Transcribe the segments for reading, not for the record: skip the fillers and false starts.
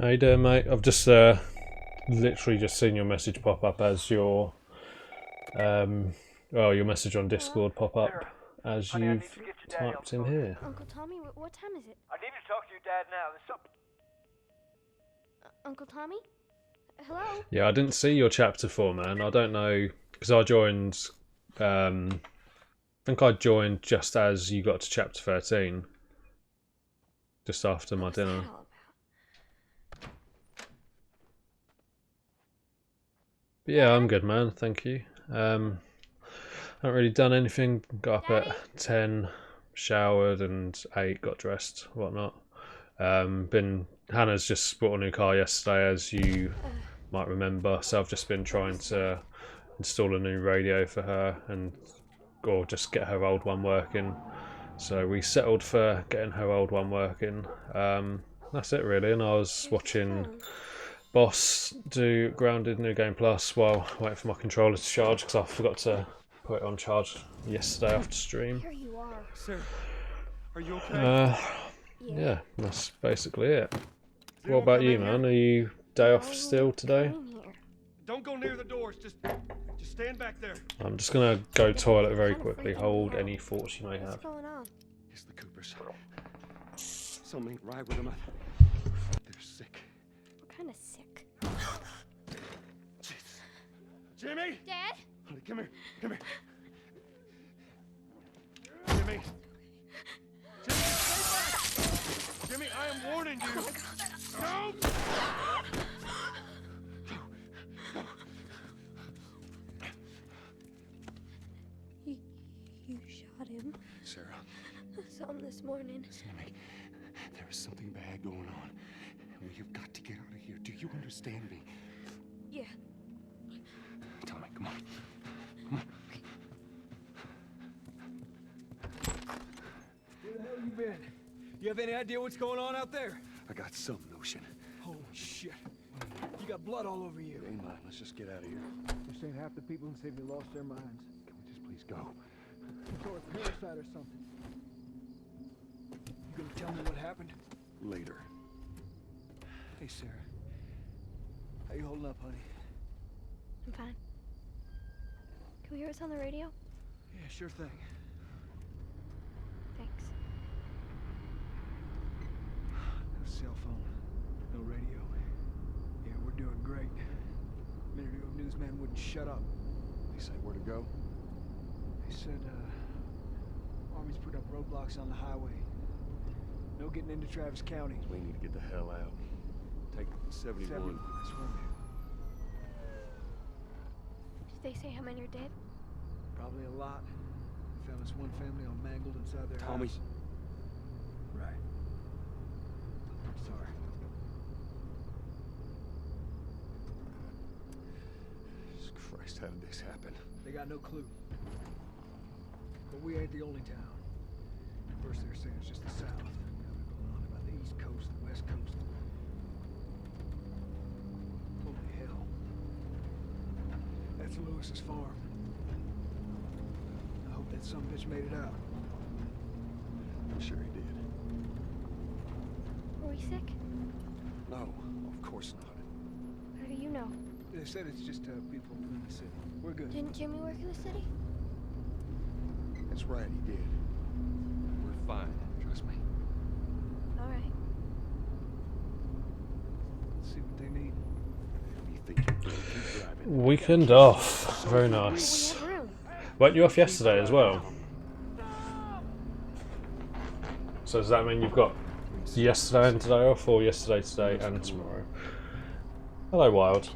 How you doing, mate? I've just literally just seen your message pop up as your well, your message on Discord pop up as Honey, I need you've to get your dad typed on in the phone. here. Uncle Tommy, what time is it? I need to talk to your dad now. There's something. Uncle Tommy? Hello? Yeah, I didn't see your chapter 4, man. I don't know, because I joined, I think I joined just as you got to chapter 13, just after my What's that dinner. all about? But yeah, I'm good, man. Thank you. Haven't really done anything. Got up Daddy? at 10, showered, and 8, got dressed, whatnot. Hannah's just bought a new car yesterday, as you might remember. So I've just been trying to install a new radio for her, or just get her old one working. So we settled for getting her old one working. That's it really. And I was watching Boss do Grounded New Game Plus while waiting for my controller to charge, because I forgot to put it on charge yesterday after stream. Here you are. Sir, are you okay? Yeah, that's basically it. What about you, man? Are you day off still today? Come in here. Don't go near the doors. Just stand back there. I'm just gonna go toilet very quickly. Hold any thoughts you may What's have. going on? It's the Coopers. Something ain't right with them. They're sick. What kind of sick? Jeez. Jimmy! Dad? Honey, come here. Come here. Jimmy! Jimmy, stay back! Jimmy, I am warning you. No! You shot him. Sarah, I saw him this morning. listen to me. There is something bad going on. We have got to get out of here. Do you understand me? Yeah. Tommy, come on. Come on. Where the hell you been? You have any idea what's going on out there? I got some notion. Holy shit. You got blood all over you. It ain't mine. Let's just get out of here. This ain't half the people in Sydney lost their minds. Can we just please go? Some sort of parasite or something. You gonna tell me what happened? Later. Hey, Sarah. How you holding up, honey? I'm fine. Can we hear what's on the radio? Yeah, sure thing. Thanks. No cell phone. No radio. Yeah, we're doing great. A minute ago, newsman wouldn't shut up. They say where to go? They said, Army's put up roadblocks on the highway. No getting into Travis County. We need to get the hell out. Take 71. I swear, man. Did they say how many are dead? Probably a lot. We found this one family all mangled inside their Tommy. house. Right. I'm sorry. Jesus Christ, how did this happen? They got no clue. But we ain't the only town. At first they were saying it's just the south. Now they're going on about the east coast, the west coast. Holy hell. That's Lewis's farm. I hope that some bitch made it out. I'm sure he did. Were we sick? No, of course not. How do you know? They said it's just people in the city. We're good. Didn't Jimmy work in the city? That's right, he did. We're fine. Trust me. All right. Let's see what they need. You think you can keep driving? Weekend off. Very nice. We have room. Weren't you off yesterday as well? So does that mean you've got yesterday and today off, or yesterday, today, and tomorrow? Hello, Wild.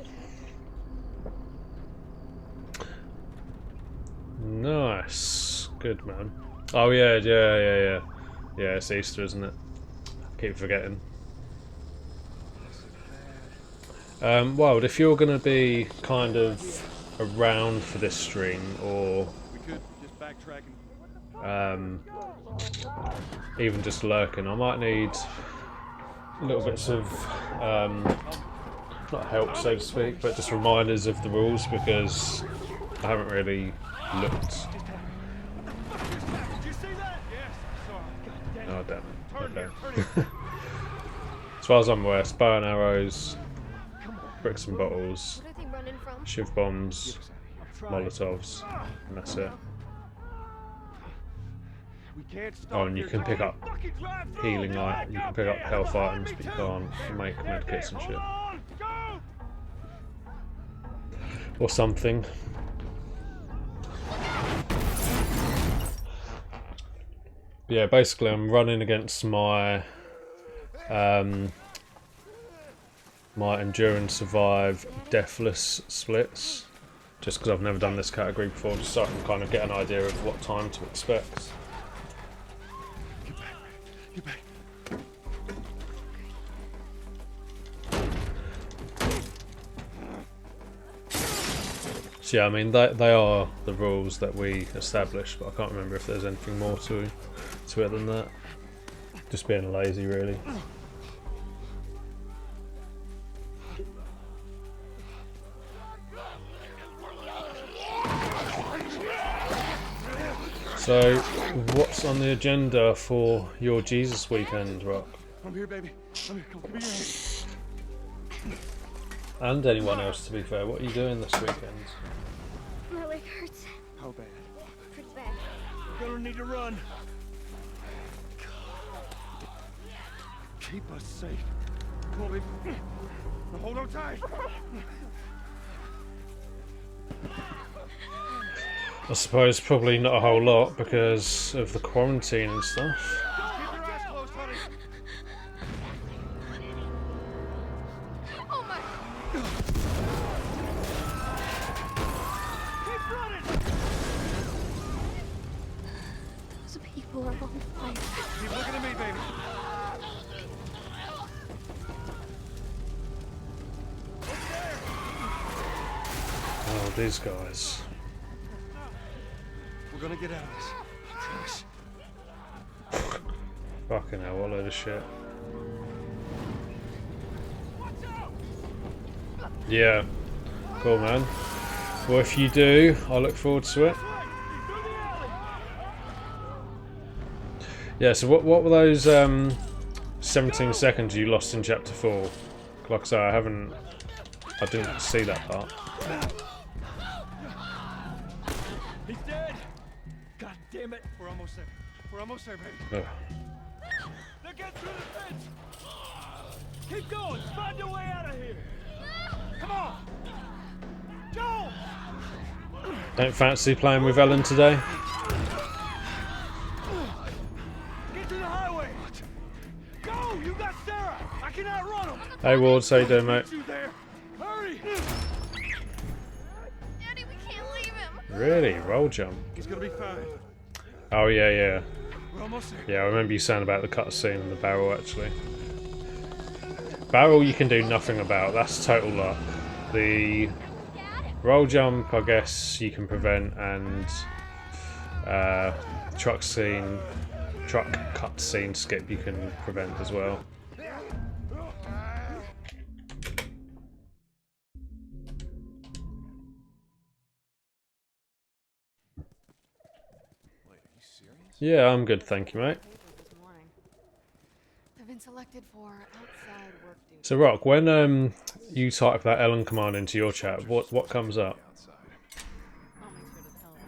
Nice. Good, man. Oh, yeah. Yeah, it's Easter, isn't it? Keep forgetting. Wild, if you're going to be kind of around for this stream, or We could just backtrack and even just lurking, I might need little bits of not help, so to speak, but just reminders of the rules, because I haven't really looked. Did you see that? Yes, I saw. God damn it. Oh, damn Turn it. here, turn here. As far as I'm aware, it's bow and arrows, bricks and bottles, What are they running from? shiv bombs, Get us out of here. molotovs, and that's it. We can't stop Oh, and you here, can Joe. pick up Fucking drive through. healing Get light. back You can up pick up here. health Come on, items, but you me can't too. make medkits and shit. Hold on, go. Or something. Yeah, basically I'm running against my my endurance survive deathless splits, just because I've never done this category before, just so I can kind of get an idea of what time to expect. Get back. Get back. So yeah, I mean they are the rules that we established, but I can't remember if there's anything more to it than that. Just being lazy, really. So, what's on the agenda for your Jesus weekend, Rock? I'm here, baby. I'm here. Come on, give me your hand. And anyone else, to be fair. What are you doing this weekend? My leg hurts. How bad? Pretty bad. We're gonna need to run. Keep us safe. Come on, baby. Now hold on tight. I suppose probably not a whole lot because of the quarantine and stuff. Keep your eyes closed, honey. Oh my! Keep running. Those people are on fire. Keep looking at me, baby. Oh, these guys. We're gonna get out of this. I promise. Fucking hell, what a load of shit. Yeah. Cool, man. Well, if you do, I look forward to it. Yeah, so what were those 17 seconds you lost in chapter 4? Like I say, I didn't see that part. He's dead. God damn it. We're almost there. We're almost there, baby. Ugh. They're getting through the fence. Keep going. Find your way out of here. Come on. Joe. Don't fancy playing with Ellen today? Get to the highway. Go. You got Sarah. I can outrun him. Hey Ward, how you doing, mate? You there. Hurry. Daddy, we can't leave him. Really? Roll jump? He's gonna be fine. Oh yeah, yeah. We're almost there. Yeah, I remember you saying about the cutscene and the barrel, actually. Barrel you can do nothing about, that's total luck. The roll jump, I guess, you can prevent, and truck cutscene skip you can prevent as well. Yeah, I'm good, thank you, mate. This morning. I've been selected for outside work duty. So, Rock, when you type that Ellen command into your chat, what comes up? I'll make sure to tell them.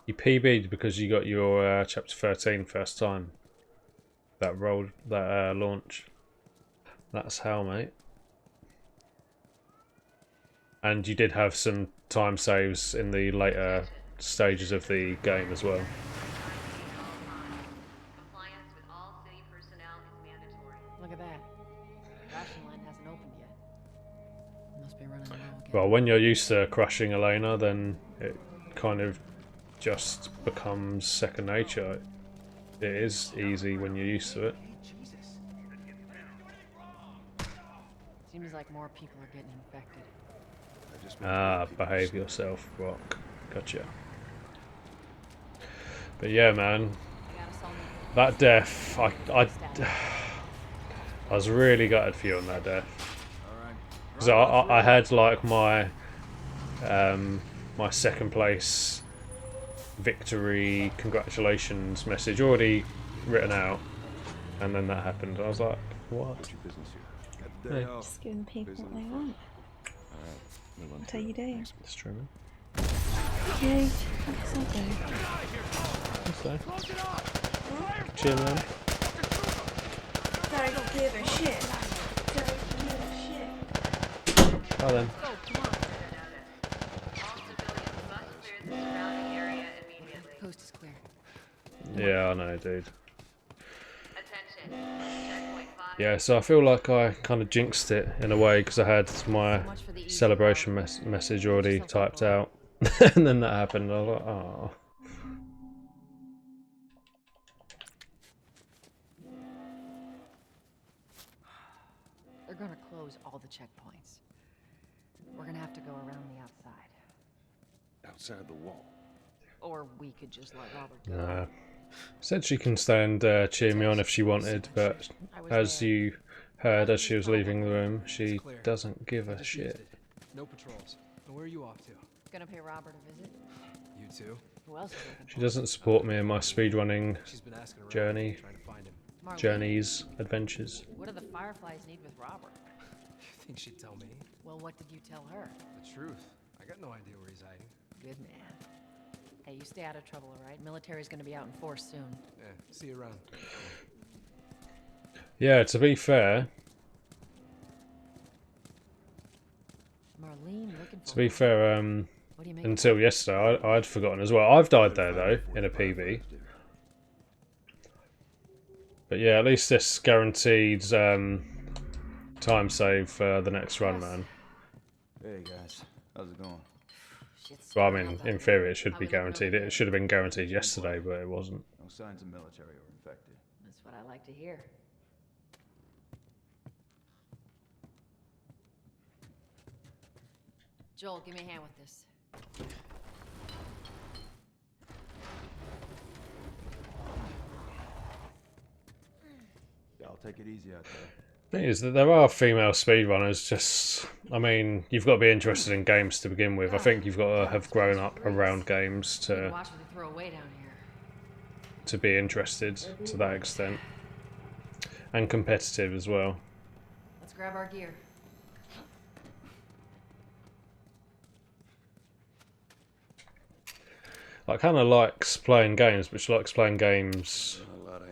You PB'd because you got your chapter 13 first time. That launch. That's how, mate. And you did have some time saves in the later stages of the game as well. Compliance with all city personnel is mandatory. Look at that. Ration line hasn't opened yet. Must be running low again. Well, when you're used to crushing Elena, then it kind of just becomes second nature. It is easy when you're used to it. Seems like more people are getting infected. Ah, behave yourself, Rock. Gotcha. But yeah, man, Got us all moving. that death, I Status. was really gutted for you on that death. Because I had like my my second place victory congratulations message already written out, And then that happened. I was like, what? What's your business here? Got the Hey. day off. Just giving people Busy. what they want. Alright, move on. That's how you do. It's true, man. Okay, what's that do? What's that? Cheer, man. Don't give a shit. Don't give a shit. Oh, then. All civilians must clear the surrounding area immediately. Coast is clear. Yeah, I know, dude. Attention. Checkpoint 5. Yeah, so I feel like I kind of jinxed it in a way because I had my Much for the easy celebration route. message already Yourself typed up, out. And then that happened. I was like, oh. They're gonna close all the checkpoints. We're gonna have to go around the outside. Outside the wall. Or we could just let Robert go. Nah. Said she can stay and cheer me on if she wanted, but I was as there. you heard as she was leaving the room, she clear. doesn't give a Just shit. used it. No patrols. And where are you off to? Gonna pay Robert a visit? You too? Who else is looking She for doesn't support me in my speedrunning She's been asking around, Journey. trying to find him. Marlene, journeys, adventures. What do the Fireflies need with Robert? You think she'd tell me? Well, what did you tell her? The truth. I got no idea where he's hiding. Good man. Hey, you stay out of trouble, all right? Military's gonna be out in force soon. Yeah, see you around. Yeah, to be fair, Marlene looking for to be fair, What do you make until yesterday, I'd forgotten as well. I've died there though in a PB. But yeah, at least this guaranteed time save for the next run, man. Hey guys, how's it going? Shit's Well, I stirring mean, up in out theory, there. it should How be we looking over guaranteed. there? It should have been guaranteed yesterday, but it wasn't. No signs of military or infected. That's what I like to hear. Joel, give me a hand with this. Yeah, I'll take it easy out there. Thing is that there are female speedrunners. Just, I mean, you've got to be interested in games to begin with. I think you've got to have grown up around games You can to watch what they throw away down here. be interested to that extent, and competitive as well. Let's grab our gear. Like, kind of likes playing games, but she likes playing games A lot of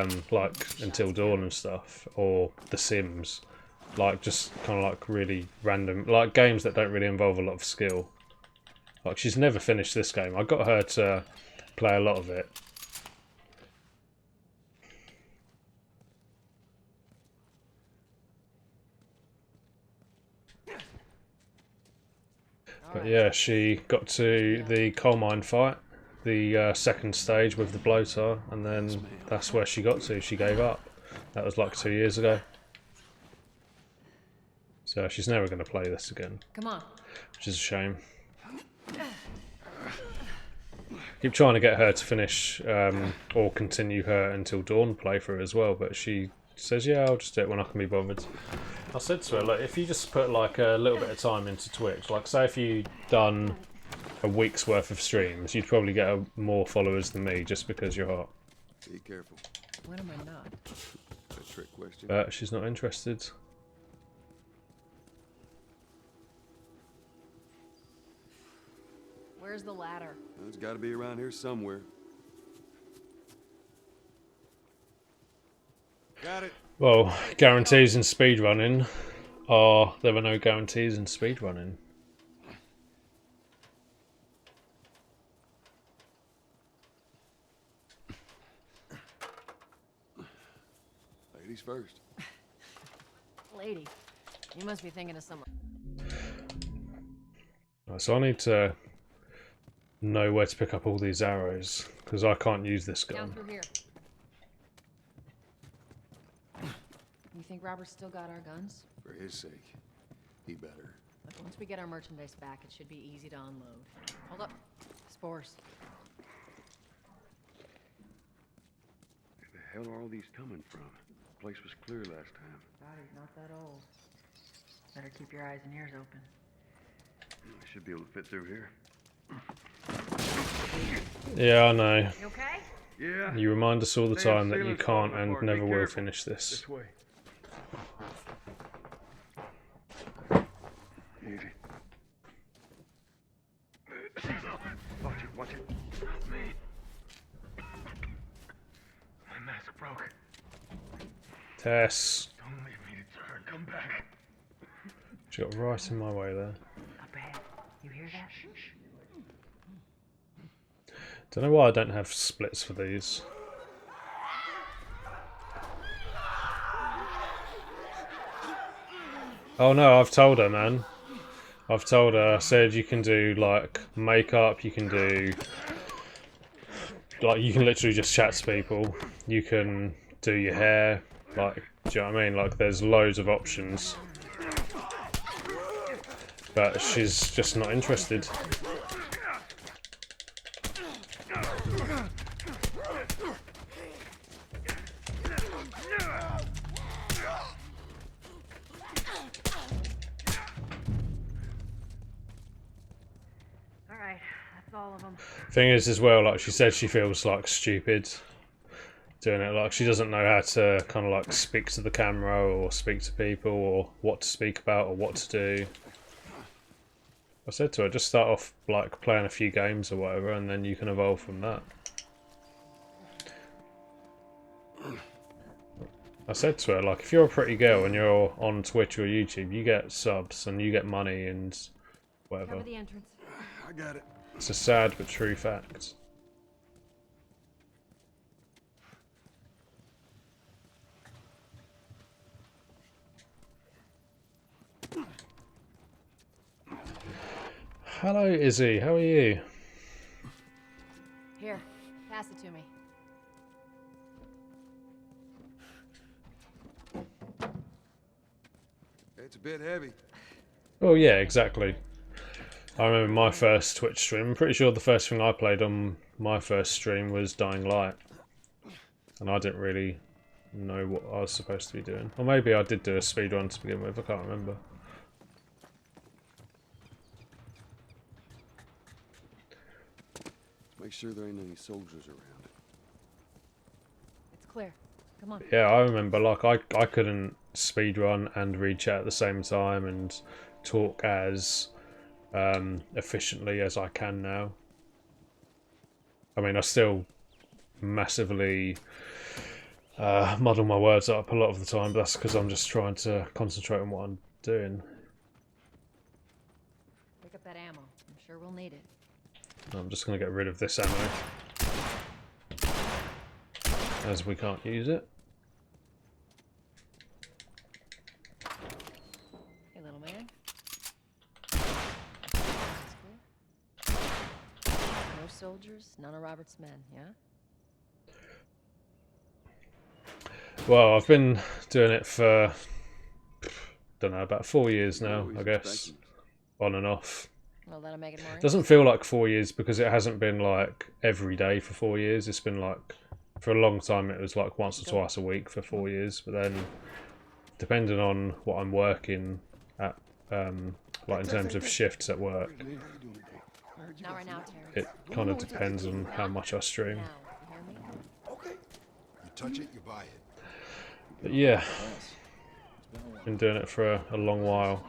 ammo. like Until Dawn and stuff, or The Sims. Like, just kind of like really random, like games that don't really involve a lot of skill. Like, she's never finished this game. I got her to play a lot of it. But yeah, she got to the coal mine fight, the second stage with the bloater, and then that's where she got to. She gave up. That was like 2 years ago. So she's never going to play this again, Come on. which is a shame. Keep trying to get her to finish or continue her Until Dawn playthrough as well, but she says, yeah, I'll just do it when I can be bothered. I said to her, like, if you just put like a little bit of time into Twitch, like say if you'd done a week's worth of streams, you'd probably get more followers than me just because you're hot. Be careful. When am I not? A trick question. But she's not interested. Where's the ladder? Well, it's got to be around here somewhere. Got it. Well, guarantees in speedrunning are there are no guarantees in speedrunning. Ladies first. Lady. You must be thinking of someone. Right, so I need to know where to pick up all these arrows because I can't use this Down gun. through here. You think Robert's still got our guns? For his sake, he better. Look, once we get our merchandise back, it should be easy to unload. Hold up. Spores. Where the hell are all these coming from? The place was clear last time. God, he's not that old. Better keep your eyes and ears open. I should be able to fit through here. Yeah, I know. You okay? Yeah. You remind us all the Damn time that you ceiling's can't falling and apart. Be never will careful. finish this. This way. Easy. Watch it, watch it. Not me. My mask broke. Tess. Don't leave me to turn. Come back. She got right in my way there. Up ahead. You hear that? Don't know why I don't have splits for these. Oh no, I've told her, man. I've told her, I said you can do like makeup, you can do like, you can literally just chat to people, you can do your hair, like, do you know what I mean? Like, there's loads of options. But she's just not interested. Alright, that's all of them. Thing is, as well, like, she said she feels like stupid doing it. Like, she doesn't know how to kind of like speak to the camera or speak to people or what to speak about or what to do. I said to her, just start off like playing a few games or whatever, and then you can evolve from that. I said to her, like, if you're a pretty girl and you're on Twitch or YouTube, you get subs and you get money and whatever. Cover the entrance. I got it. It's a sad but true fact. Hello, Izzy. How are you? Here, pass it to me. It's a bit heavy. Oh yeah, exactly. I remember my first Twitch stream. I'm pretty sure the first thing I played on my first stream was Dying Light. And I didn't really know what I was supposed to be doing. Or maybe I did do a speedrun to begin with, I can't remember. Make sure there ain't any soldiers around. It's clear. Come on. Yeah, I remember, like, I couldn't speedrun and read chat at the same time and talk as efficiently as I can now. I mean, I still massively muddle my words up a lot of the time, but that's because I'm just trying to concentrate on what I'm doing. Pick up that ammo. I'm sure we'll need it. I'm just going to get rid of this ammo, as we can't use it. Hey, little man. No soldiers, none of Robert's men, yeah? Well, I've been doing it for, don't know, about 4 years now, I guess, on and off. Well, that'll make it more Doesn't feel like 4 years because it hasn't been like every day for 4 years. It's been like, for a long time it was like once or twice a week for 4 years, but then depending on what I'm working at, like in terms of shifts at work, Not right now, Terry. it kind of depends on how much I stream. Now, you hear me? Okay. You touch it, you buy it. But yeah, been doing it for a long while.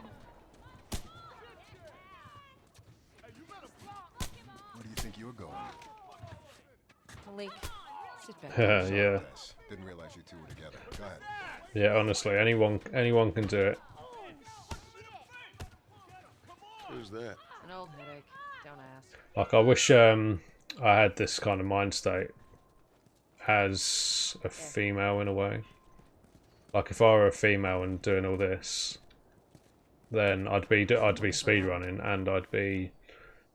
Where do you think you're going? Malik, sit back. Yeah, Didn't realize you two were together. Go ahead. yeah. Honestly, anyone can do it. Who's that? An old headache. Don't ask. Like, I wish I had this kind of mind state as a female in a way. Like, if I were a female and doing all this, then I'd be speedrunning and I'd be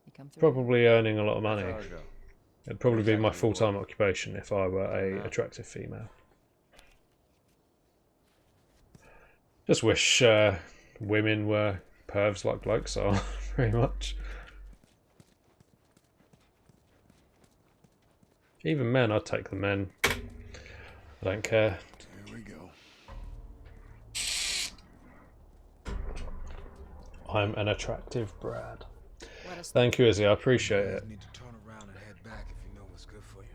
You come through. probably earning a lot of money. Cargo. It'd probably be my full-time occupation if I were a attractive female. Just wish women were pervs like blokes are, very much. Even men, I'd take the men. I don't care. Here we go. I'm an attractive Brad. Let us Thank you, Izzy. I appreciate it. You need to turn around and head back if you know what's good for you.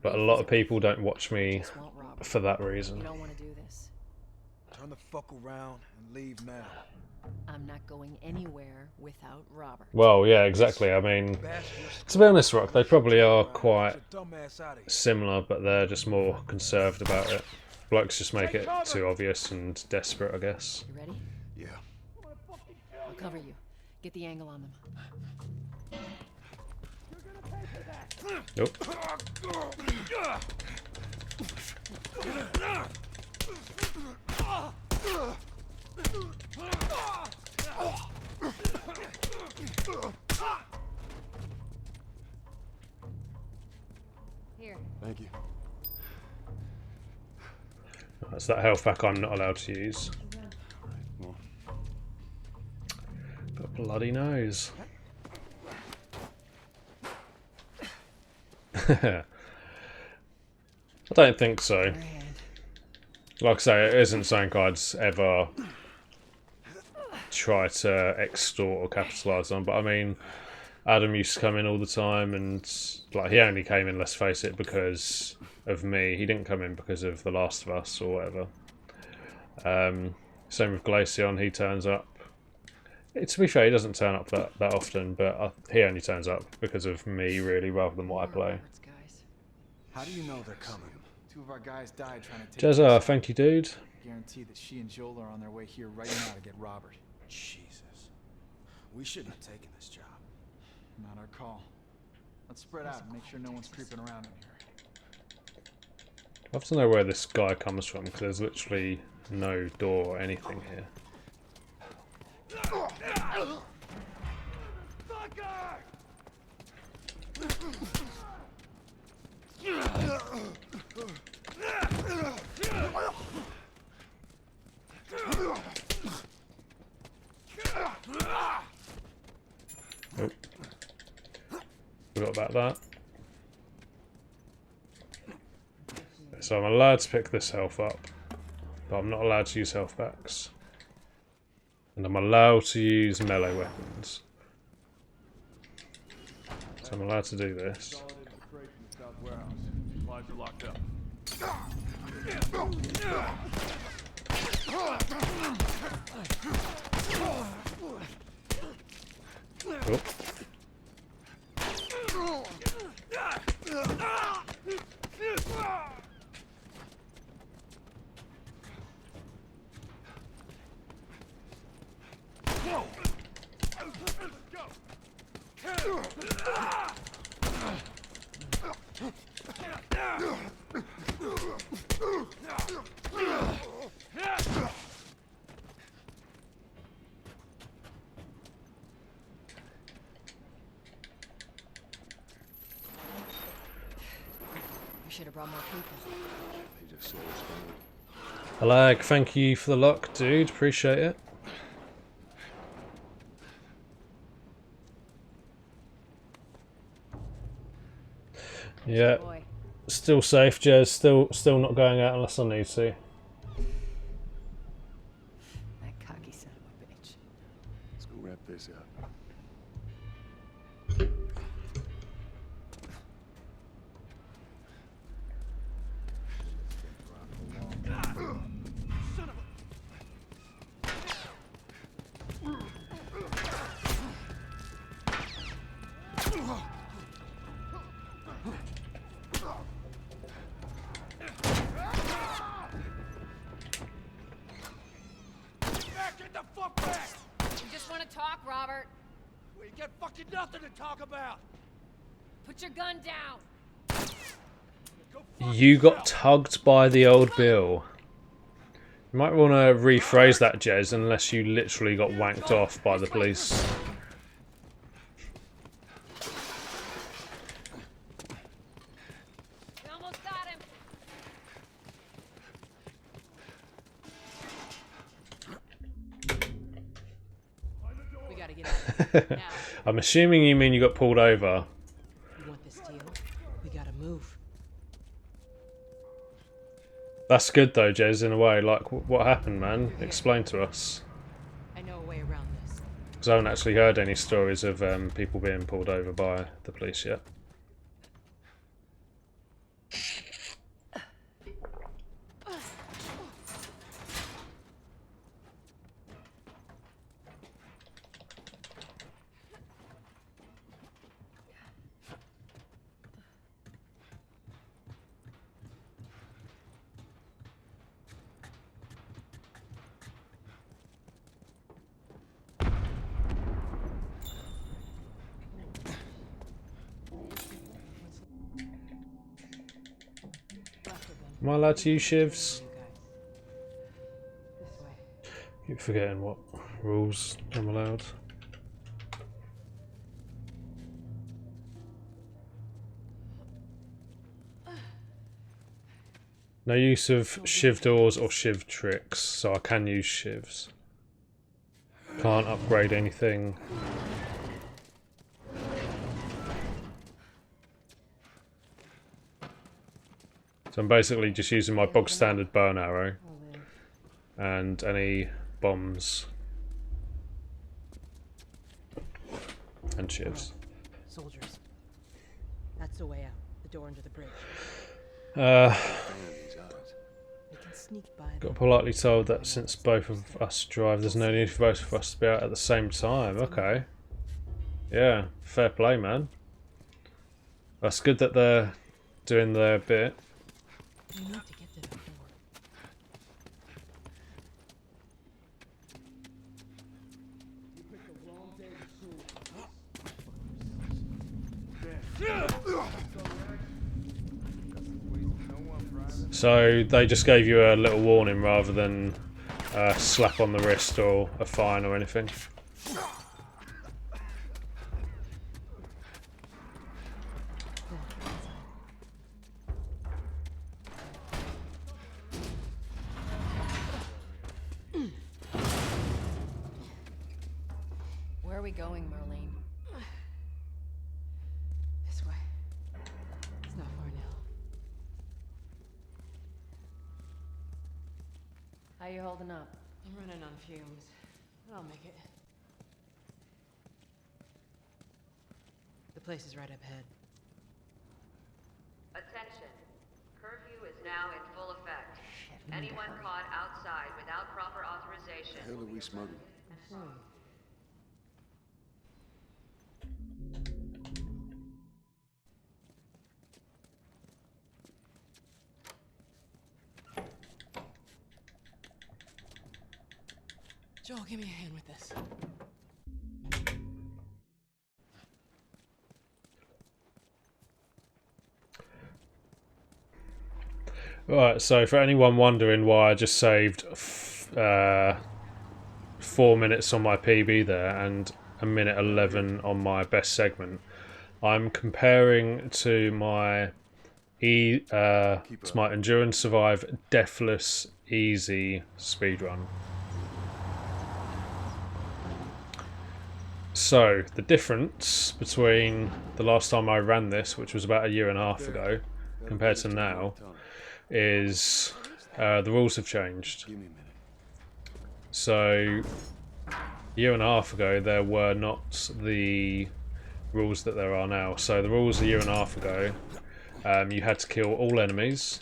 but a lot of people don't watch me Just won't rob her. for that You reason. don't want to do this. Turn the fuck around and leave now. I'm not going anywhere without Robert. Well, yeah, exactly. I mean, to be honest, Rock, they probably are quite similar, but they're just more conserved about it. Blokes just make it too obvious and desperate, I guess. You ready? Yeah. I'll cover you. Get the angle on them. Nope. Here. Thank you. That's that health pack I'm not allowed to use. Well, Got a bloody nose. I don't think so. Your hand. Like I say, it isn't something I'd ever try to extort or capitalise on, but I mean, Adam used to come in all the time, and like he only came in, let's face it, because of me. He didn't come in because of The Last of Us or whatever. Same with Glaceon, he turns up. To be fair, he doesn't turn up that often, but he only turns up because of me, really, rather than what I play. Robert's guys. How do you know they're coming? Two of our guys died trying to take Jezza, thank you, dude. Guarantee that she and Joel are on their way here right now to get Robert. Jesus. We shouldn't have taken this job. Not our call. Let's spread out and make sure no one's creeping around in here. I have to know where this guy comes from, because there's literally no door or anything here. Oh. Forgot about that. So I'm allowed to pick this health up, but I'm not allowed to use health packs. And I'm allowed to use melee weapons. So I'm allowed to do this. Supplies are locked up. Oh. We should have brought more people. They just slow us down. Alag, thank you for the luck, dude. Appreciate it. Yeah, Boy. still safe, Jez. Still not going out unless I need to. That cocky son of a bitch. Let's go wrap this up. Get the fuck back! You just want to talk, Robert. We got fucking nothing to talk about! Put your gun down. Go fuck You got yourself. tugged by the old Bill. You might want to rephrase that, Jez, unless you literally got wanked off by the police. We almost got him. We gotta get out of here. Now. I'm assuming you mean you got pulled over. You want this deal? We gotta move. That's good though, Jez, in a way. Like, what happened, man? Explain to us. I know a way around this. Because I haven't actually heard any stories of people being pulled over by the police yet. Am I allowed to use shivs? You guys. This way. Keep forgetting what rules I'm allowed. No use of shiv doors or shiv tricks, so I can use shivs. Can't upgrade anything. So I'm basically just using my bog standard bow and arrow and any bombs and shivs. Soldiers. That's the way out. The door under the bridge. We can sneak by Got politely told that since both of us drive, there's no need for both of us to be out at the same time. Okay. Yeah, fair play, man. That's good that they're doing their bit. We need to get to the door. So they just gave you a little warning rather than a slap on the wrist or a fine or anything. Where are we going, Marlene? This way. It's not far now. How you holding up? I'm running on fumes, but I'll make it. The place is right up ahead. Attention. Curfew is now in full effect. Anyone caught outside without proper authorization. The hell are we smuggling? Joel, give me a hand with this. Right, so for anyone wondering why I just saved 4 minutes on my PB there and a minute 11 on my best segment, I'm comparing to my Endurance Survive Deathless Easy speedrun. So the difference between the last time I ran this, which was about a year and a half ago, compared to now, is the rules have changed. So a year and a half ago there were not the rules that there are now. So the rules a year and a half ago, you had to kill all enemies,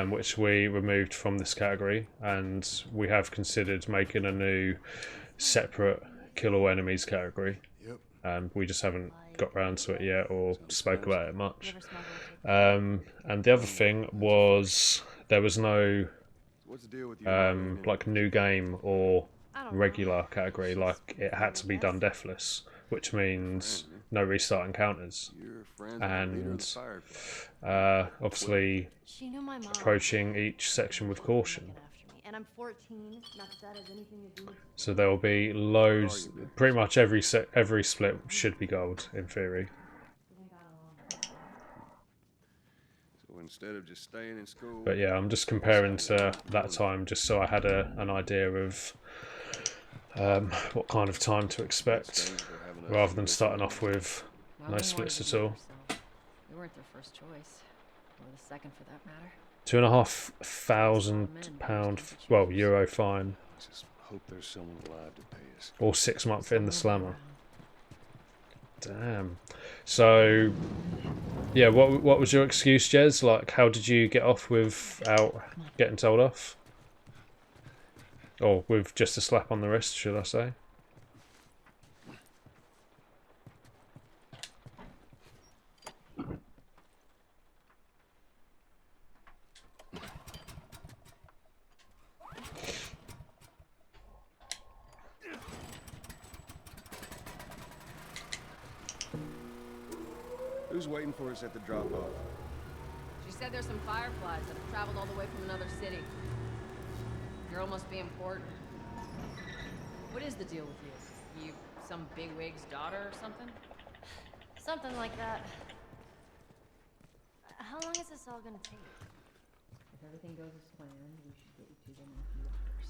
which we removed from this category, and we have considered making a new separate kill all enemies category. We just haven't got round to it yet or spoke about it much. And the other thing was there was no like new game or regular category. Like it had to be done deathless, which means no restart encounters, and obviously approaching each section with caution. And I'm 14. Not that that has anything to do with... So there will be loads. Pretty much every split should be gold in theory. So instead of just staying in school. But yeah, I'm just comparing to that time just so I had an idea of what kind of time to expect, rather than starting off with no splits at all. We weren't their first choice, or the second for that matter. £2,500, well, euro fine, Just hope there's someone alive to pay us. or 6 months in the slammer. Damn. So, yeah, what was your excuse, Jez? Like, how did you get off without getting told off? Or with just a slap on the wrist, should I say? Who's waiting for us at the drop-off? She's said there's some fireflies that have traveled all the way from another city. Girl must be important. What is the deal with you? You some bigwig's daughter or something? Something like that. How long is this all gonna take? If everything goes as planned, we should get you to them in a few hours.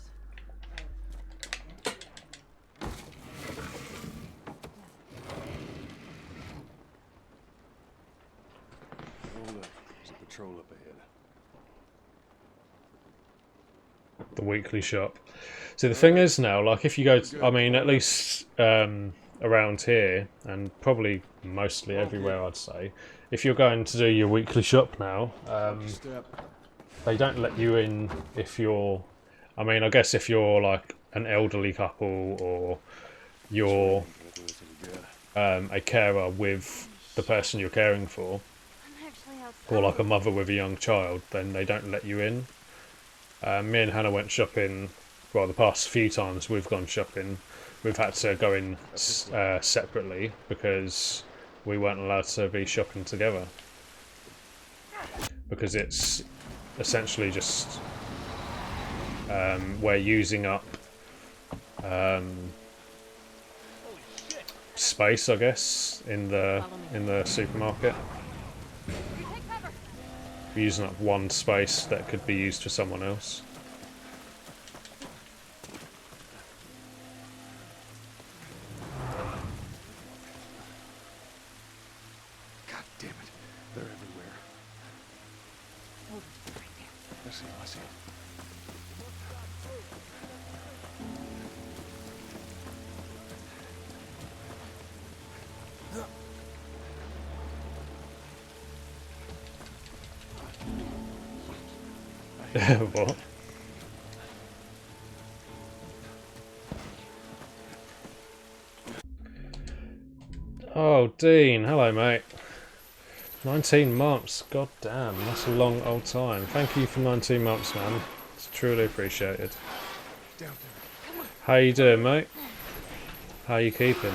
Oh, look. There's a patrol up ahead. The weekly shop. So the thing is now, like if you go to, I mean, at least around here, and probably mostly everywhere, I'd say, if you're going to do your weekly shop now, they don't let you in if you're, I mean, I guess if you're like an elderly couple or you're a carer with the person you're caring for, or like a mother with a young child, then they don't let you in. Me and Hannah went shopping, well, the past few times we've gone shopping, we've had to go in separately because we weren't allowed to be shopping together. Because it's essentially just we're using up space, I guess, in the supermarket. We're using up one space that could be used for someone else. God damn it. They're everywhere. I see him, I see him. What? Oh, Dean, hello, mate. 19 months, god damn, that's a long old time. Thank you for 19 months, man. It's truly appreciated. How you doing, mate? How you keeping?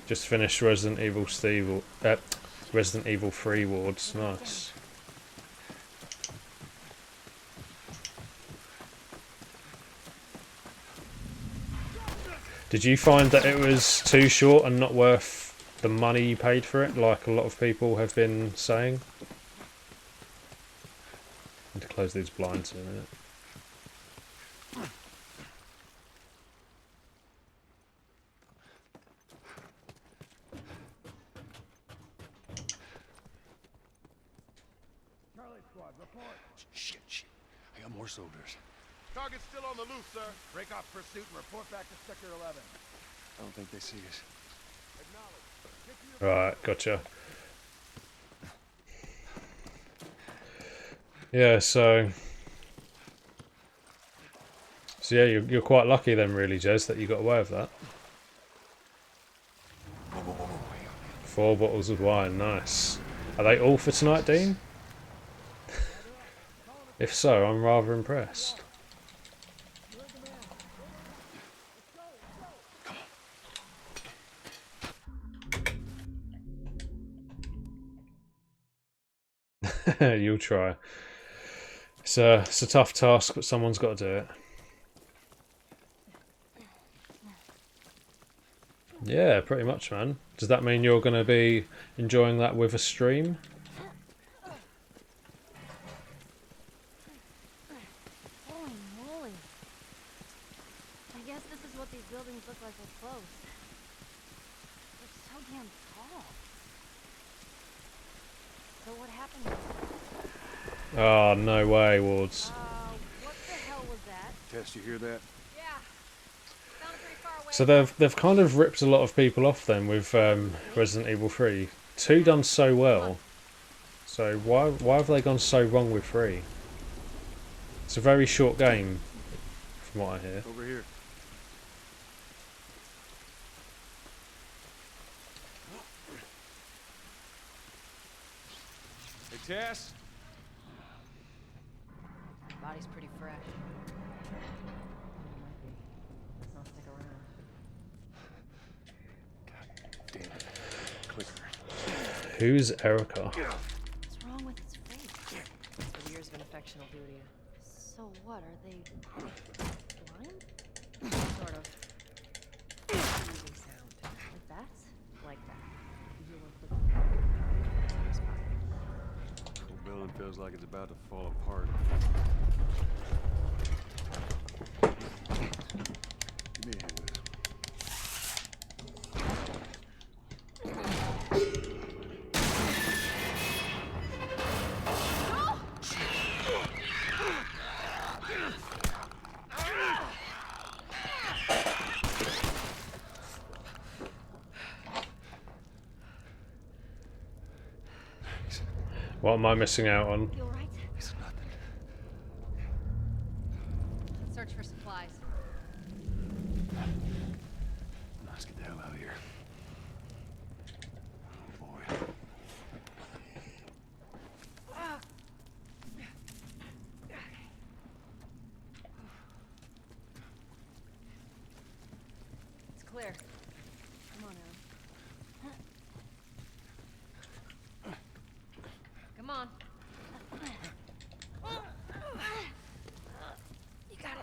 Just finished Resident Evil 3 wards, nice. Did you find that it was too short and not worth the money you paid for it, like a lot of people have been saying? Need to close these blinds in a minute. Shit. I got more soldiers. Target's still on the loose, sir. Break off pursuit and report back to Sector 11. I don't think they see us. Right, gotcha. Yeah, so yeah, you're quite lucky then, really, Jez, that you got away with that. 4 bottles of wine, nice. Are they all for tonight, Dean? If so, I'm rather impressed. You'll try. It's a tough task, but someone's got to do it. Yeah, pretty much, man. Does that mean you're going to be enjoying that with a stream? Holy moly. I guess this is what these buildings look like up close. They're so damn tall. So what happened? Oh, no way, Wards. What the hell was that? Tess, you hear that? Yeah. Sounded pretty far away. So they've kind of ripped a lot of people off then with Resident Evil 3. 2 done so well. So why have they gone so wrong with 3? It's a very short game, from what I hear. Over here. Hey, Tess? Body's pretty fresh. Might be. I'll stick around. God damn it. Who's Erica? What's wrong with its face? The years of infection will do to you. So what, are they blind? Sort of. Using sound. Like bats? Like that. You hear one click. Whole building feels like it's about to fall apart. Give me a hand with this. What am I missing out on? You alright? It's nothing. Let's search for supplies. Let's get the hell out of here. Oh boy. It's clear. Come on, Ellie. Come on. You got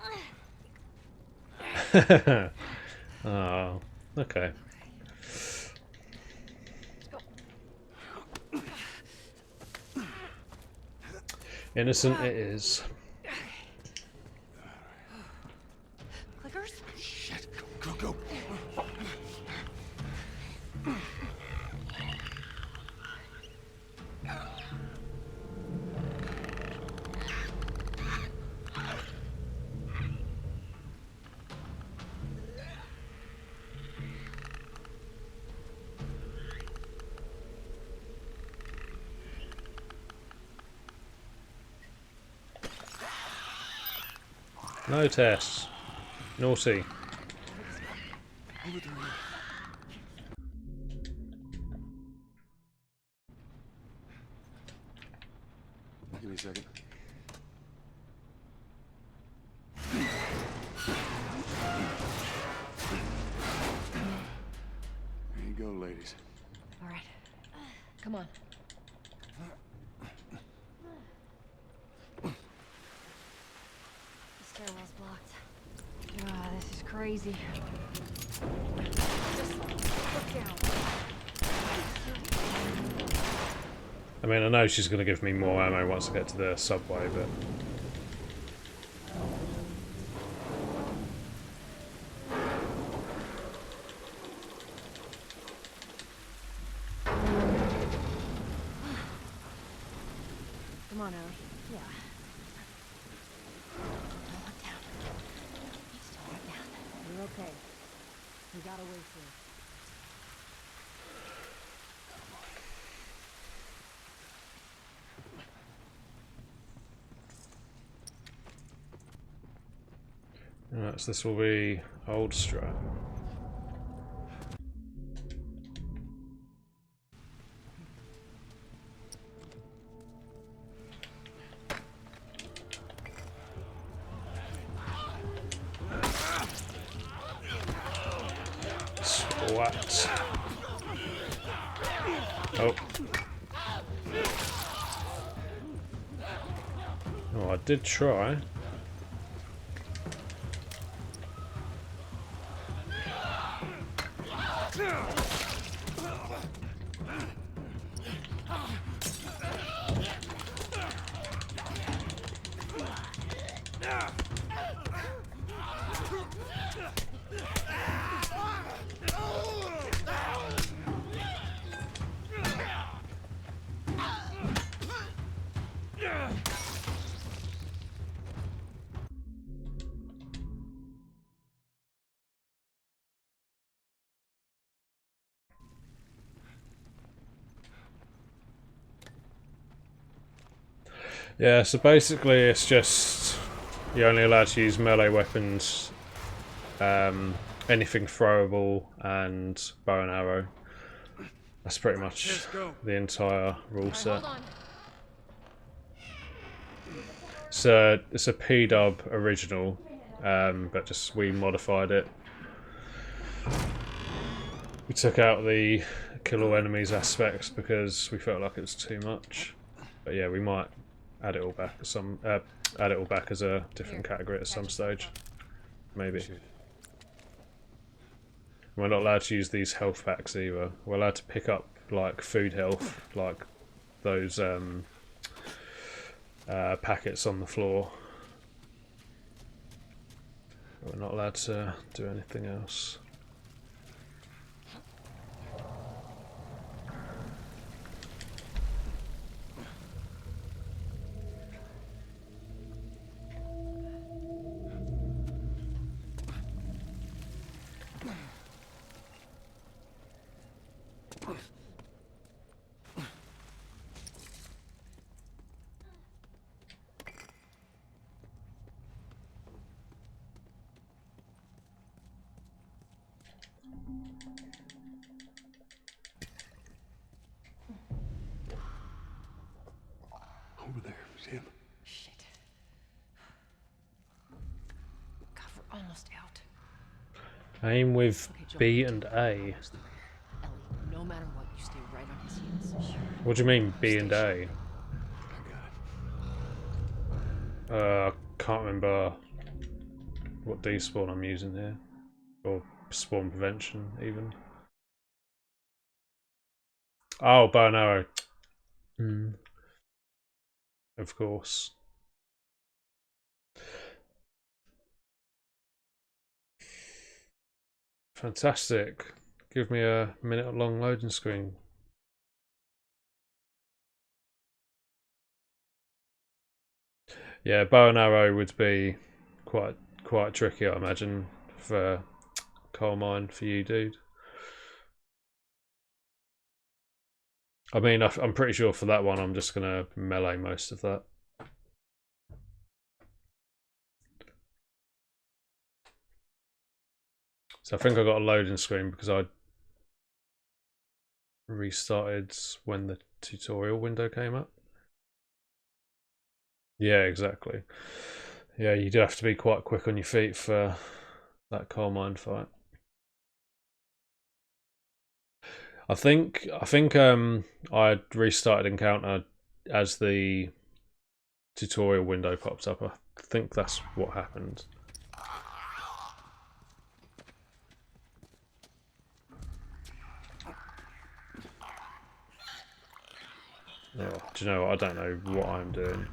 it. Oh, okay. Innocent it is. Clickers? Shit. Go, go, go. No tests. Naughty. Over there. Give me a second. There you go, ladies. All right. Come on. The stairwell's blocked. Ah, this is crazy. Just look down. I mean, I know she's going to give me more ammo once I get to the subway, but... Come on, Ellie. Yeah. Don't look down. Just don't look down. You're okay. We got away through. Right, so this will be Old Strat. Swat. Oh. Oh, I did try. Yeah, so basically it's just you're only allowed to use melee weapons, anything throwable, and bow and arrow. That's pretty much the entire rule set. Hold on. So it's a P-dub original, but just we modified it. We took out the kill all enemies aspects because we felt like it was too much. But yeah, we might add it all back as a different category at some stage. Maybe. We're not allowed to use these health packs either. We're allowed to pick up like food health, like those packets on the floor. We're not allowed to do anything else. Over there, it's him. Shit. God, we're almost out. Aim with Okay, Joel. B and A. Ellie, no matter what, you stay right on his heels. Sure. What do you mean B and A? Can't remember what despawn I'm using here, or spawn prevention even. Oh, bow and arrow. Of course. Fantastic. Give me a minute-long loading screen. Yeah, bow and arrow would be quite tricky, I imagine, for coal mine for you, dude. I mean, I'm pretty sure for that one, I'm just gonna melee most of that. So I think I got a loading screen because I restarted when the tutorial window came up. Yeah, exactly. Yeah, you do have to be quite quick on your feet for that coal mine fight. I think I restarted encounter as the tutorial window popped up. I think that's what happened. Oh, do you know what? I don't know what I'm doing.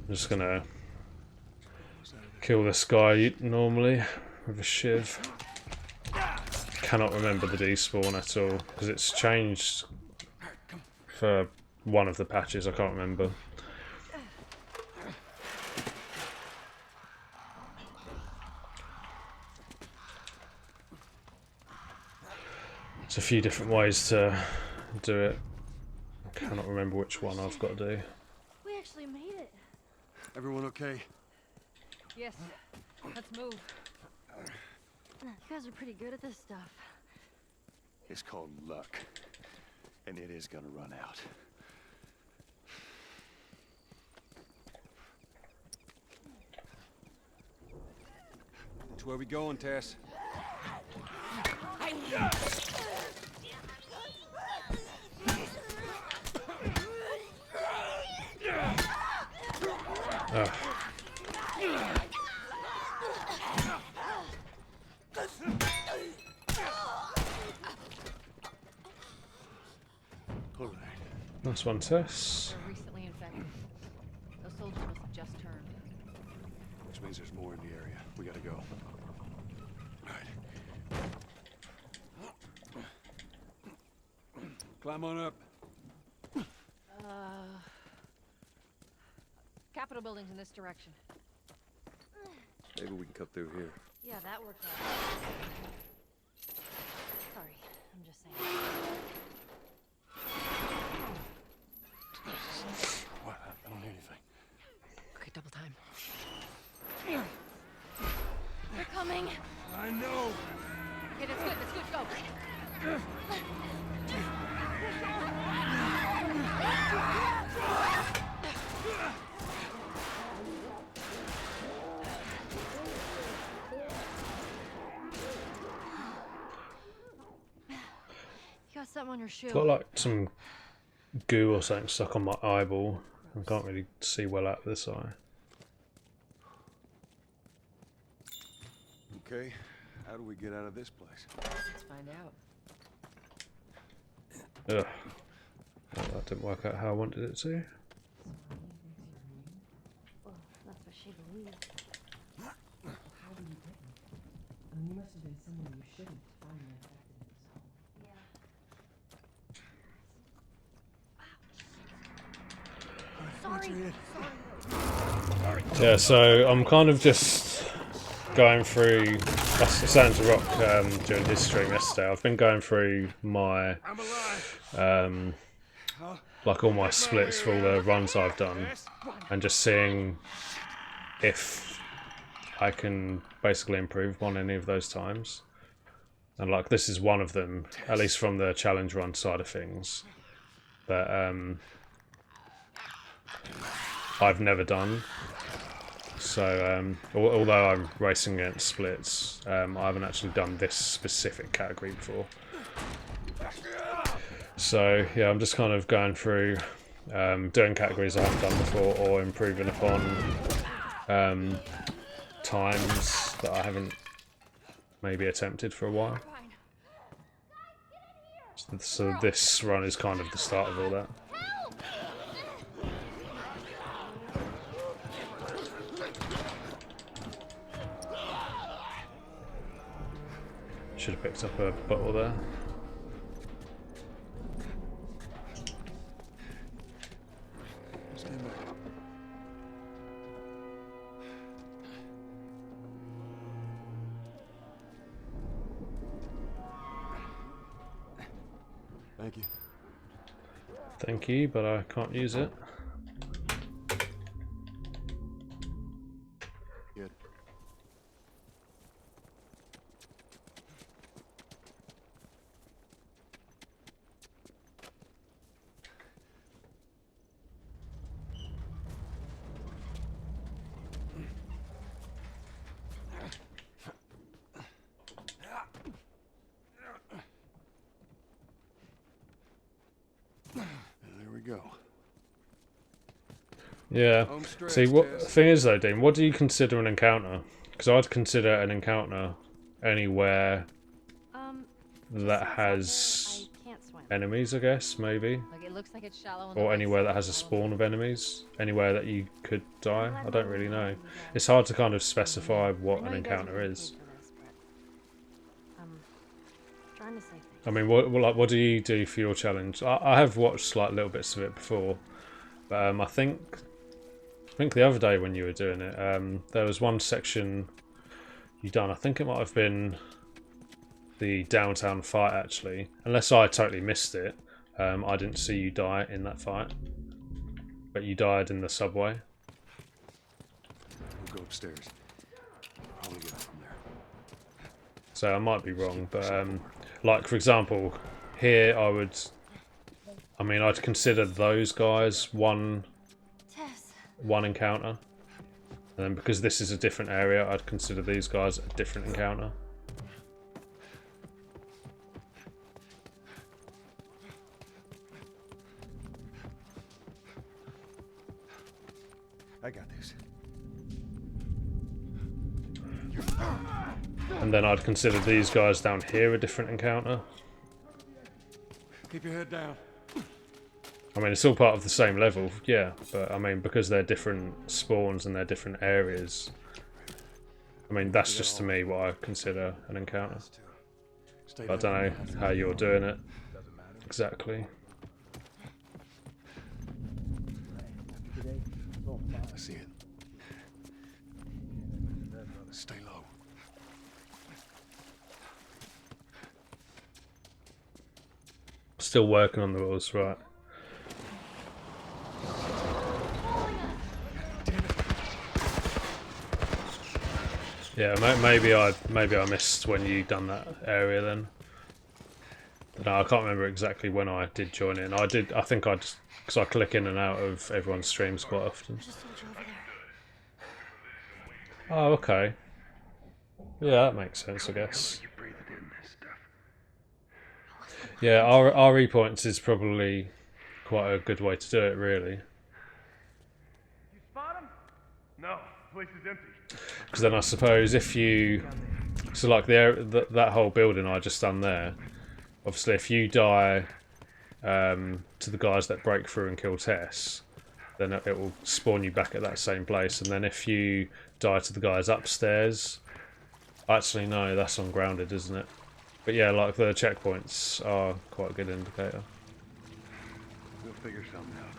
I'm just gonna kill this guy normally with a shiv. Cannot remember the despawn at all because it's changed for one of the patches. I can't remember. There's a few different ways to do it. I cannot remember which one I've got to do. We actually made it. Everyone okay? Yes. Let's move. You guys are pretty good at this stuff. It's called luck. And it is gonna run out. Which way we going, Tess? All right. Nice one, Tess. They're recently infected. Those soldiers must have just turned. Which means there's more in the area. We gotta go. All right. Climb on up. Capitol building's in this direction. Maybe we can cut through here. Yeah, that worked out. Sorry, I'm just saying. What? I don't hear anything. Okay, double time. They're coming. I know. Okay, that's good, go. got something on your shoe. Got like some goo or something stuck on my eyeball. I can't really see well out of this eye. Okay, how do we get out of this place? Let's find out. Ugh. Well, that didn't work out how I wanted it to. Well, that's what she believes. How did you get him? I mean, you must have been someone you shouldn't find him infected in his home. Yeah, so I'm kind of just going through. I was saying to Rock during his stream yesterday. I've been going through my like all my splits for all the runs I've done, and just seeing if I can basically improve on any of those times. And like this is one of them, at least from the challenge run side of things, that I've never done. So although I'm racing against splits, I haven't actually done this specific category before. So yeah, I'm just kind of going through doing categories I haven't done before, or improving upon times that I haven't maybe attempted for a while. So this run is kind of the start of all that. Should have picked up a bottle there. Stand back. Thank you. Thank you, but I can't use it. Good. There we go. Yeah. Home stretch, See, what the Tess. thing is though, Dean, what do you consider an encounter? Because I'd consider an encounter anywhere that has I can't swim. enemies, I guess, maybe. Like it looks like it's shallow. In the Or right anywhere that side, has a follow spawn me. of enemies. Anywhere that you could die. I don't really know. It's hard to kind of specify what an encounter is. Trying to say things. I mean, what do you do for your challenge? I have watched like little bits of it before, but I think the other day when you were doing it, there was one section you done. I think it might have been the downtown fight actually, unless I totally missed it. I didn't see you die in that fight, but you died in the subway. We'll go upstairs. Probably get up from there. So I might be wrong, but like for example, here I'd consider those guys one encounter, and then because this is a different area, I'd consider these guys a different encounter. I got this. And then I'd consider these guys down here a different encounter. Keep your head down. I mean, it's all part of the same level, yeah, but I mean, because they're different spawns and they're different areas, I mean, that's just to me what I consider an encounter. But I don't know how you're doing it exactly. I see it. Stay low. Still working on the rules, right? Yeah, maybe I missed when you done that area then. No, I can't remember exactly when I did join in. I think I just because I click in and out of everyone's streams quite often. Oh, okay. Yeah, that makes sense, I guess. Yeah, RE points is probably quite a good way to do it, really. You spot him? No, place is empty. Because then I suppose if you... So like that whole building I just done there, obviously if you die to the guys that break through and kill Tess, then it will spawn you back at that same place. And then if you die to the guys upstairs... Actually, no, that's on grounded, isn't it? But yeah, like the checkpoints are quite a good indicator. We'll figure something out.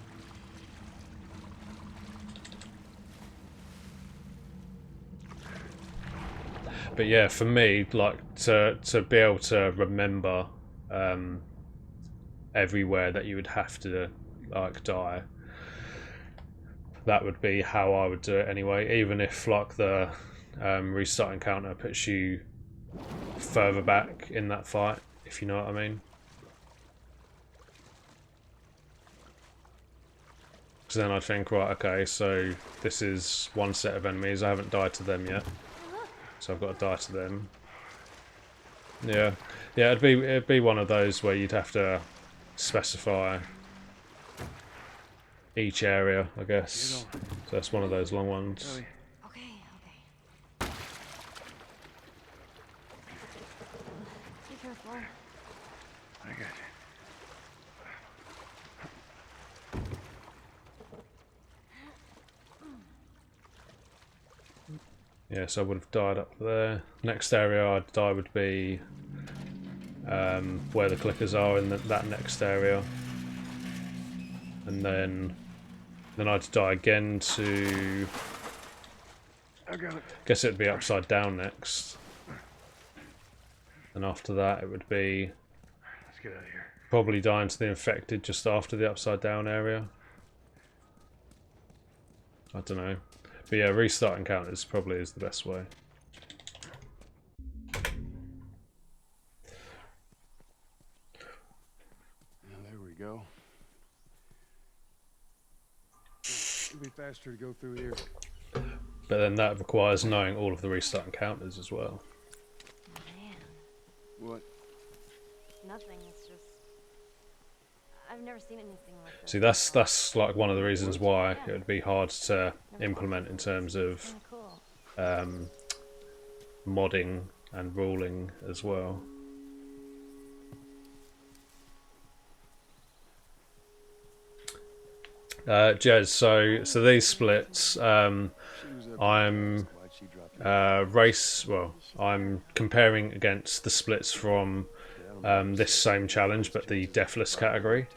But yeah, for me, like to be able to remember everywhere that you would have to like die, that would be how I would do it anyway. Even if like the restart encounter puts you further back in that fight, if you know what I mean. Because then I'd think, right, okay, so this is one set of enemies. I haven't died to them yet, so I've got to die to them. Yeah, yeah, it'd be one of those where you'd have to specify each area, I guess. So it's one of those long ones. Okay. Be careful. I got you. Yeah, so I would have died up there. Next area I'd die would be where the clickers are in that next area. And then I'd die again to... I got it. Guess it'd be upside down next. And after that it would be... Let's get out of here. Probably dying to the infected just after the upside down area. I don't know. But yeah, restart encounters probably is the best way. Now, there we go. It'll be faster to go through here. But then that requires knowing all of the restart encounters as well. Man, What? nothing. It's just I've never seen anything like this. See, that's like one of the reasons why it would be hard to implement in terms of Kinda cool. modding and ruling as well. Jez, so these splits, I'm I'm comparing against the splits from this same challenge, but the deathless category,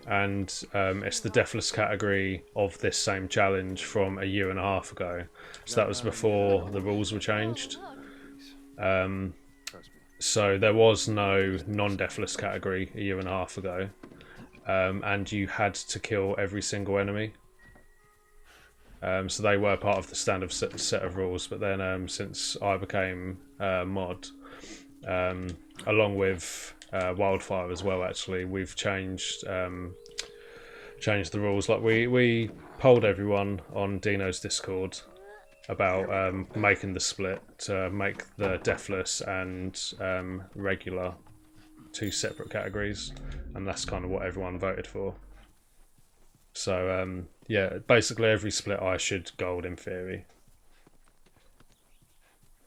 and it's the deathless category of this same challenge from a year and a half ago. So that was before the rules were changed. So there was no non-deathless category a year and a half ago, and you had to kill every single enemy. So they were part of the standard set of rules, but then since I became mod, along with Wildfire as well, actually, we've changed the rules. Like we polled everyone on Dino's Discord about making the split to make the deathless and regular two separate categories, and that's kind of what everyone voted for. So yeah, basically every split I should gold in theory.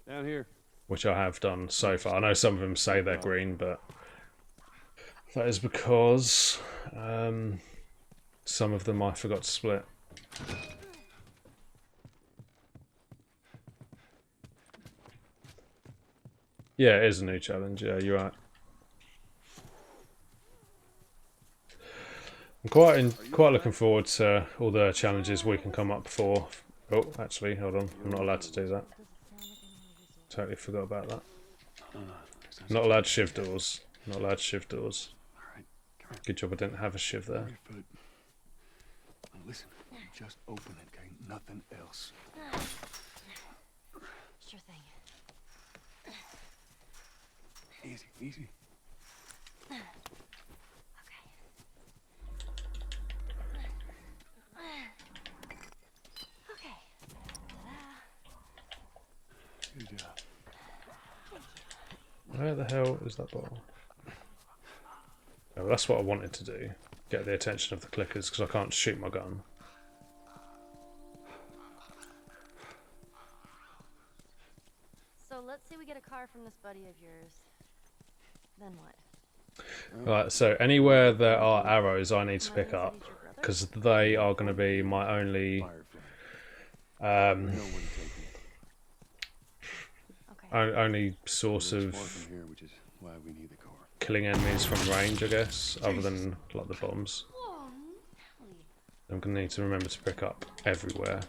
Down here. Which I have done so far. I know some of them say they're green, but that is because some of them I forgot to split. Yeah, it is a new challenge. Yeah, you're right. I'm quite looking forward to all the challenges we can come up for. Oh, actually, hold on. I'm not allowed to do that. Totally forgot about that. Not allowed shiv doors. Not allowed shiv doors. Good job I didn't have a shiv there. Now listen, just open it, okay? Nothing else. Sure thing. Easy, easy. Okay. Good job. Where the hell is that bottle? well, that's what I wanted to do. Get the attention of the clickers, because I can't shoot my gun. So let's say we get a car from this buddy of yours. Then what? Right, so anywhere there are arrows I need to pick up, because they are going to be my only only source of killing enemies from range, I guess, other than like the bombs. I'm going to need to remember to pick up everywhere.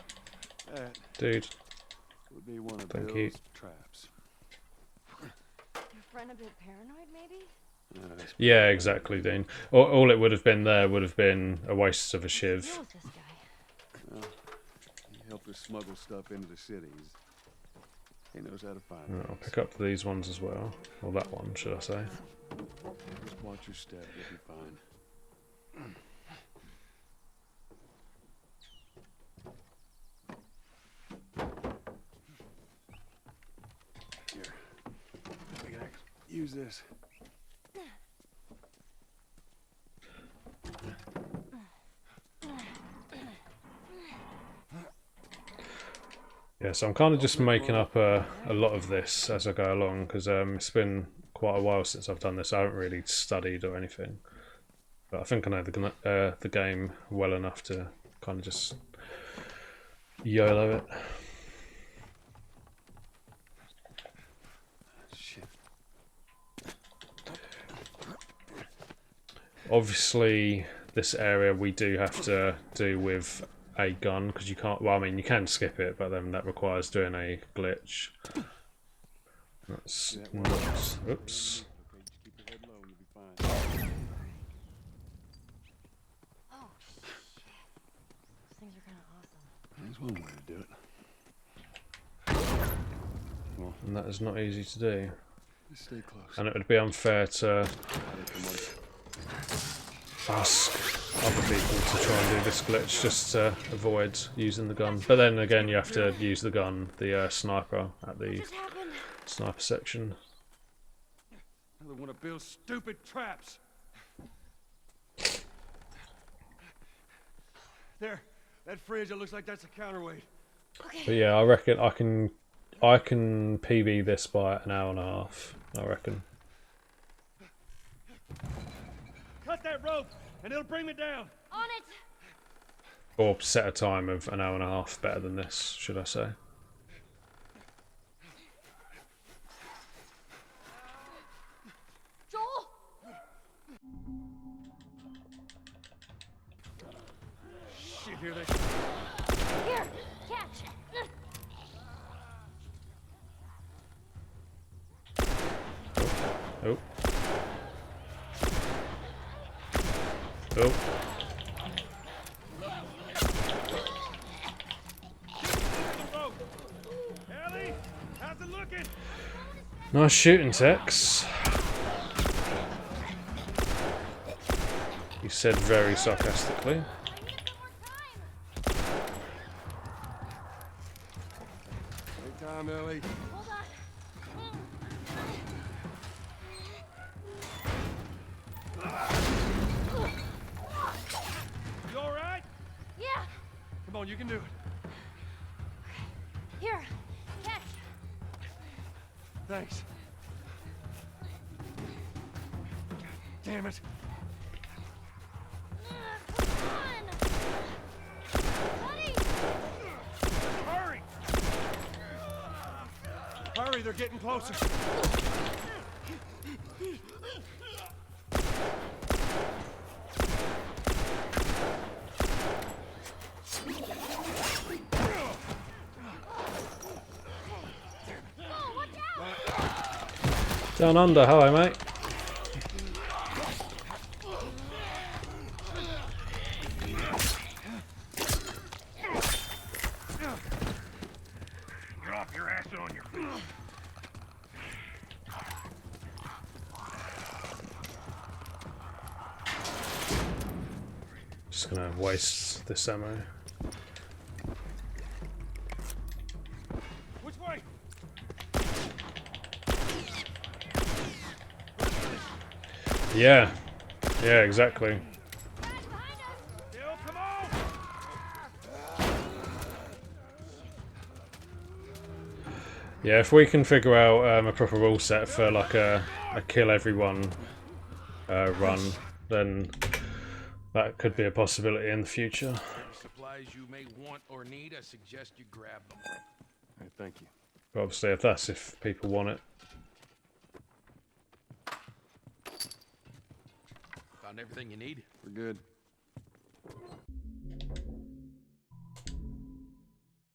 Dude, thank you. Your friend a bit paranoid, maybe? Yeah, exactly, Dean. All it would have been there would have been a waste of a shiv. Deal with this guy. Well, he helped us smuggle stuff into the cities. He knows how to find I'll pick up these ones as well. Or that one, should I say. Just watch your step, you'll be fine. Here. Pickaxe. Use this. Yeah, so I'm kind of just making up a lot of this as I go along, because it's been quite a while since I've done this. I haven't really studied or anything, but I think I know the game well enough to kind of just YOLO it. Shit. Obviously, this area we do have to do with a gun, because you can't, well, I mean, you can skip it, but then that requires doing a glitch. That's not, oops. Oh, shit. Those things are kind of awesome. There's one way to do it. Well, And that is not easy to do. just stay close. And it would be unfair to ask other people to try and do this glitch just to avoid using the gun. But then again, you have to use the gun, the sniper, at the sniper section. Another one of Bill's stupid traps. There, that fridge, it looks like that's a counterweight. But yeah, I reckon I can PB this by an hour and a half, I reckon. Cut that rope, and it'll bring me down. On it! Or set a time of an hour and a half, better than this, should I say. Joel! Shit, here they Here, catch! Oh. Oh. Ellie, how's it looking? Nice shooting, Tex. He said very sarcastically. Take time, Ellie. Hold on. You all right? Yeah! Come on, you can do it. Here, catch! Thanks. Damn it. Come on! Buddy! Hurry! Hurry, they're getting closer. Down under, hello mate. Drop your ass on your feet. Just gonna waste this ammo. Which way? Yeah, Yeah, exactly. Still, come on! Yeah, if we can figure out a proper rule set for like a kill everyone run, then that could be a possibility in the future. Whatever supplies you may want or need, I suggest you grab them. Hey, thank you. But obviously, if people want it. Found everything you need? We're good.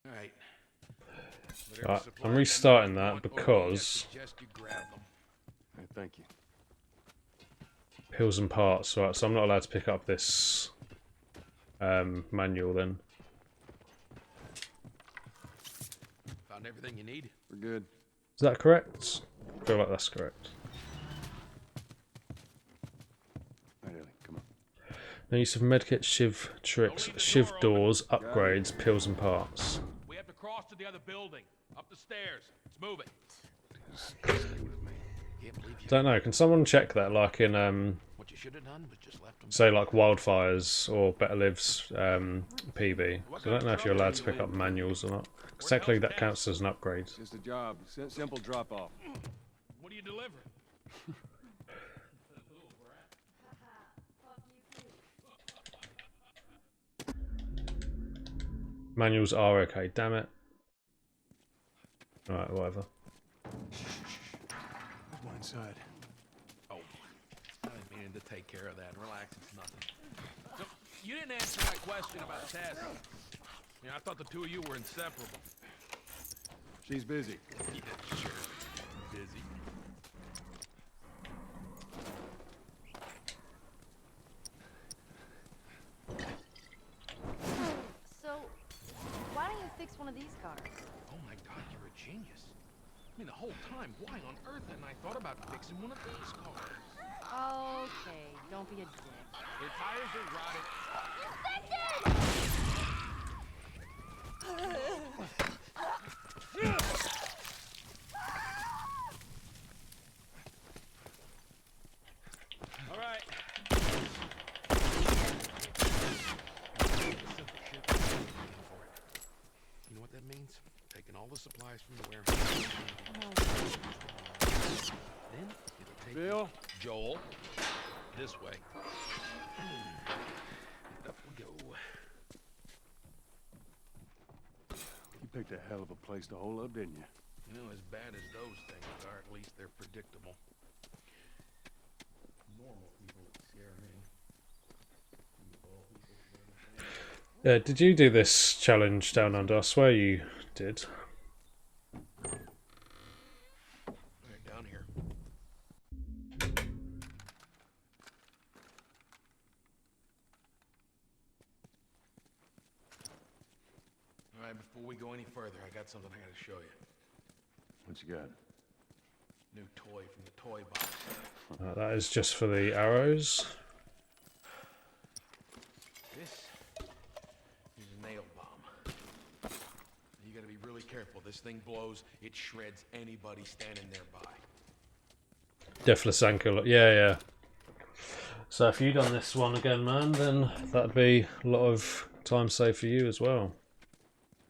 Alright. Right, I'm restarting that because Hey, thank you. pills and parts. Right, so I'm not allowed to pick up this manual then. Found everything you need? We're good. Is that correct? I feel like that's correct. All right, Ellie, come on. No use of medkit, shiv tricks, shiv doors, upgrades, pills and parts. We have to cross to the other building. Up the stairs. Let's move it. Stay with me. Can't believe you. Don't know. Can someone check that, like in What you should have done, but just left them. say like Wildfires or Better Lives PB? So I don't know if you're allowed to pick up manuals or not. 'Cause technically that counts as an upgrade. Just a job. Simple drop off. What do you deliver? Manuals are okay. Damn it. Alright, whatever. Go inside. Oh, I didn't mean to take care of that. Relax, it's nothing. So, you didn't answer my question about Tess. Yeah, I thought the two of you were inseparable. She's busy. Yeah, sure. Busy. So, why don't you fix one of these cars? Oh my god, you're a genius. I mean, the whole time, why on earth hadn't I thought about fixing one of these cars? Okay, don't be a dick. Their tires are rotted. All right. You know what that means? Taking all the supplies from the warehouse. Then it'll take Bill? Joel this way. Up we go. You picked a hell of a place to hole up, didn't you? You know, as bad as those things are, at least they're predictable. Normal people scare me. Did you do this challenge down under? I swear you did. Right down here. All right, before we go any further, I got something I gotta show you. What you got? New toy from the toy box. That is just for the arrows. This is a nail bomb. You gotta be really careful. This thing blows, it shreds anybody standing nearby. Deathless ankle. Yeah, yeah. So if you'd done this one again, man, then that'd be a lot of time saved for you as well.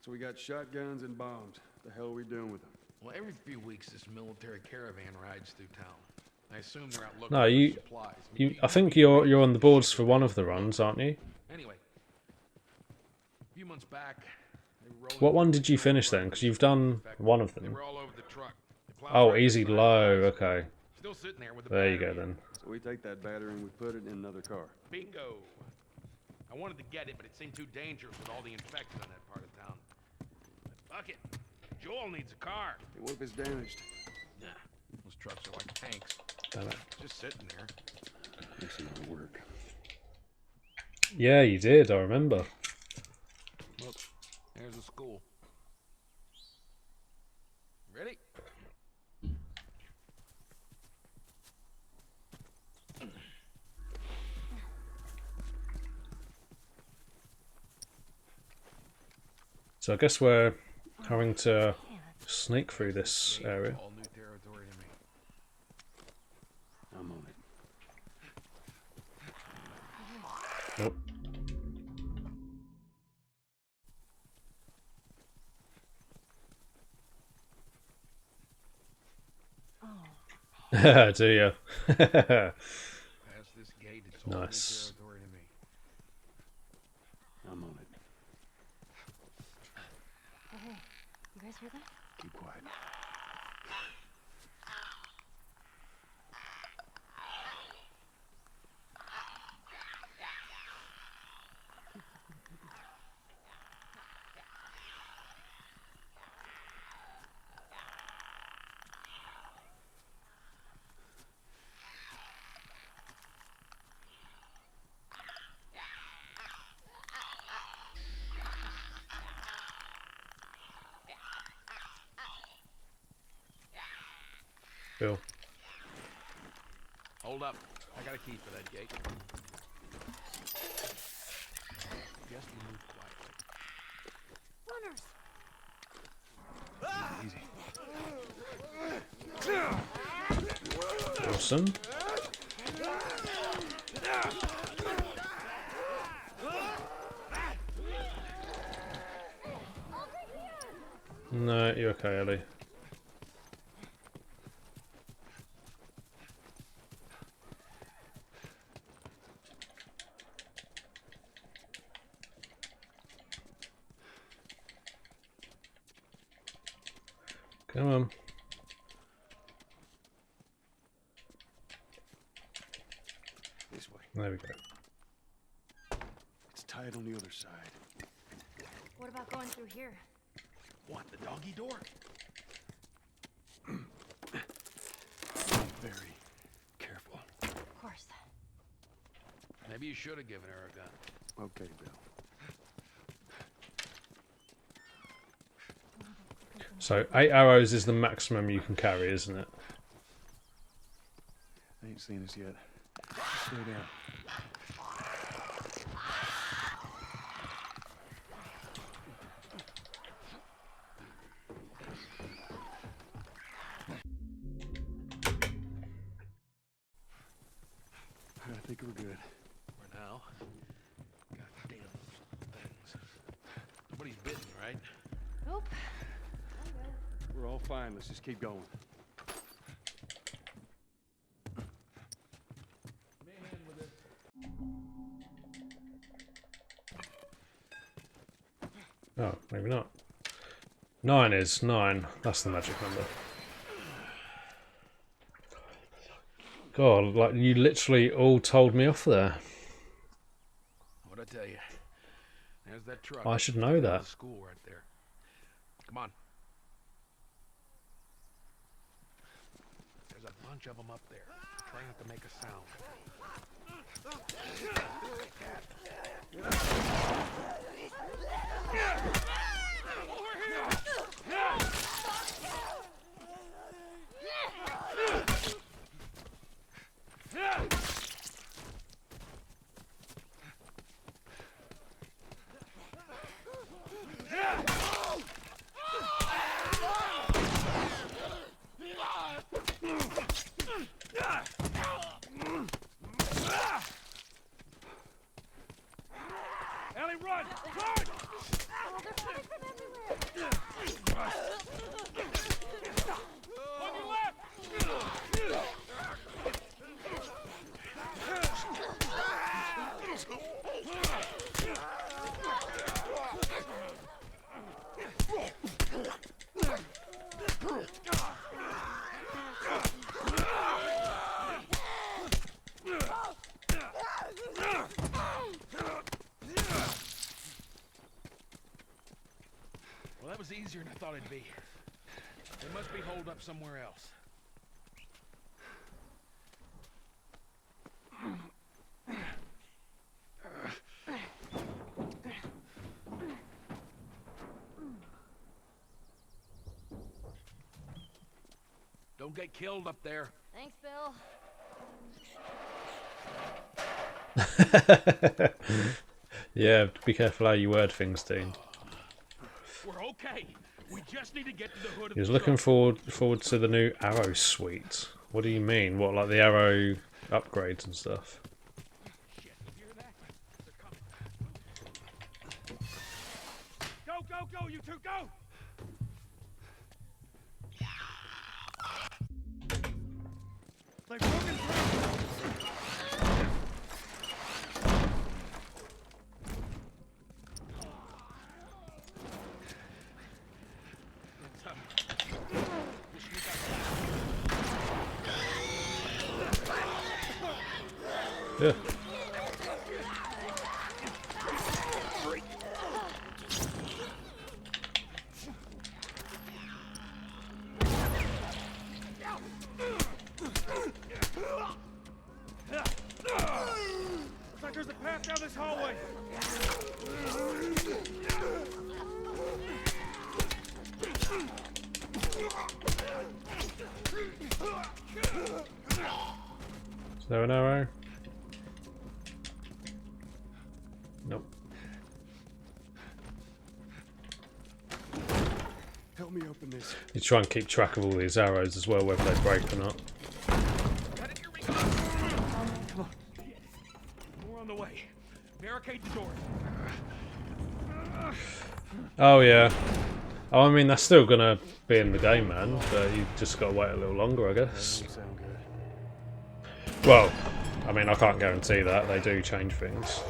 So we got shotguns and bombs. The hell are we doing with them? Well, every few weeks this military caravan rides through town. I assume they're out looking No, for supplies. I think you're on the boards for one of the runs, aren't you? Anyway, a few months back, they were rolling What one did you finish then? Because you've done one of They them. were all over the truck. They plowed Oh, right easy beside low. the house. Okay, Still sitting there with the there you battery go in. then. So we take that battery and we put it in another car. Bingo. I wanted to get it, but it seemed too dangerous with all the infected in that part of town. Fuck it. Joel needs a car. Hey, what if it's damaged? Nah, those trucks are like tanks. Damn it. Just sitting there. This will work. Yeah, you did. I remember. Look, there's a school. Ready? So I guess we're having to sneak through this area. All new territory to me. I'm on it. Do you? Past this gate, it's all new Nice. territory to me. I'm on it. Hey, you guys hear that? Keep quiet. Bill. Hold up. I got a key for that gate. Just move quietly. Runners! Easy. Awesome. No, you're okay, Ellie. Come on. This way. There we go. It's tied on the other side. What about going through here? What, the doggy door? Very careful. Of course. Maybe you should have given her a gun. Okay, Bill. So 8 arrows is the maximum you can carry, isn't it? They ain't seen us yet. Stay down. I think we're good. For now. God damn those things. Nobody's bitten, right? Nope. We're all fine. Let's just keep going. Oh, maybe not. 9 is 9. That's the magic number. God, like you literally all told me off there. What'd I tell you? There's that truck. I should know that. The school right there. Come on. There's a bunch of them up there. Try not to make a sound. Ellie, run! Run! Oh, they're coming from everywhere! On your left! Well, that was easier than I thought it'd be. They must be holed up somewhere else. Don't get killed up there. Thanks, Bill. Yeah, be careful how you word things, Dean. We're okay. We just need to get to the hood of He was the looking truck. forward to the new arrow suite. What do you mean? What, like the arrow upgrades and stuff? Shit, you hear that? They're coming. Go, go, go, you two, go! They've broken through. Yeah. Looks like there's a path down this hallway. Is there an arrow? Nope. Help me open this. You try and keep track of all these arrows as well, whether they break or not. Come on. We're on the way. Barricade the door. Oh yeah. Oh, I mean that's still gonna be in the game, man. But you just gotta wait a little longer, I guess. Sound good. Well, I mean I can't guarantee that. They do change things.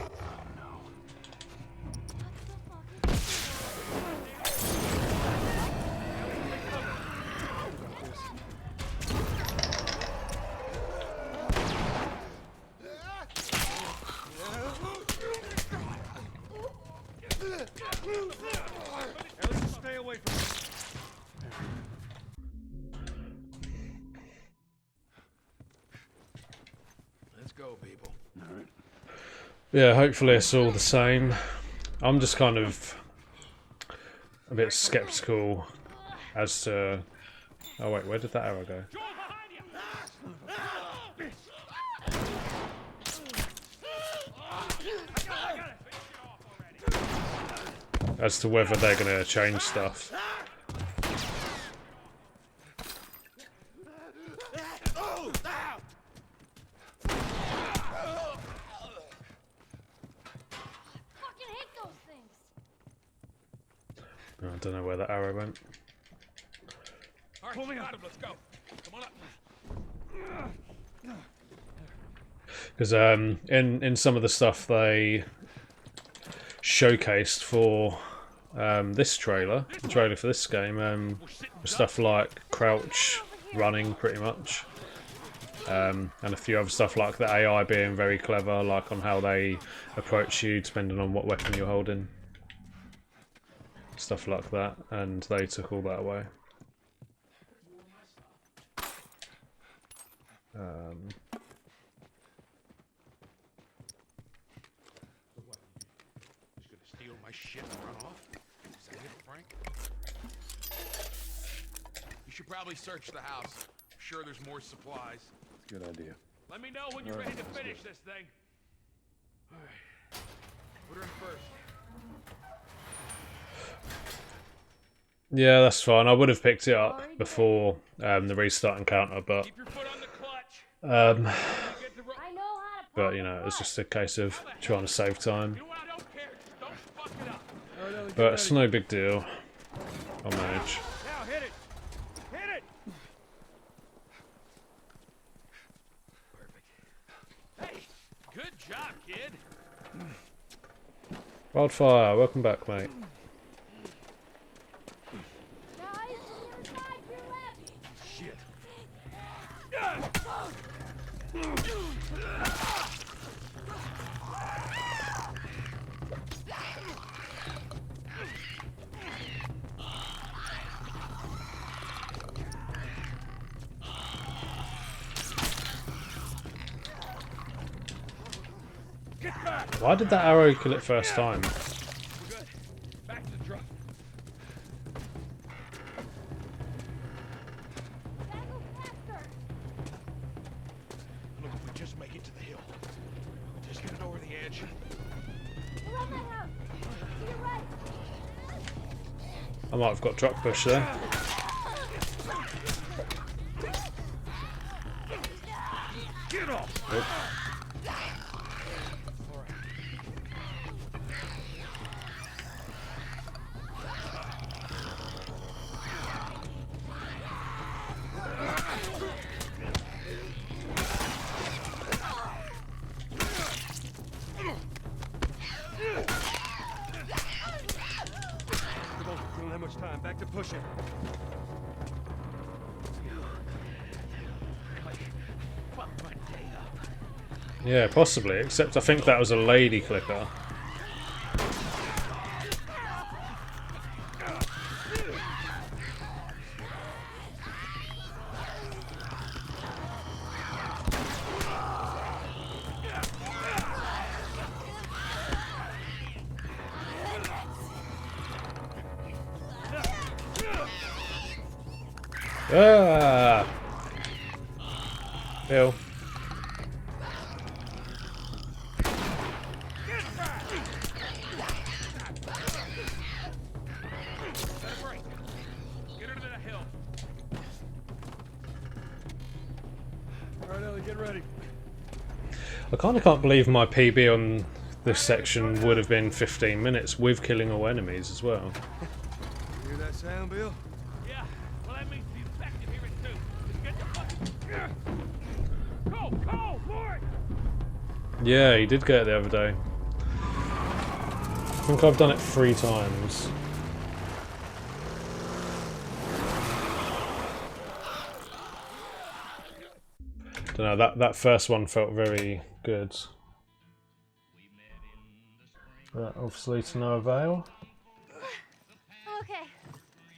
Let's stay away from it. Let's go, people. All right. Yeah, hopefully it's all the same. I'm just kind of a bit skeptical as to... Oh wait, where did that arrow go? As to whether they're going to change stuff. I don't know where that arrow went. All right, got him. Let's go. Come on up. Because in some of the stuff they showcased for this trailer, the trailer for this game, stuff like crouch, running pretty much, and a few other stuff like the AI being very clever, like on how they approach you depending on what weapon you're holding. Stuff like that, and they took all that away. Just gonna steal my shit and run off? Is that it, Frank? You should probably search the house. I'm sure there's more supplies. Good idea. Let me know when you're ready to finish this thing. All right. Put her in first. Yeah, that's fine. I would have picked it up before the restart encounter, but Keep your foot on the clutch. but you know, it was just a case of trying to save time. You know what? I don't care. Just don't fuck it up. But it's no big deal. I'll manage. Now hit it. Hit it. Hey, good job, kid. Wildfire, welcome back, mate. Shit. Why did that arrow kill it first time? We're good. Back to the truck. Look, if we just make it to the hill, just get it over the edge. I might have got truck push there. Get off. Nope. push it. Yeah, possibly, except I think that was a lady clicker. Ah! Bill. Get her to that hill. All right, Ellie, get ready. I kind of can't believe my PB on this section would have been 15 minutes with killing all enemies as well. You hear that sound, Bill? Yeah, well that means the infected hear it too. Just get the fucking... Go, boy! Yeah, he did get it the other day. I think I've done it 3 times. Don't know, that first one felt very good. But obviously to no avail. I'm okay.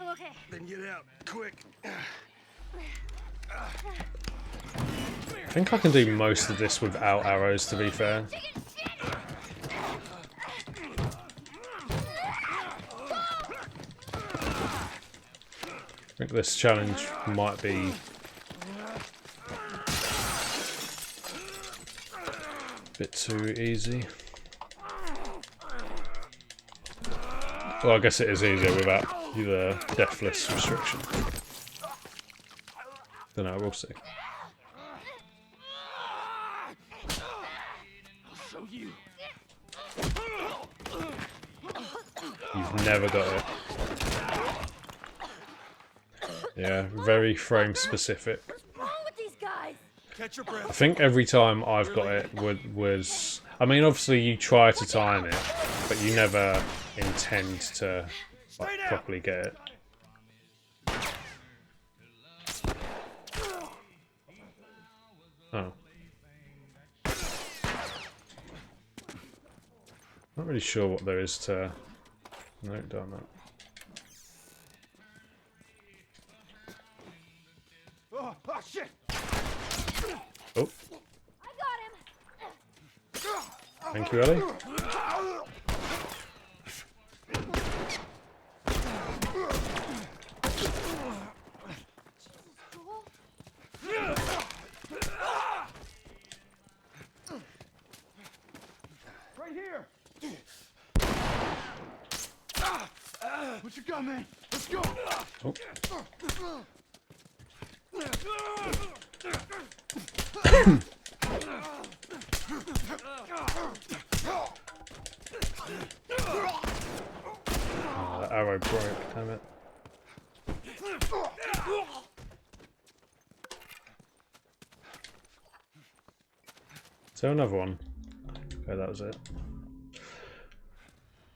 I'm okay. Then get out, quick. I think I can do most of this without arrows, to be fair. I think this challenge might be a bit too easy. Well, I guess it is easier without the deathless restriction. Don't know, we'll see. You've never got it. Yeah, very frame specific. What's wrong with these guys? Catch your I breath. think every time I've got it was... I mean, obviously you try to time it, but you never intend to like, properly get it. Oh. Not really sure what there is to note down that. Oh, shit! Oh, I got him. thank you, Ellie. Right here! What you got, man? Let's go! Oh. Oh, that arrow broke, damn it. Is there another one? Okay, that was it.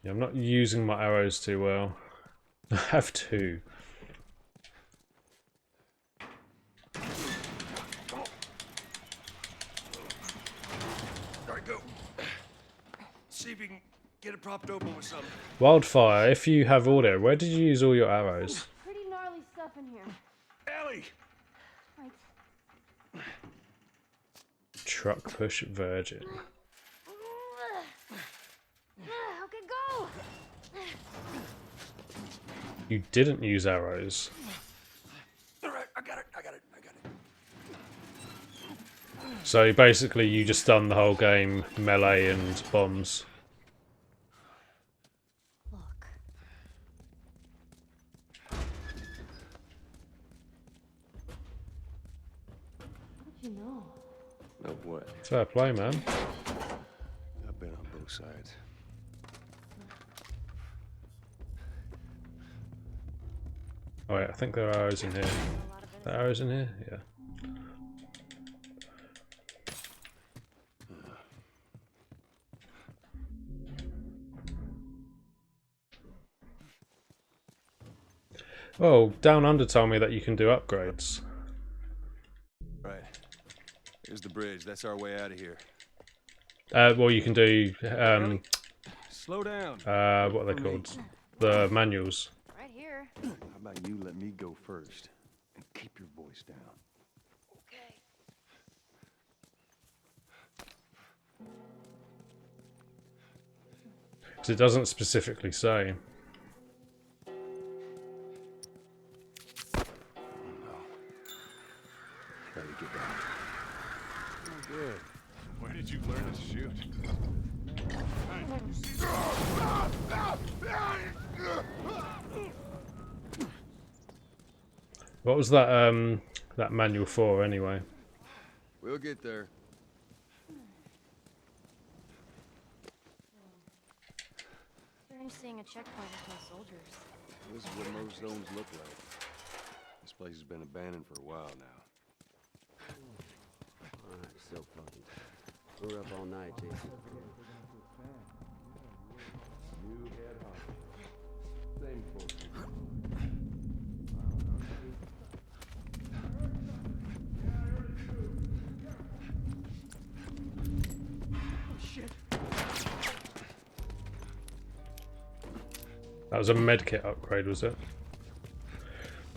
Yeah, I'm not using my arrows too well. I have 2. Alright, go. See if you can get it propped open with something. Wildfire, if you have audio, where did you use all your arrows? Pretty gnarly stuff in here. Ellie! Right. Truck push virgin. Okay, go. You didn't use arrows. Alright, I got it. So basically you just done the whole game melee and bombs. Look. How did you know? No, what? Fair play, man. I've been on both sides. Oh wait, I think there are arrows in here. Are there arrows in here? Yeah. Oh, Down Under told me that you can do upgrades. Right. Here's the bridge. That's our way out of here. Well, you can do Slow down. what are they called? The manuals. Right here. How about you let me go first and keep your voice down? Okay. 'Cause it doesn't specifically say. Gotta get down. Oh, good. Where did you learn to shoot? What was that manual for anyway? We'll get there. Strange seeing a checkpoint with no soldiers. This is what most zones look like. This place has been abandoned for a while now. Alright, so fucking tired. We're up all night, Jason. New head honcho. Same folks. That was a medkit upgrade, was it?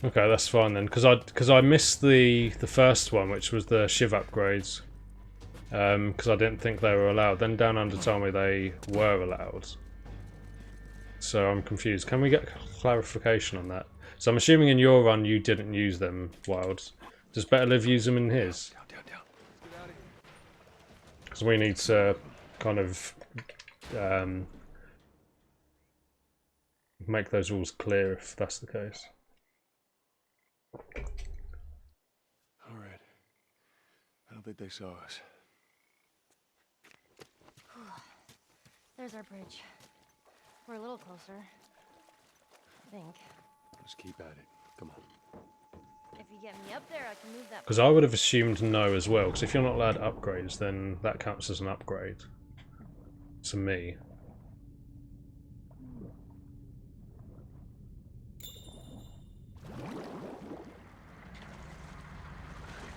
Okay, that's fine then, because I missed the first one, which was the Shiv upgrades, because I didn't think they were allowed. Then Down Under told me they were allowed, so I'm confused. Can we get clarification on that? So I'm assuming in your run you didn't use them, Wilds. Does Better Live use them in his? Because we need to kind of make those rules clear if that's the case. All right. I don't think they saw us. There's our bridge. We're a little closer. I think. Let's keep at it. Come on. If you get me up there, I can move that. Because I would have assumed no as well, because if you're not allowed upgrades, then that counts as an upgrade. To me.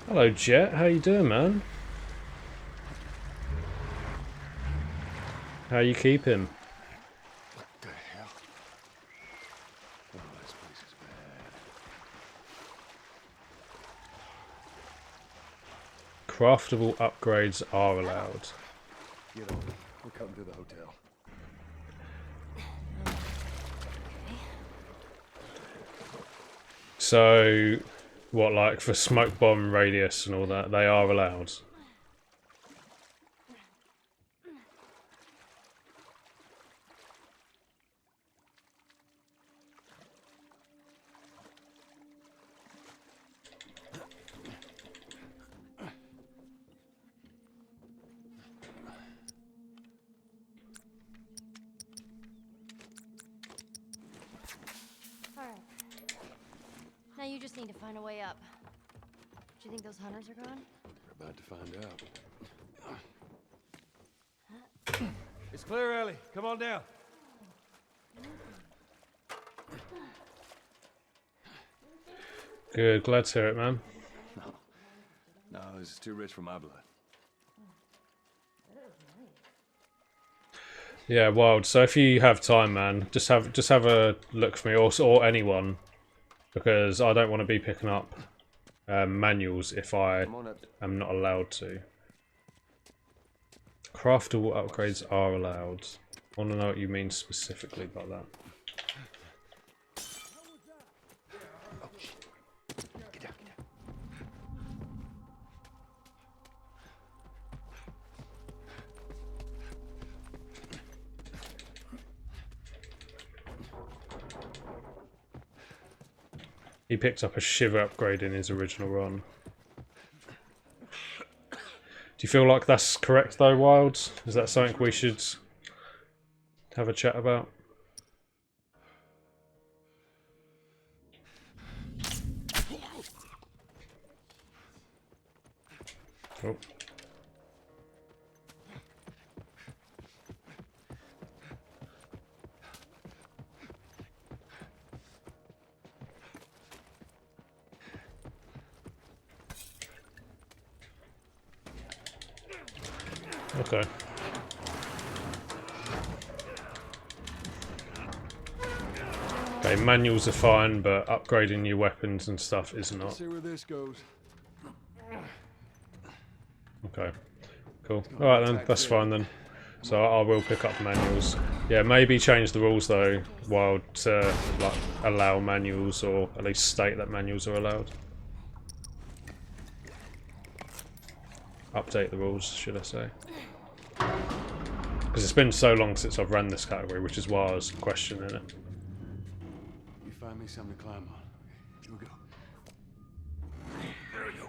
Hello Jet, how you doing, man? How you keeping? What the hell? Oh, this place is bad. Craftable upgrades are allowed. Get over. We're coming to the hotel. So, what, like for smoke bomb radius and all that, they are allowed? Alright. Now you just need to find a way up. Do you think those hunters are gone? We're about to find out. It's clear, Ellie. Come on down. Good, glad to hear it, man. No, this is too rich for my blood. Yeah, Wild. So if you have time, man, just have a look for me, or anyone, because I don't want to be picking up manuals if I am not allowed to. Craftable upgrades are allowed. I want to know what you mean specifically by that. He picked up a Shiver upgrade in his original run. Do you feel like that's correct though, Wilds? Is that something we should have a chat about? Oh. Okay. Okay, manuals are fine, but upgrading your weapons and stuff is not. See where this goes. Okay, cool. Alright then, that's fine then. So I will pick up manuals. Yeah, maybe change the rules though, while to like allow manuals, or at least state that manuals are allowed. Update the rules, should I say. Because it's been so long since I've ran this category, which is why I was questioning it. You find me something to climb on. Here we go. There we go.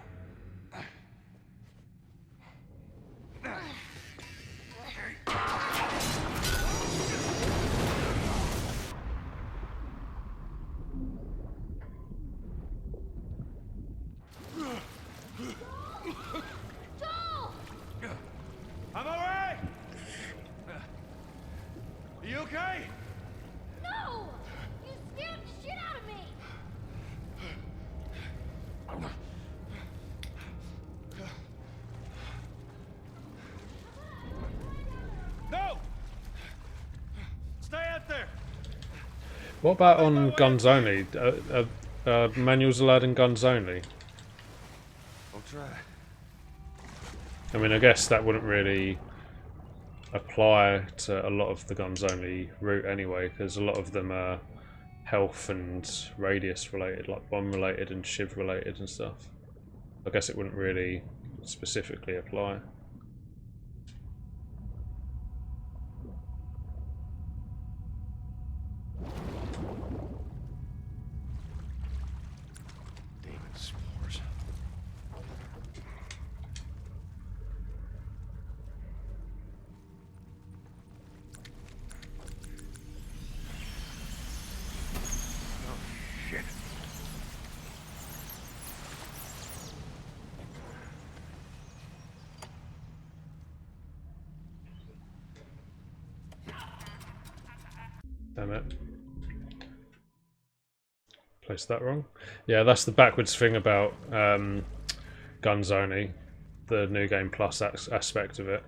I'm alright! Are you okay? No! You scared the shit out of me! No! Stay out there! What about on guns only? Manuals allowed in guns only? I'll try. I mean, I guess that wouldn't really apply to a lot of the guns only route anyway, because a lot of them are health and radius related, like bomb related and shiv related and stuff. I guess it wouldn't really specifically apply. Demon spores. Oh, shit. Damn it. Placed that wrong. Yeah, that's the backwards thing about guns only, the New Game Plus aspect of it.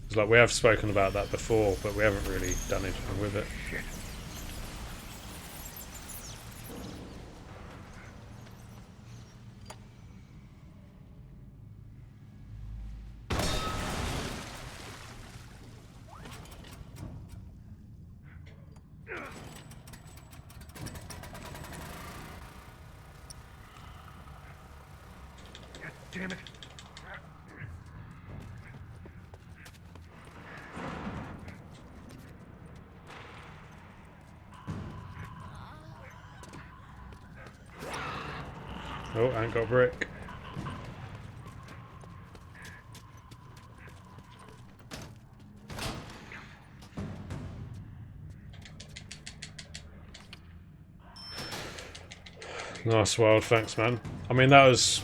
It's like we have spoken about that before, but we haven't really done anything with it. Shit. God damn it. Oh, I ain't got a brick. Nice world, thanks man. I mean, that was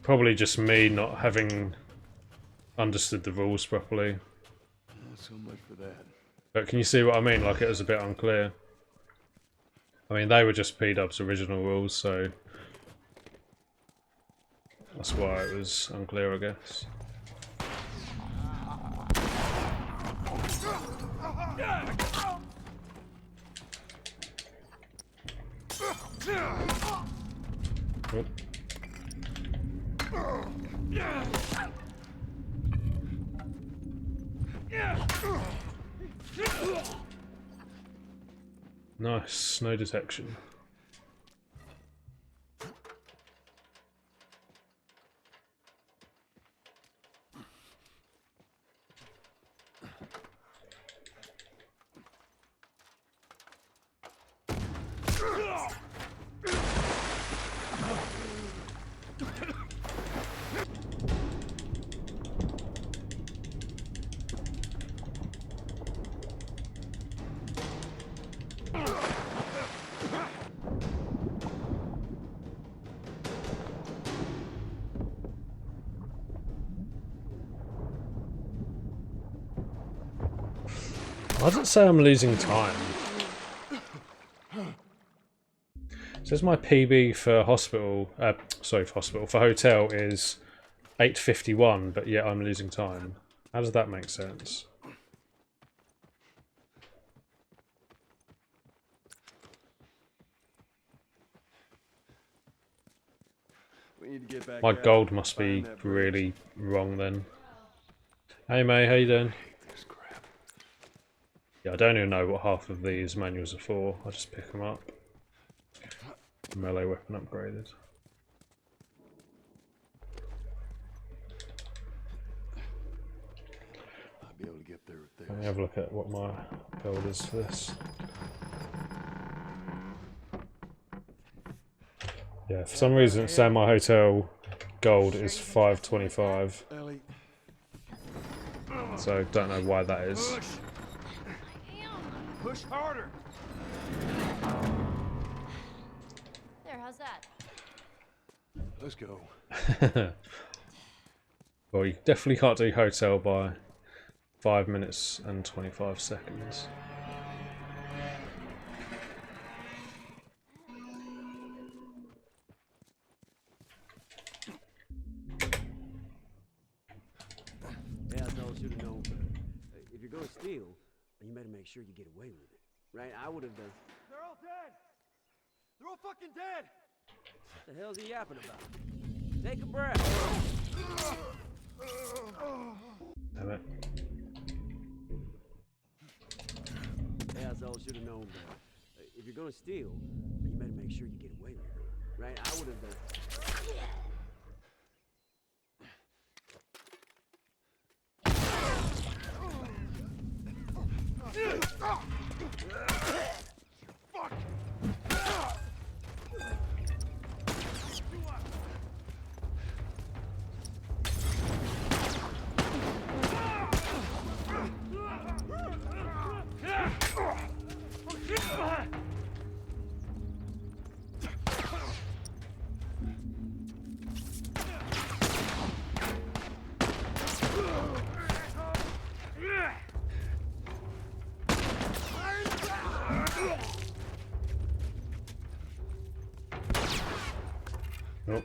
probably just me not having understood the rules properly. Not so much for that. But can you see what I mean? Like, it was a bit unclear. I mean, they were just P-Dub's original rules, so that's why it was unclear, I guess. Oh. Nice, snow detection. Why does it say I'm losing time? It says my PB for hospital, for hotel is 8:51, but yet I'm losing time. How does that make sense? We need to get back My out, gold must find be that bridge. really wrong then. Hey May, how you doing? Yeah, I don't even know what half of these manuals are for. I just pick them up. Melee weapon upgraded. I'll be able to get there with this. Let me have a look at what my build is for this. Yeah, for some reason it's saying my hotel gold is 525. Ellie. So don't know why that is. Push. Push harder. There, how's that? Let's go. Well, you definitely can't do hotel by 5 minutes and 25 seconds. Hey, I told you to know. If you're gonna steal, you better make sure you get away with it. Right? I would have done. They're all dead. They're all fucking dead. What the hell's he yapping about? Take a breath. Damn it. Hey, I told you to know, if you're gonna steal, you better make sure you get away with it. Right? I would have done. Nope.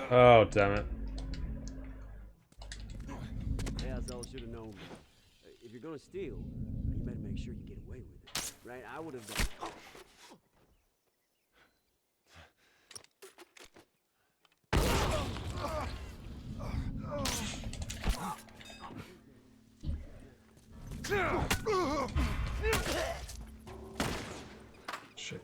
Oh, damn it. Hey, I told you to know, if you're gonna steal, you better make sure you get away with it. Right? I would have done. Shit.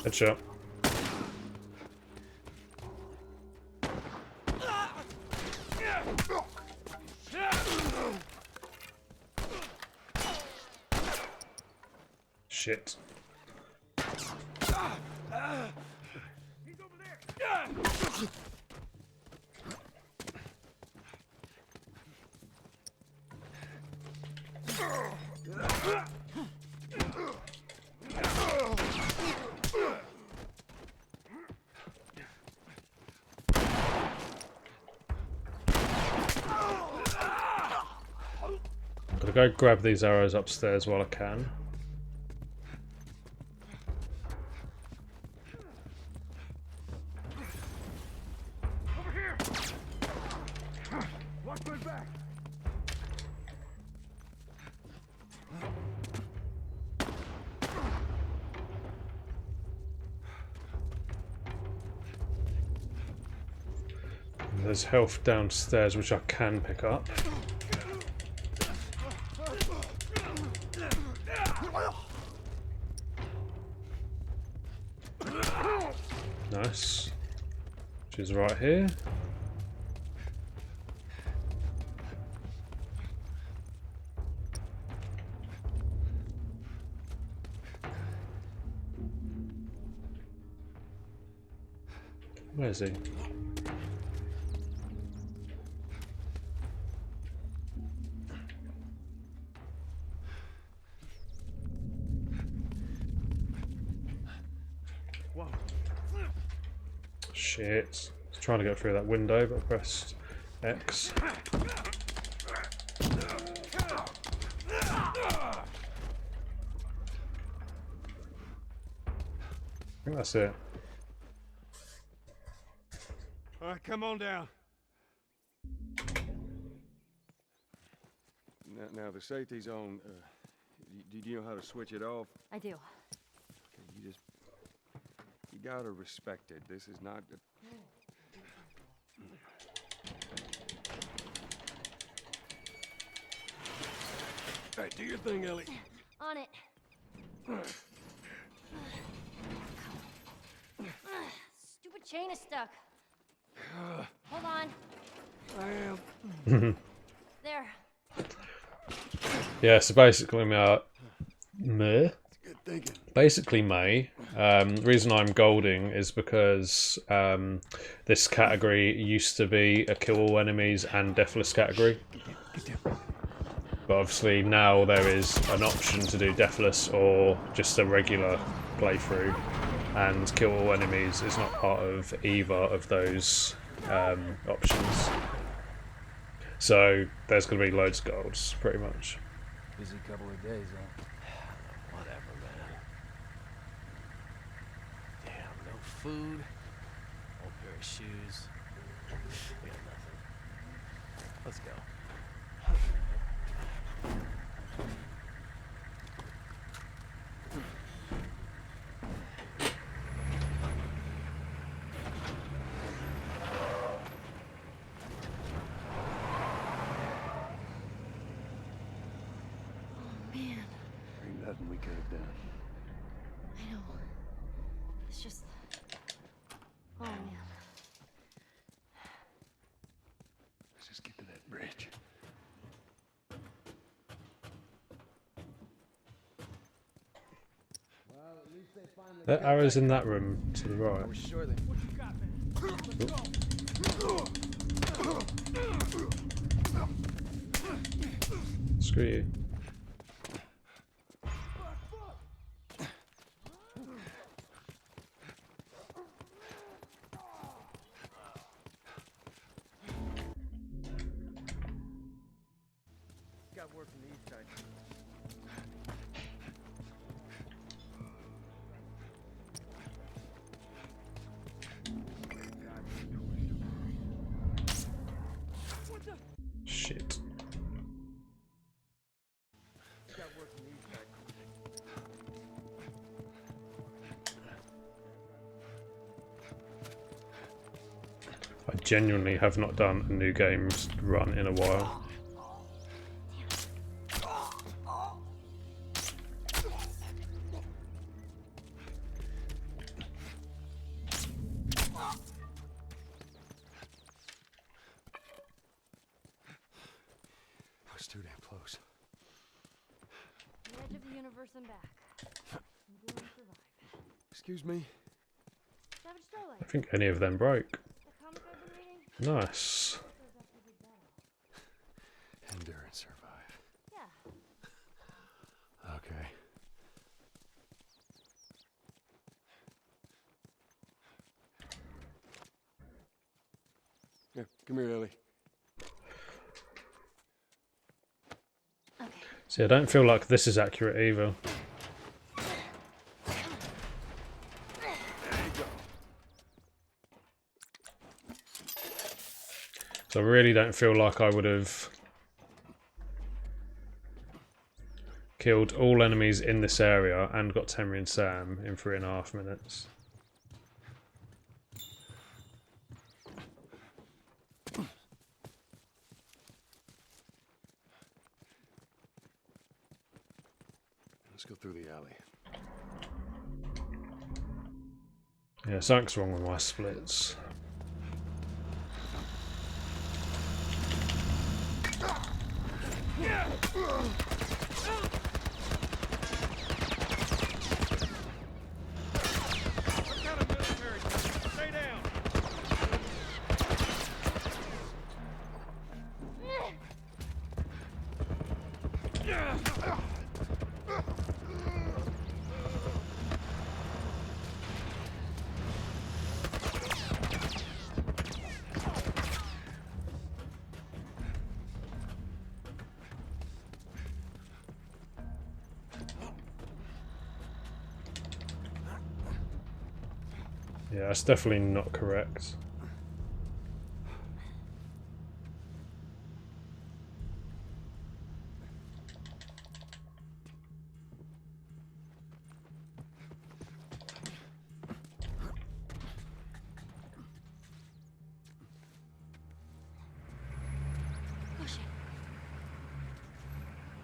Headshot. Shit. Gotta go grab these arrows upstairs while I can. Over here. Watch my back. There's health downstairs which I can pick up. Nice. Which is right here. Where is he? Shit. I was trying to get through that window, but I pressed X. I think that's it. All right, come on down. Now the safety's on. Do you know how to switch it off? I do. Okay, you gotta respect it. This is not. Hey, do your thing, Ellie. On it. Stupid chain is stuck. Hold on. I am. There. Yeah, so basically, basically, the reason I'm golding is because this category used to be a kill all enemies and deathless category. But obviously now there is an option to do deathless or just a regular playthrough, and kill all enemies is not part of either of those options. So there's going to be loads of golds, pretty much. Busy couple of days, huh? Whatever, man. Damn, no food, old pair of shoes. We got nothing. Let's go. Nothing we could have done. I know. It's just... Oh, man. Let's just get to that bridge. Well, at least they finally That arrow's in that room to the right. We're sure then. What you got, man? Let's go. Screw you. Got word from the east side. Shit. Got word from the east side. I genuinely have not done a new games run in a while. I was too damn close. The edge of the universe and back. I'm going to survive. Excuse me. Savage Starlight. I think any of them broke. The comic I've been reading? Nice. Endure and survive. Yeah. Okay. Yeah, come here, Ellie. Okay. See, I don't feel like this is accurate either. So I really don't feel like I would have killed all enemies in this area and got Temry and Sam in 3.5 minutes. Let's go through the alley. Yeah, something's wrong with my splits. Stay down. Yeah, that's definitely not correct.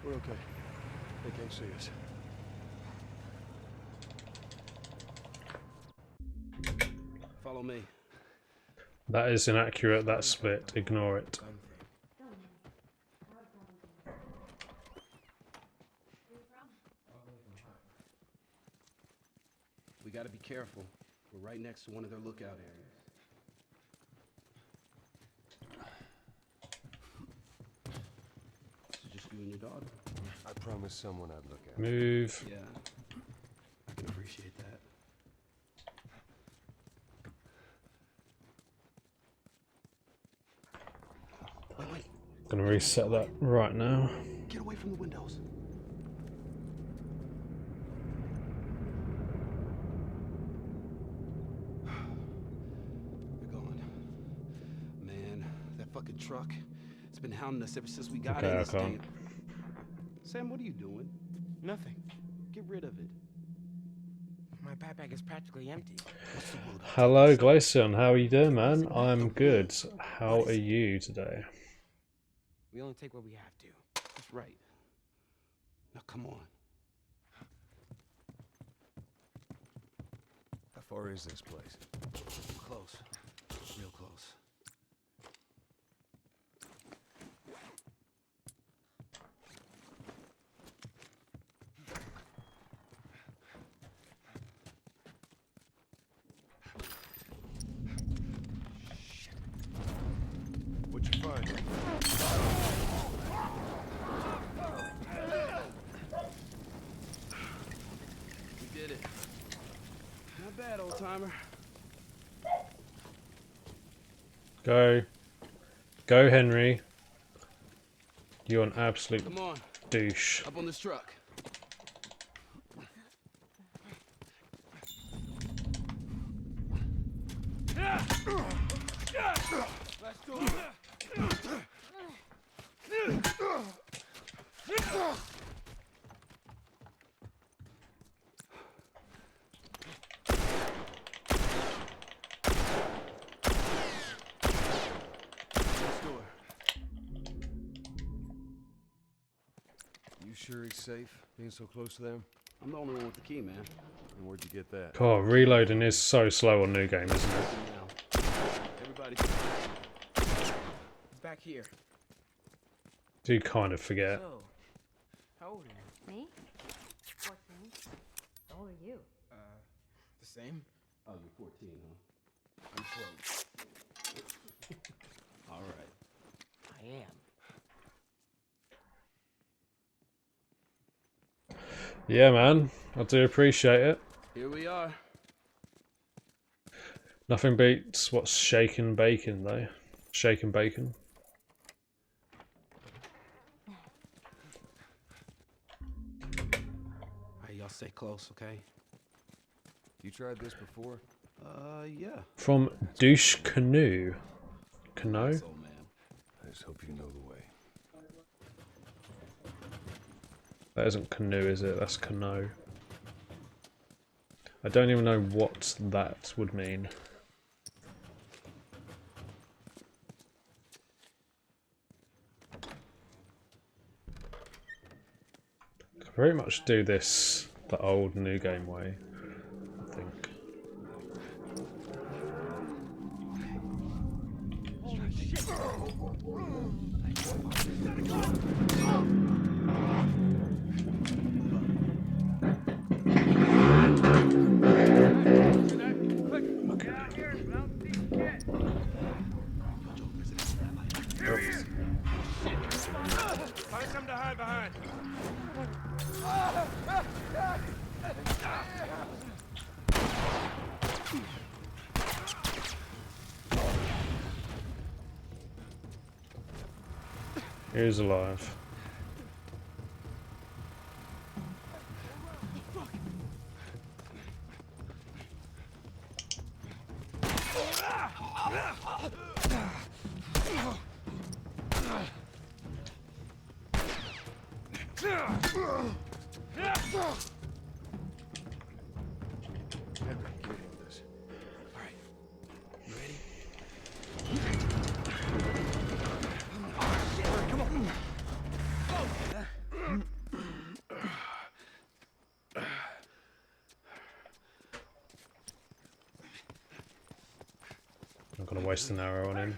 We're okay. They can't see us. Follow me. That is inaccurate, that split. Ignore it. We gotta be careful. We're right next to one of their lookout areas. So just you and your daughter? I promised someone I'd look at. Move. Yeah. I can appreciate that. Wait. Gonna reset that right now. Get away from the windows. They're gone. Man, that fucking truck. It's been hounding us ever since we got in this Okay. damn. Sam, what are you doing? Nothing. Get rid of it. My backpack is practically empty. Hello, Glacian. How are you doing, man? I'm good. How are you today? We only take what we have to. That's right. Now come on. How far is this place? Close. Real close. What'd you find? We did it. Not bad, old timer. Go. Go, Henry. You're an absolute Come on. douche. Up on this truck. Let's do it. Let's do it. You sure he's safe, being so close to them? I'm the only one with the key, man. And where'd you get that? God, reloading is so slow on new game, isn't it? Now, everybody. It's back here. Do kind of forget. So, how old are you? Me? 14. How old are you? The same? Oh, you're 14, huh? I'm 12. All right. I am. Yeah, man. I do appreciate it. Here we are. Nothing beats what's shaken bacon, though. Shaken bacon. All right, y'all stay close, okay? You tried this before? Yeah. From Douche Canoe. Canoe? That's old man. I just hope you know the way. That isn't canoe, is it? That's canoe. I don't even know what that would mean. I can very much do this the old new game way, I think. Find something to hide behind. He's alive. Henry, get in this. All right. You ready? Come on. I'm gonna waste an arrow on him.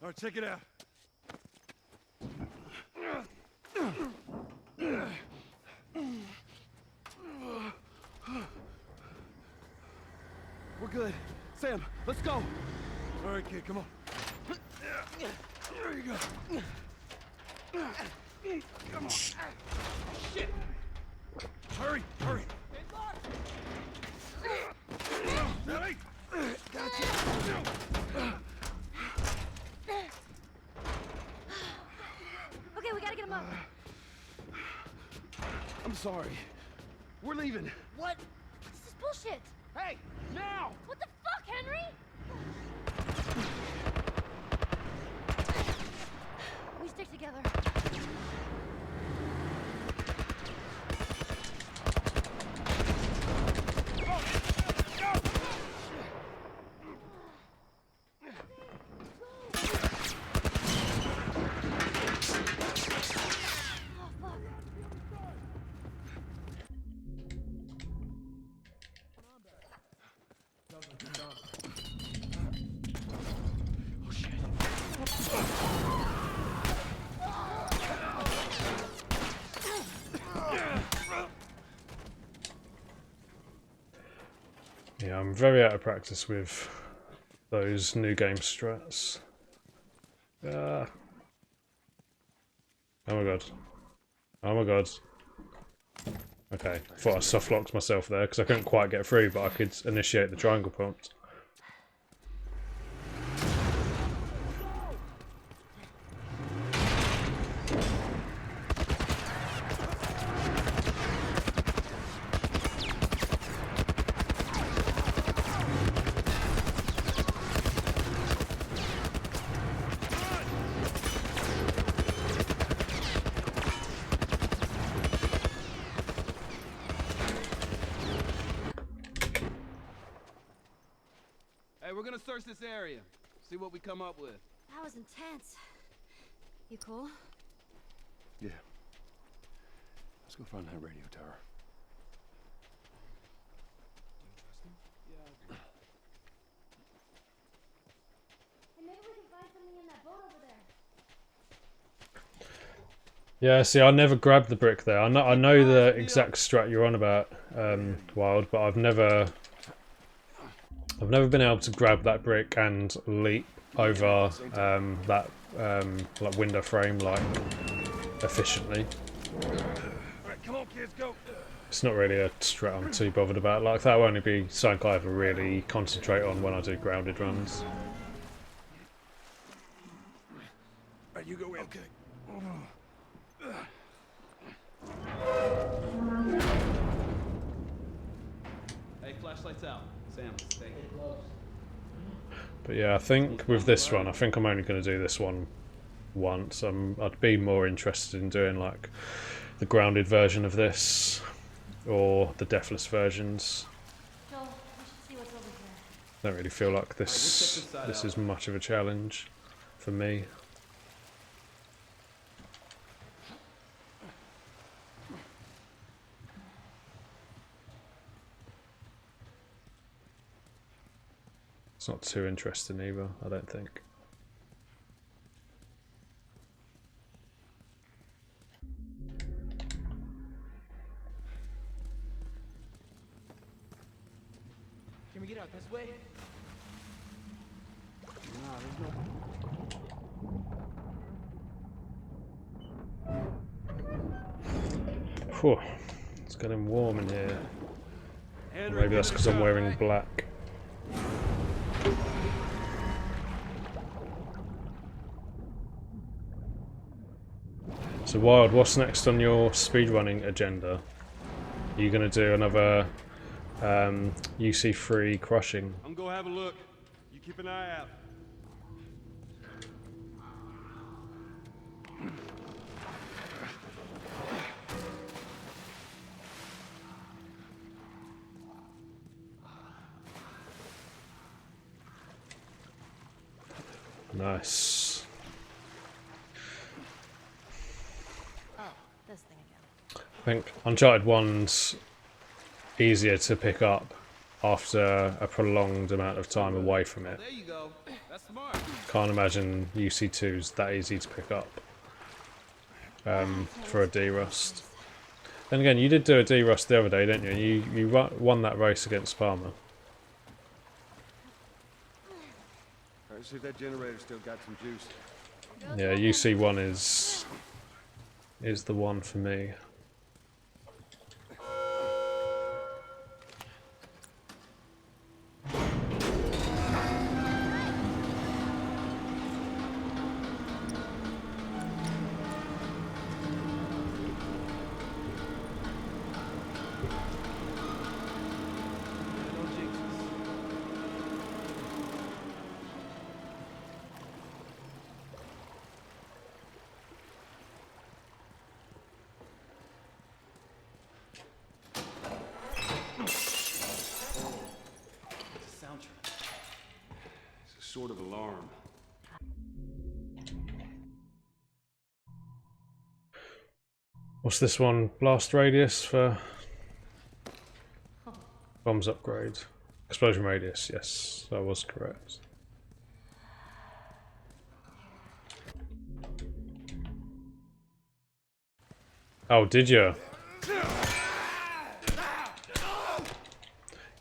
All right, check it out. We're good. Sam, let's go. All right, kid, come on. There you go. Come on. Shit! Hurry, hurry. Ready? Okay, we gotta get him up. I'm sorry. We're leaving. What? This is bullshit. Hey, now! What the fuck, Henry? We stick together. Yeah, I'm very out of practice with those new game strats. Oh my god. Oh my god. Okay, thought I soft locked myself there because I couldn't quite get through, but I could initiate the triangle prompt. Hey, we're gonna search this area. See what we come up with. That was intense. You cool? Yeah. Let's go find that radio tower. And maybe we can find something in that boat over there. Yeah, see, I never grabbed the brick there. I know the exact strat you're on about, Wild, but I've never been able to grab that brick and leap over that like window frame like efficiently. Alright, come on, kids, go. It's not really a strat I'm too bothered about. Like that will only be something I ever really concentrate on when I do grounded runs. Alright, you go in. Okay. Hey, flashlights out. Sam, take it. But yeah, I think with this one, I think I'm only going to do this one once. I'd be more interested in doing like the grounded version of this or the deathless versions. Joel, we should see what's over here. Don't really feel like this is much of a challenge for me. It's not too interesting either, I don't think. Can we get out this way? Whew, it's getting warm in here. Or maybe that's because I'm wearing black. So Wild, what's next on your speedrunning agenda? Are you going to do another UC3 crushing? I'm gonna have a look. You keep an eye out. Nice. Oh, this thing again. I think Uncharted 1's easier to pick up after a prolonged amount of time away from it. There you go. That's smart. Can't imagine UC2's that easy to pick up for a D-Rust. Then again, you did do a D-Rust the other day, didn't you? You won that race against Palmer. Alright, see if that generator still got some juice. Yeah, UC1 is the one for me. It's a sort of alarm. What's this one? Blast radius for bombs upgrade. Explosion radius, yes, that was correct. Oh, did you?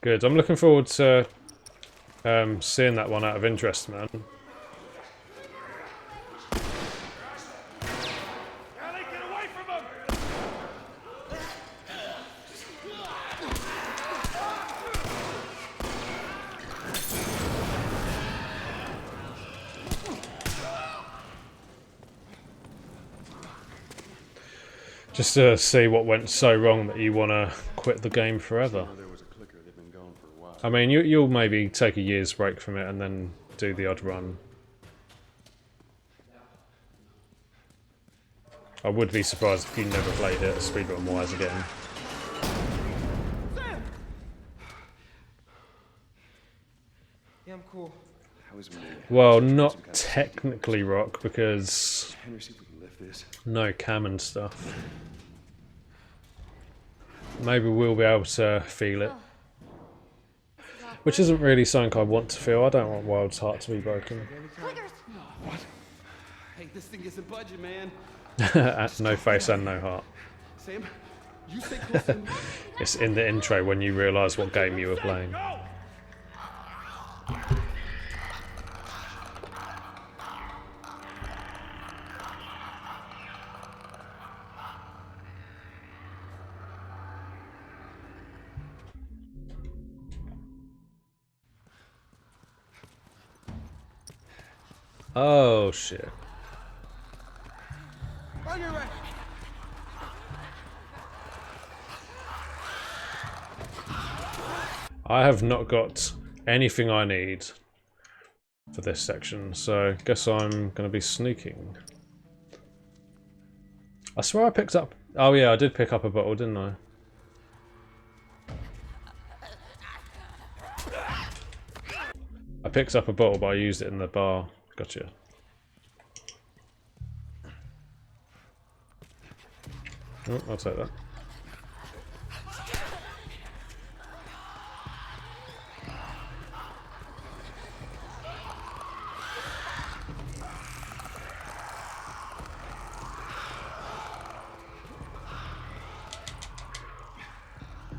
Good. I'm looking forward to seeing that one out of interest, man. Just to see what went so wrong that you want to quit the game forever. I mean, you'll maybe take a year's break from it and then do the odd run. I would be surprised if you never played it speedrun-wise again. Yeah, I'm cool. Well, not technically rock because Henry, see if we can lift this. no cam and stuff. Maybe we'll be able to feel it. Which isn't really something I want to feel. I don't want Wild's heart to be broken. What? Hey, this thing isn't budging, man. No face and no heart. Sam, you stay close to me. It's in the intro when you realise what game you were playing. Oh shit. On your right. I have not got anything I need for this section, so guess I'm going to be sneaking. I swear I picked up... Oh yeah, I did pick up a bottle, didn't I? I picked up a bottle, but I used it in the bar. Gotcha. Oh, I'll take that.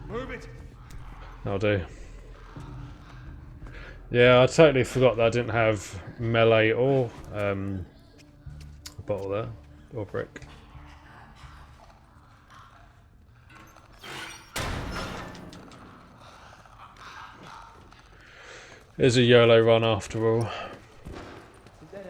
Move it. That'll do. Yeah, I totally forgot that I didn't have melee or a bottle there, or brick. It's a YOLO run after all. Is that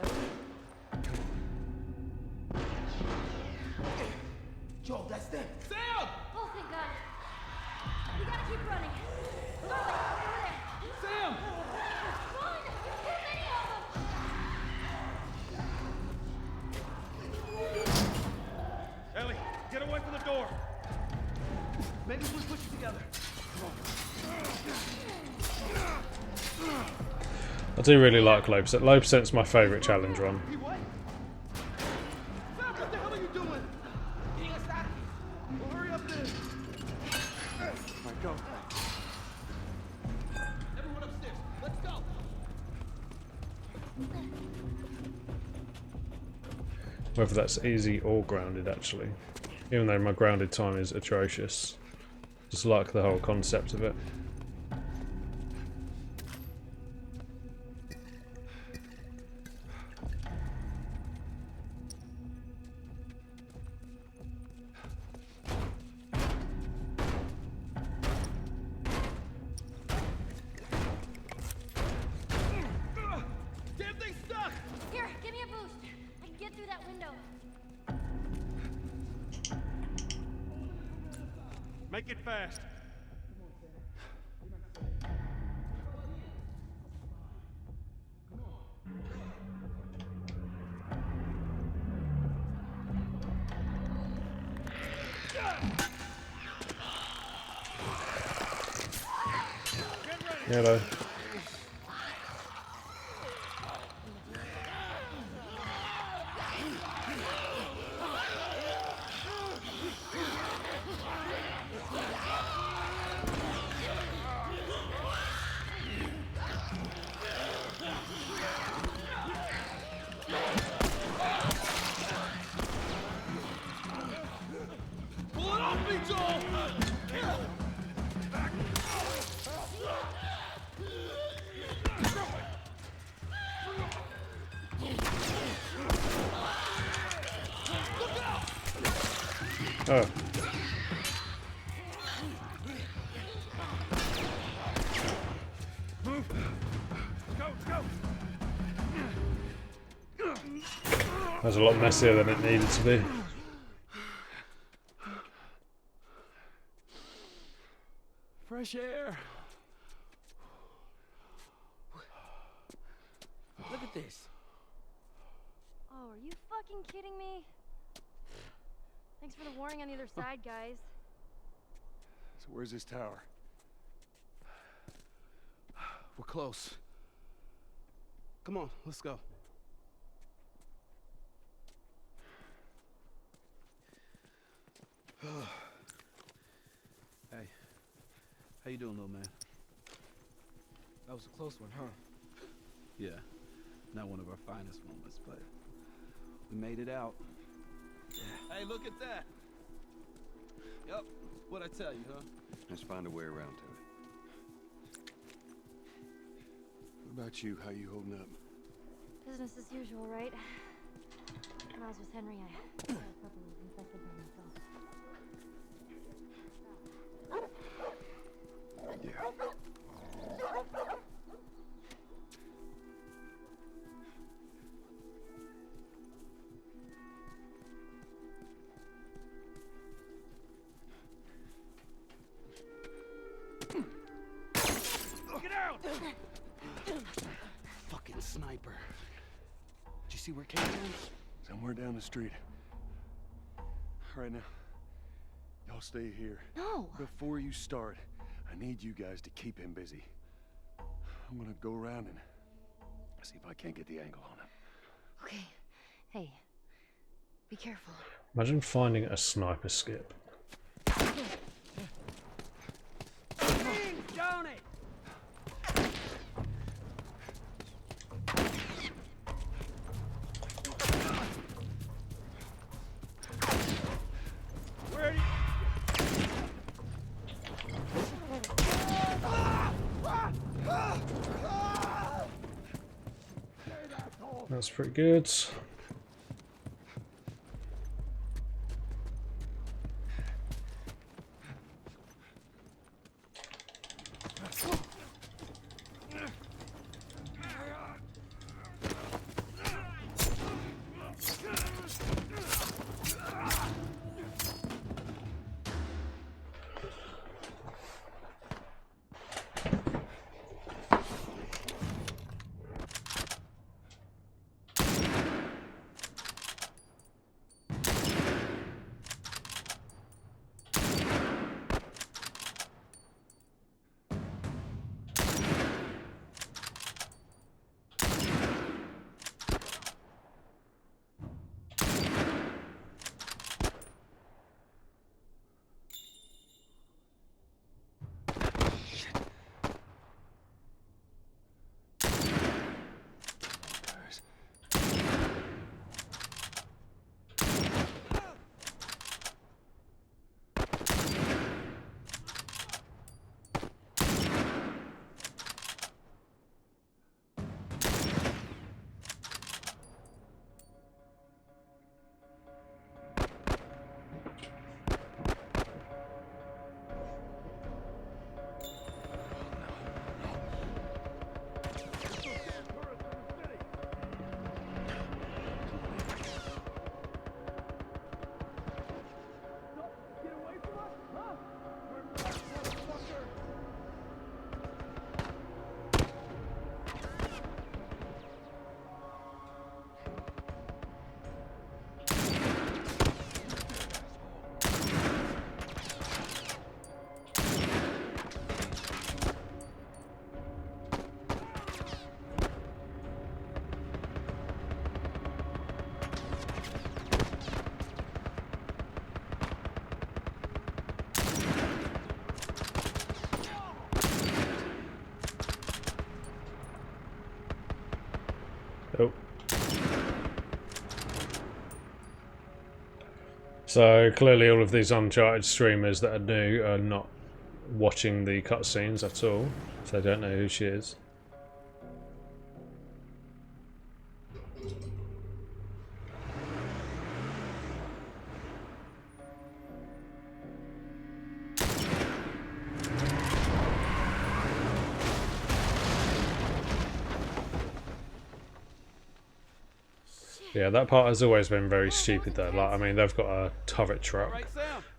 If we push it together. I do really like low percent. Low percent's my favourite challenge run. Hey, what? Sam, what the hell are you doing? Getting us out of here. Well, hurry up then. Right, go. Everyone upstairs. Let's go. Whether that's easy or grounded, actually. Even though my grounded time is atrocious. Just like the whole concept of it. Damn thing's stuck. Here, give me a boost. I can get through that window. Make it fast. Hello. Pull it off me, Joel. Oh. That was a lot messier than it needed to be. Fresh air. Look at this. Oh, are you fucking kidding me? Thanks for the warning on the other side, guys. So where's this tower? We're close. Come on, let's go. Hey, how you doing, little man? That was a close one, huh? Yeah, not one of our finest moments, but we made it out. Hey, look at that. Yep, what'd I tell you, huh? Let's find a way around to it. What about you? How you holding up? Business as usual, right? When I was with Henry, I had a couple of infected by myself. Yeah. Get out! Fucking sniper. Did you see where Kate is? Somewhere down the street. All right, now. Y'all stay here. No! Before you start, I need you guys to keep him busy. I'm gonna go around and see if I can't get the angle on him. Okay. Hey. Be careful. Imagine finding a sniper skip. Don't it? Where are you? That's pretty good. Oh. So clearly all of these Uncharted streamers that are new are not watching the cutscenes at all, so they don't know who she is. Yeah, that part has always been very stupid though. Like, I mean, they've got a turret truck,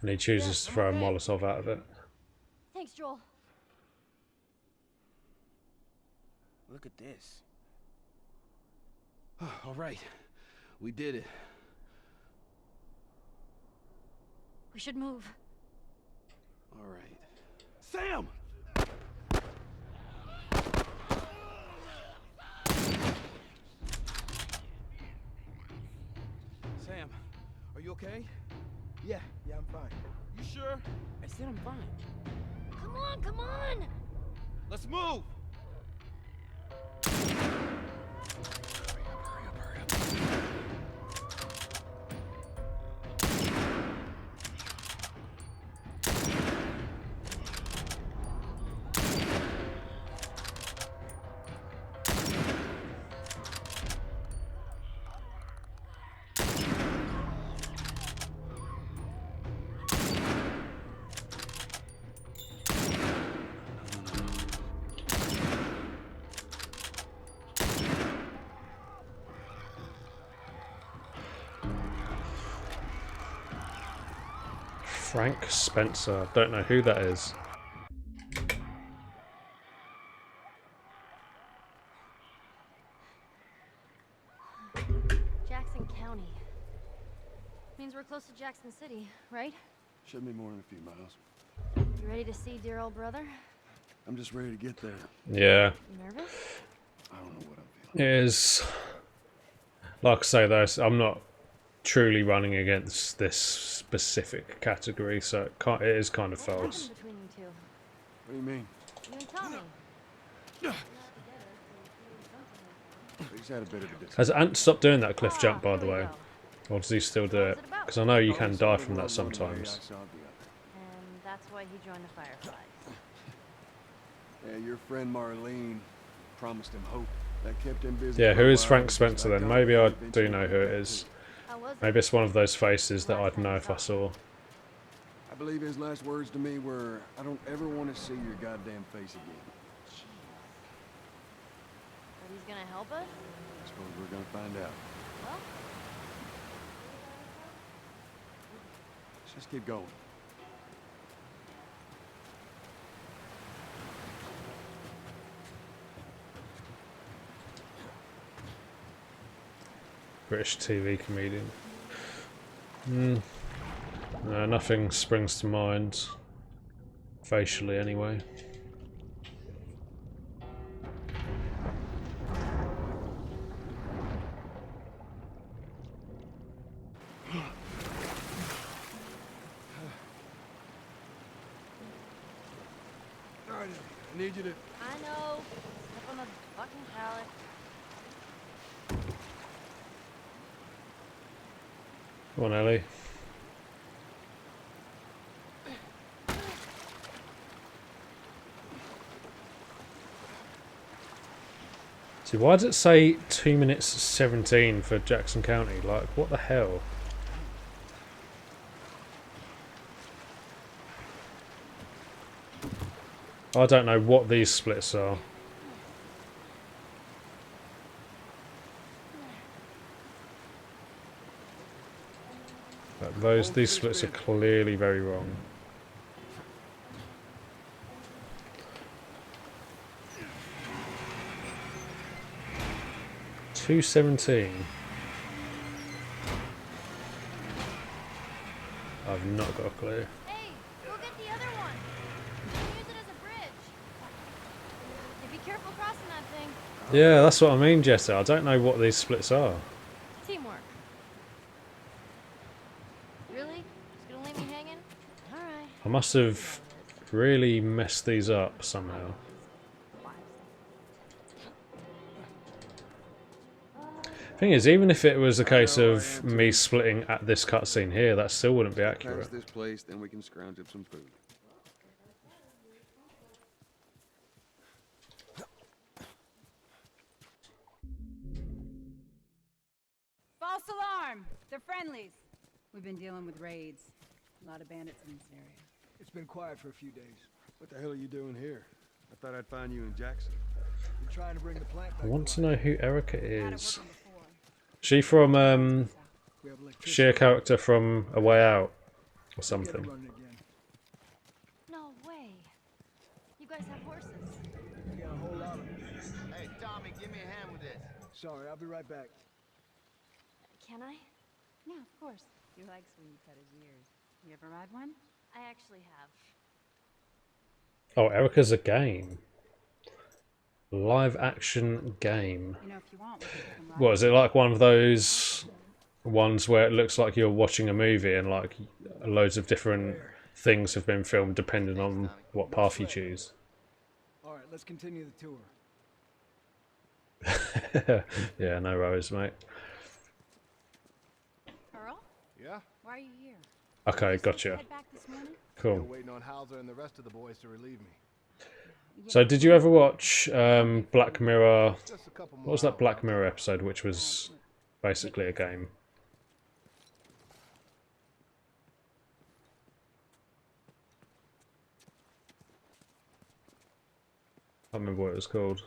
and he chooses to throw a Molotov out of it. Thanks, Joel. Look at this. All right. We did it. We should move. All right. Sam! Sam, are you okay? Yeah, I'm fine. You sure? I said I'm fine. Come on, come on! Let's move! Frank Spencer. Don't know who that is. Jackson County. Means we're close to Jackson City, right? Should be more than a few miles. You ready to see dear old brother? I'm just ready to get there. Yeah. You nervous? I don't know what I'm feeling. It is. Like I say though, I'm not truly running against this specific category, so it is kind of What false. happened between you two? What do you mean? You and Tommy. We just had a bit of a discussion. Has Ant stopped doing that cliff jump, by the way? Or does he still do it? Because I know you can die from that sometimes. And that's why he joined the Fireflies. Yeah, your friend Marlene promised him hope. That kept him busy. Yeah, for who a is while, Frank but Spencer then? got Maybe him I eventually do know who it got is. How was it? Maybe it's one of those faces that I'd know if I saw. I believe his last words to me were, "I don't ever want to see your goddamn face again." But he's gonna help us? I suppose we're gonna find out. Well, Let's just keep going. British TV comedian. No, nothing springs to mind. Facially, anyway. All right, I need you to... I know. Step on the fucking pallet. Come on, Ellie. See, why does it say 2 minutes 17 for Jackson County? Like, what the hell? I don't know what these splits are. But these splits are clearly very wrong. $2.17. I've not got a clue. Hey, go get the other one. You can use it as a bridge. Hey, be careful crossing that thing. Yeah, that's what I mean, Jesse. I don't know what these splits are. Teamwork. Really? Just gonna leave me hanging? Alright. I must have really messed these up somehow. Thing is, even if it was a case of me splitting at this cutscene here, that still wouldn't be accurate. Past this place, then we can scrounge up some food. False alarm! They're friendlies. We've been dealing with raids. A lot of bandits in this area. It's been quiet for a few days. What the hell are you doing here? I thought I'd find you in Jackson. We're trying to bring the plant I back. want to know who Erica is. She from she a character from A Way Out or something. No way. You guys have horses. We got a whole lot of them. Hey, Tommy, give me a hand with this. Sorry, I'll be right back. Can I? Yeah, of course. He likes when you cut his ears. You ever ride one? I actually have. Oh, Erica's a game. Live action game. You know, if you want, we can ride What is it like? One of those ones where it looks like you're watching a movie and like loads of different things have been filmed depending on what path you choose. All right, let's continue the tour. Yeah, no worries, mate. Earl? Yeah? Why are you here? Okay, gotcha. Head back this morning? Cool. Still waiting on Hauser and the rest of the boys to relieve me. So, did you ever watch Black Mirror? What was that Black Mirror episode, which was basically a game? I can't remember what it was called.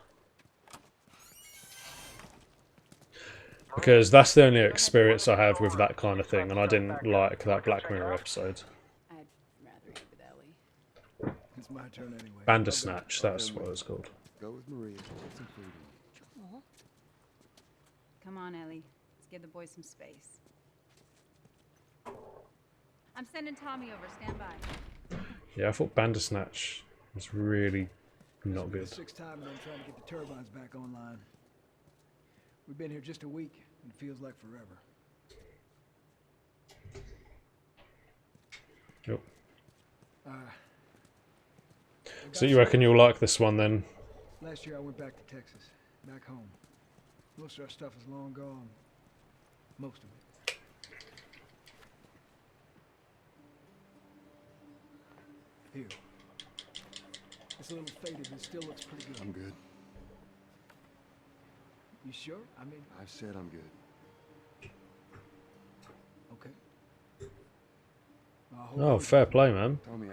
Because that's the only experience I have with that kind of thing, and I didn't like that Black Mirror episode. I'd rather eat with Ellie. It's my turn anyway. Bandersnatch, that's what it was called. Go with Maria. Get some food in. Joel? Come on, Ellie. Let's give the boys some space. I'm sending Tommy over. Stand by. Yeah, I thought Bandersnatch was really not good. 6th time then trying to get the turbines back online. We've been here just a week, and it feels like forever. Yep. So you reckon you'll like this one then? Last year I went back to Texas, back home. Most of our stuff is long gone. Most of it. Here. It's a little faded, but still looks pretty good. I'm good. You sure? I mean... I've said I'm good. Okay. Oh, fair play, man. Tommy,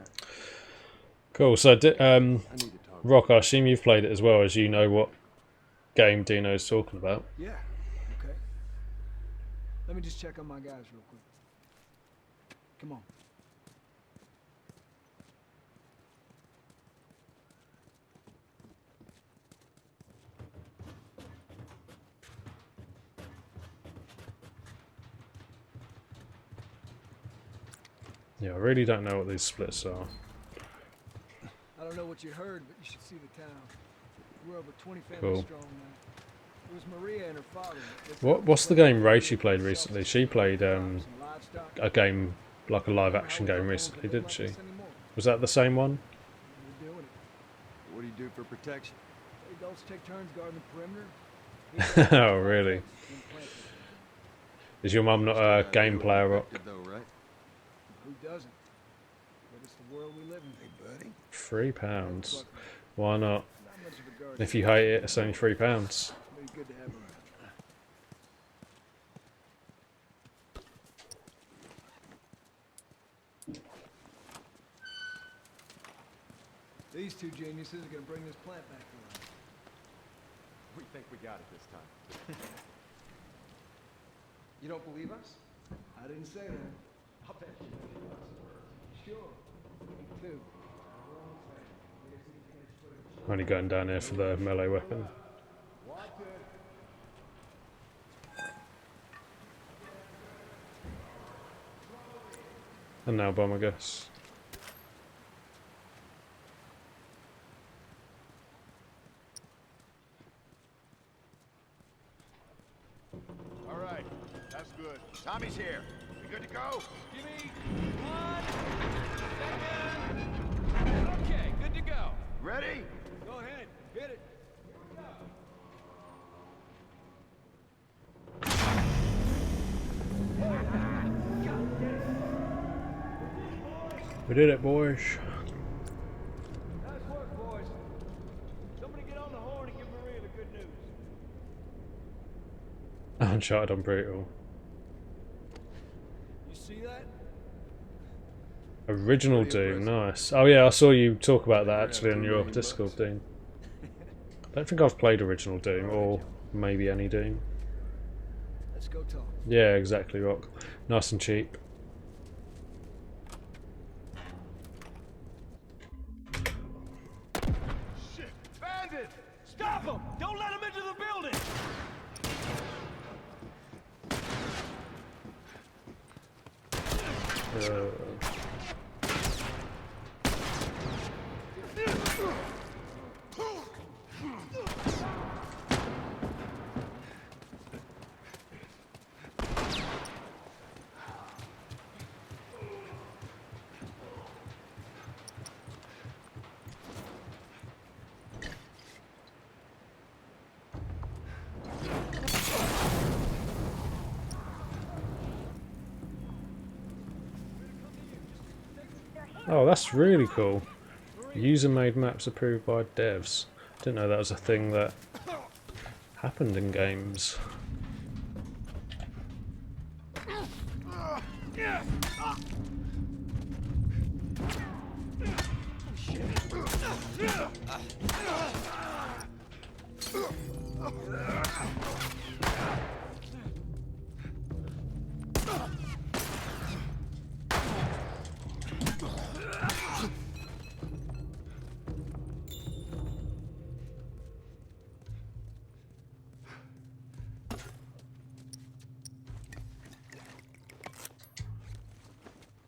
Cool. So, Rock, I assume you've played it as well, as you know what game Dino's talking about. Yeah. Okay. Let me just check on my guys real quick. Come on. Yeah, I really don't know what these splits are. I don't know what you heard, but you should see the town. We're over 20 families Cool. strong now. It was Maria and her father. What's the game Ray she played recently? She played a game, like a live action game recently, didn't she? Was that the same one? We're doing it. What do you do for protection? Adults take turns guarding the perimeter. Oh, really? Is your mum not a game player, Rock? Though, right? Who doesn't? But it's the world we live in. Hey, buddy. £3. Why not? Not much of a guard. If you hate it, it's only £3. Very good to have around. These two geniuses are going to bring this plant back to life. We think we got it this time. You don't believe us? I didn't say that. I'll bet you believe us. Sure. Me too. Only going down here for the melee weapon. And now bomb, I guess. All right, that's good. Tommy's here. We good to go? Give me 1 second. Okay, good to go. Ready? Go ahead, hit it. We did it, boys. Nice work, boys. Somebody get on the horn and give Maria the good news. Uncharted on brutal. You see that? Original Doom, nice. Oh yeah, I saw you talk about that actually on your Discord, Dean. I don't think I've played Original Doom, or maybe any Doom. Let's go talk. Yeah, exactly, Rock. Nice and cheap. Shit! Bandit! Stop him! Don't let him into the building! Oh, that's really cool. User-made maps approved by devs. Didn't know that was a thing that happened in games.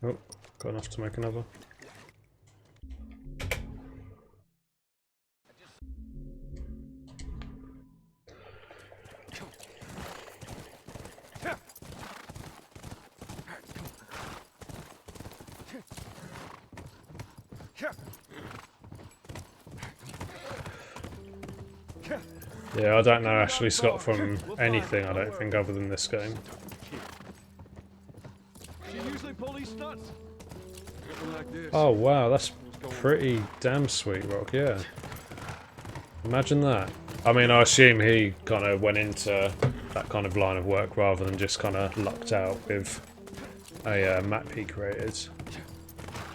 Oh, got enough to make another. Yeah, I don't know Ashley Scott from anything, I don't think, other than this game. She usually pull these stunts. Oh wow, that's pretty damn sweet, Rock, yeah. Imagine that. I mean, I assume he kind of went into that kind of line of work rather than just kind of lucked out with a map he created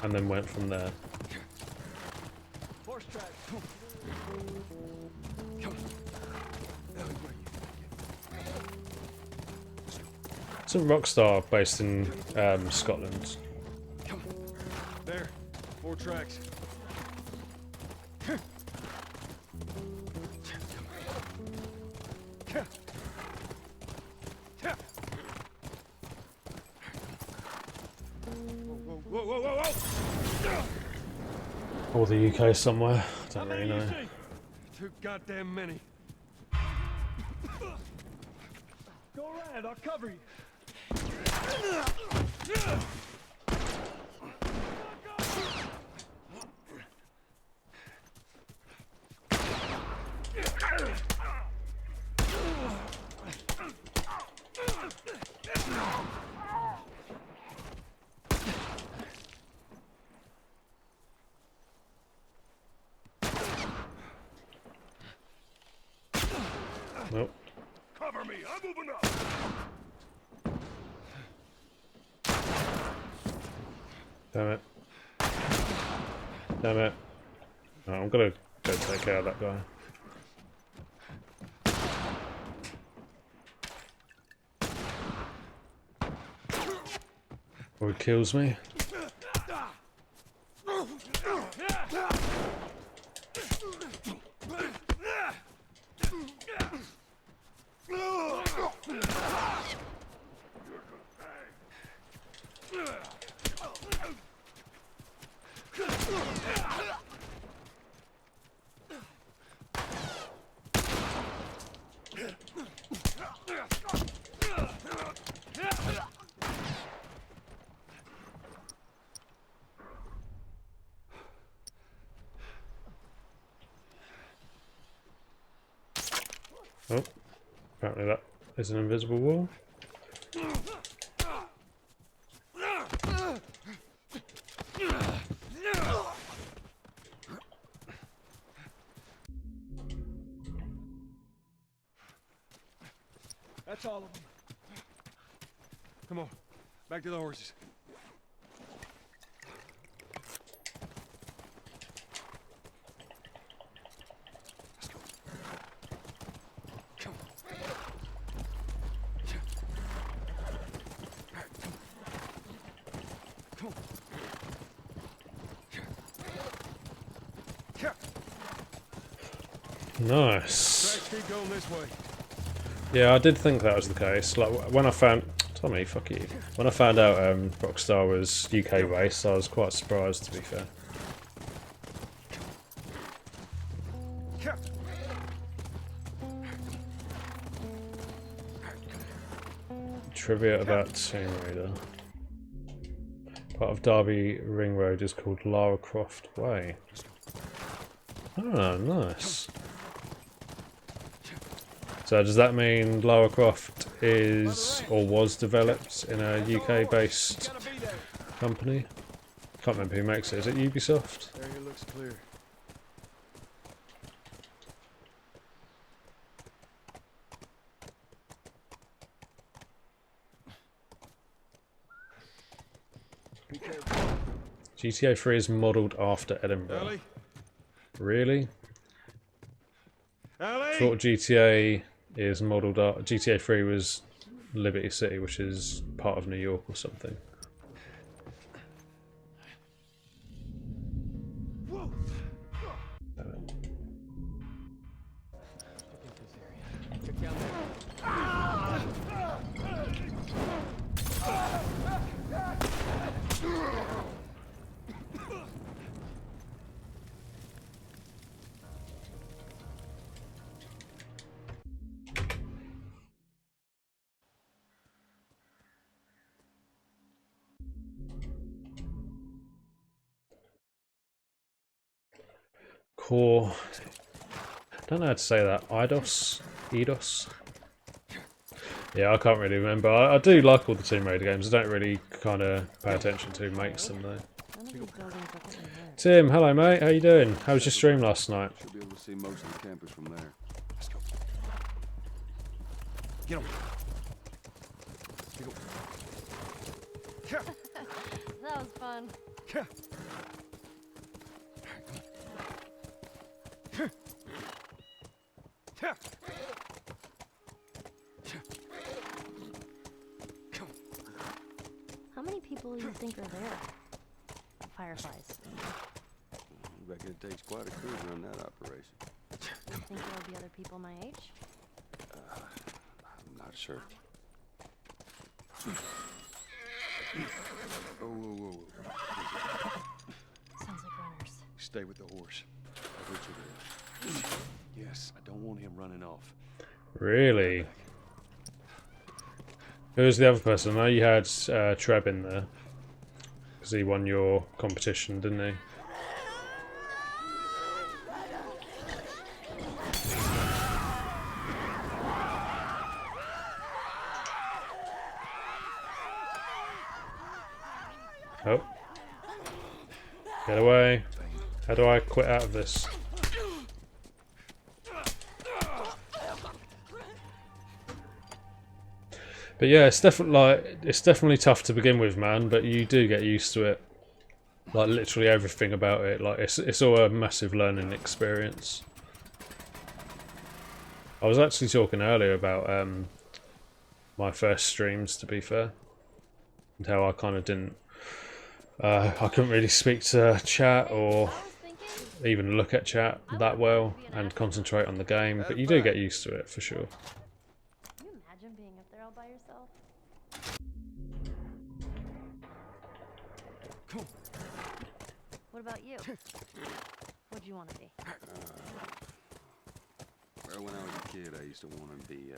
and then went from there. Horse track. It's a Rockstar based in Scotland. There. 4 tracks. Whoa, whoa, whoa, whoa! Or the UK somewhere, don't really know. Too goddamn many. Go around, I'll cover you. Nope. Cover me, I'm moving up. Damn it. Damn it. Oh, I'm gonna go take care of that guy. Or he kills me. Oh, apparently that is an invisible wall. all of them. Come on, back to the horses. Nice. Tracks keep going this way. Yeah, I did think that was the case. Like when I found Tommy, fuck you. When I found out Rockstar was UK based, I was quite surprised. To be fair. Trivia about Tomb Raider. Part of Derby Ring Road is called Lara Croft Way. Oh, nice. So does that mean Lara Croft is or was developed in a UK-based company? Can't remember who makes it. Is it Ubisoft? Area looks clear. GTA 3 is modelled after Edinburgh. Ellie? Really? Ellie? Thought GTA is modelled after... GTA 3 was Liberty City, which is part of New York or something. Core... I don't know how to say that. Eidos? Yeah, I can't really remember. I do like all the Tomb Raider games. I don't really kind of pay attention to who makes them though. Tim, hello mate. How you doing? How was your stream last night? Should be able to see most of the campus from there. Let's go. Get him. That was fun. How many people do you think are there? Fireflies. I reckon it takes quite a crew to run that operation. You think there'll be other people my age? I'm not sure. Oh, whoa, whoa, whoa. Sounds like runners. Stay with the horse. I'll put you there. Yes, I don't want him running off. Really? Who was the other person? I know you had Treb in there. Because he won your competition, didn't he? Oh. Get away. How do I quit out of this? But yeah, it's definitely tough to begin with, man. But you do get used to it. Like literally everything about it. Like it's all a massive learning experience. I was actually talking earlier about my first streams, to be fair, and how I kind of didn't. I couldn't really speak to chat or even look at chat that well and concentrate on the game. But you do get used to it for sure. Can you imagine being up there all by yourself? What about you? What'd you want to be? Well, when I was a kid, I used to want to be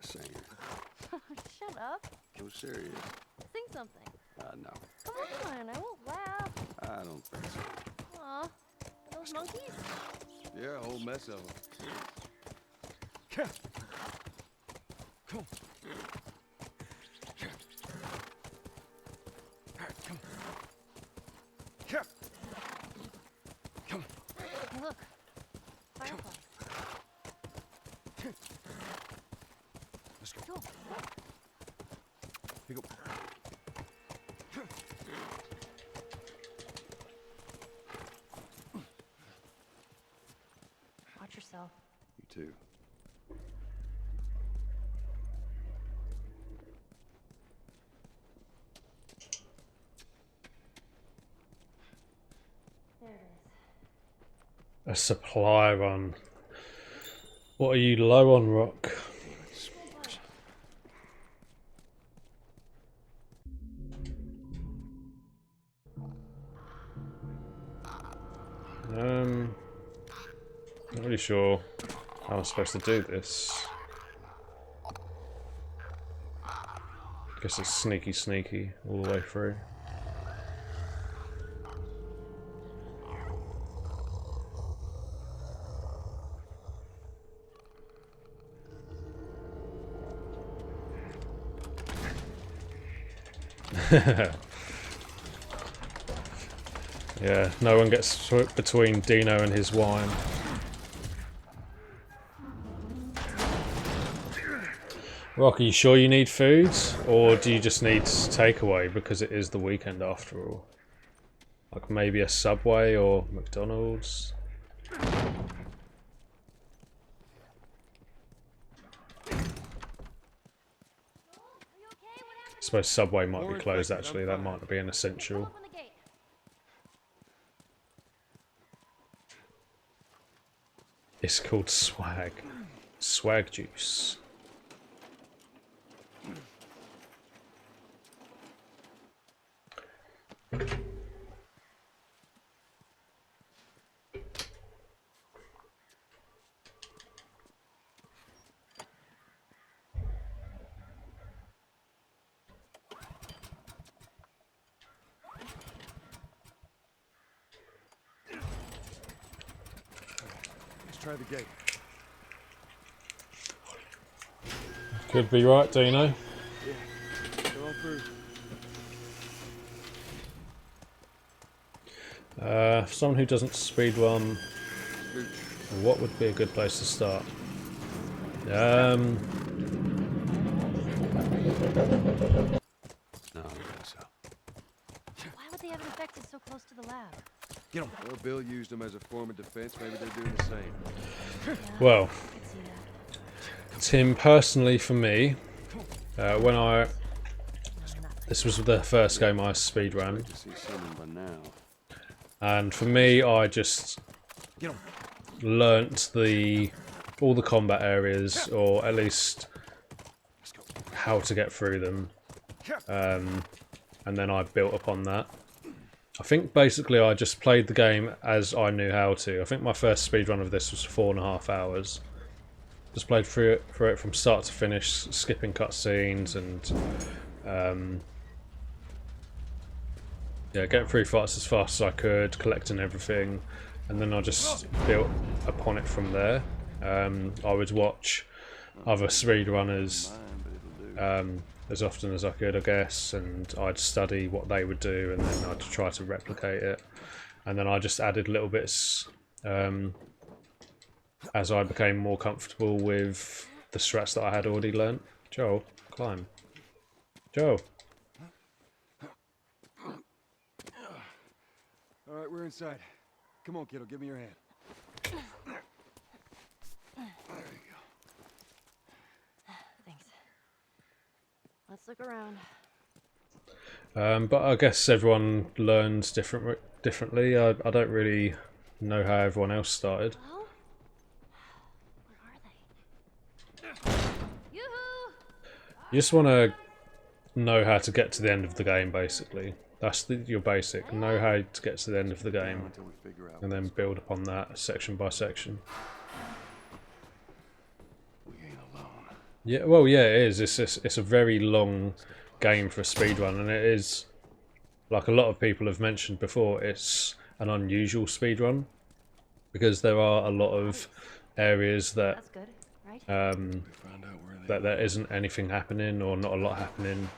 a singer. Shut up. I'm serious. Sing something. No. Come on, I won't laugh. I don't think so. Aw, are those monkeys? Yeah, a whole mess of them. Come. Hey, look. Fireflies. Let's go. Go. Here you go. Watch yourself. You too. There it is. A supply run. What are you low on, Rock? Not really sure how I'm supposed to do this. Guess it's sneaky all the way through. Yeah, no one gets swept between Dino and his wine. Rock, are you sure you need food? Or do you just need takeaway because it is the weekend after all? Like maybe a Subway or McDonald's? I suppose Subway might be closed actually, that might not be an essential. It's called swag. Swag juice. Let's try the gate. Could be right, Dino. Yeah. Go on through. For someone who doesn't speedrun, what would be a good place to start? No, I don't think so. Why would they have infected so close to the lab? Get him. Well, Bill used them as a form of defense. Maybe they're doing the same. Well, Tim, personally for me, this was the first game I speedran, and for me I just learnt all the combat areas, or at least how to get through them, and then I built upon that. I think basically I just played the game as I knew how to. I think my first speedrun of this was 4.5 hours. Just played through it from start to finish, skipping cutscenes and yeah, getting through fights as fast as I could, collecting everything, and then I just built upon it from there. I would watch other speedrunners as often as I could, I guess, and I'd study what they would do, and then I'd try to replicate it. And then I just added little bits as I became more comfortable with the strats that I had already learnt. Joel, climb. Joel. Alright, we're inside. Come on, kiddo, give me your hand. Thanks. Let's look around. But I guess everyone learns differently. I don't really know how everyone else started. Hello? Where are they? Yoo-hoo! You just want to know how to get to the end of the game, basically. That's your basic. Know how to get to the end of the game, and then build upon that section by section. We ain't alone. Yeah, well, yeah, it is. It's a very long game for a speedrun, and it is, like a lot of people have mentioned before, it's an unusual speedrun because there are a lot of areas that That's good, right? that there isn't anything happening or not a lot happening.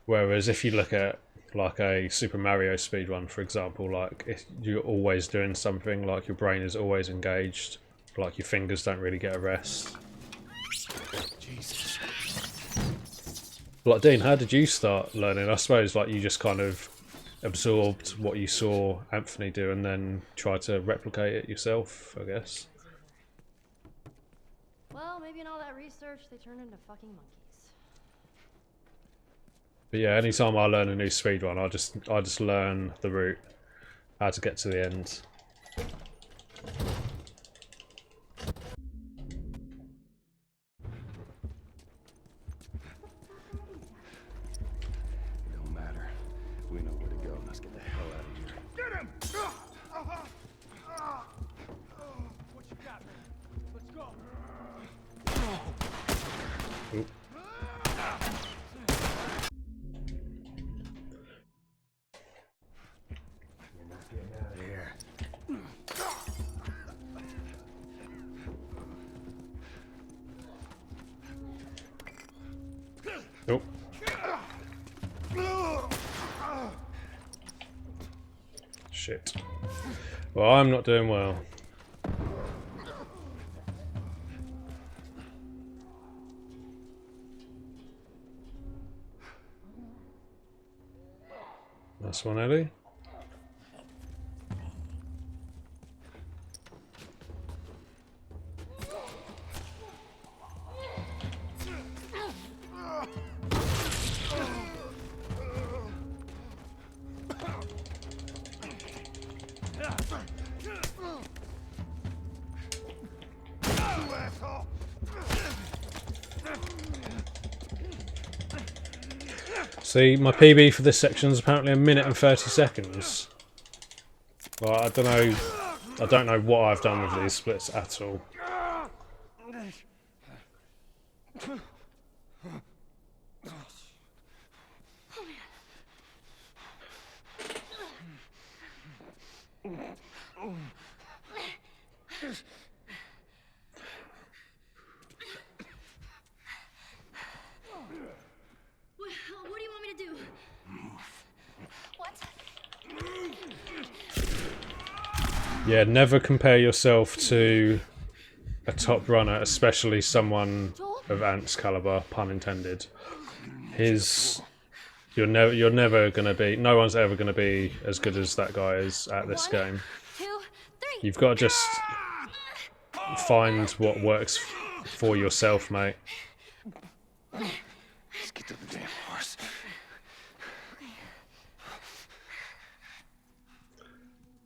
Whereas if you look at like a Super Mario speedrun, for example, like if you're always doing something, like your brain is always engaged, like your fingers don't really get a rest. Jesus. But like, Dean, how did you start learning? I suppose like you just kind of absorbed what you saw Anthony do and then tried to replicate it yourself, I guess. Well, maybe in all that research, they turned into fucking monkeys. But yeah, anytime I learn a new speedrun, I just learn the route, how to get to the end. Don't matter. We know where to go. Let's get the hell out of here. Get him! What you got, man? Let's go. Oop. There. Nope. Shit. Well, I'm not doing well. That's one, Eddie. See, my PB for this section is apparently 1 minute and 30 seconds. Well, I don't know what I've done with these splits at all. What do you want me to do? What? Yeah, never compare yourself to a top runner, especially someone of Ant's caliber, pun intended. You're never gonna be. No one's ever gonna be as good as that guy is at this game. 2, 3. You've got to just find what works for yourself, mate. Let's get to the damn horse.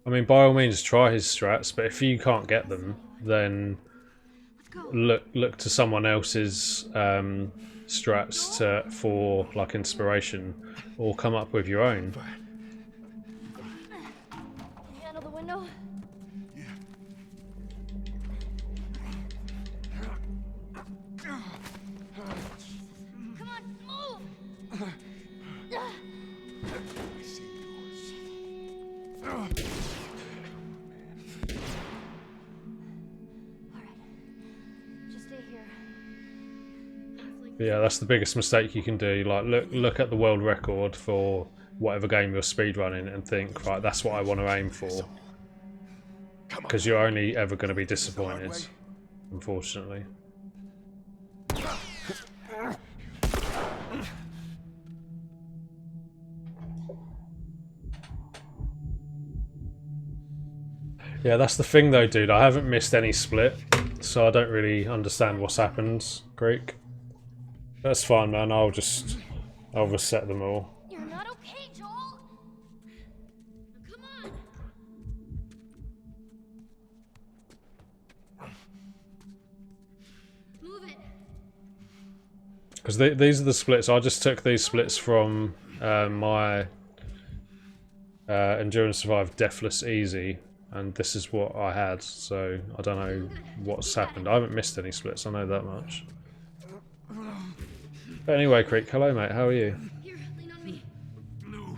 I mean, by all means, try his strats, but if you can't get them, then look to someone else's strats for like inspiration, or come up with your own. Can you handle the window? Come on, move! Just stay here. Yeah, that's the biggest mistake you can do. Like, look at the world record for whatever game you're speedrunning and think, right, that's what I want to aim for. Because you're only ever going to be disappointed, unfortunately. Yeah, that's the thing though, dude. I haven't missed any split, so I don't really understand what's happened, Greek. That's fine, man. I'll reset them all. You're not okay, Joel. Come on. Move it. Because these are the splits. I just took these splits from my Endurance Survive Deathless Easy, and this is what I had. So I don't know what's happened. I haven't missed any splits. I know that much. But anyway, Creek, hello, mate. How are you? Here, lean on me. No.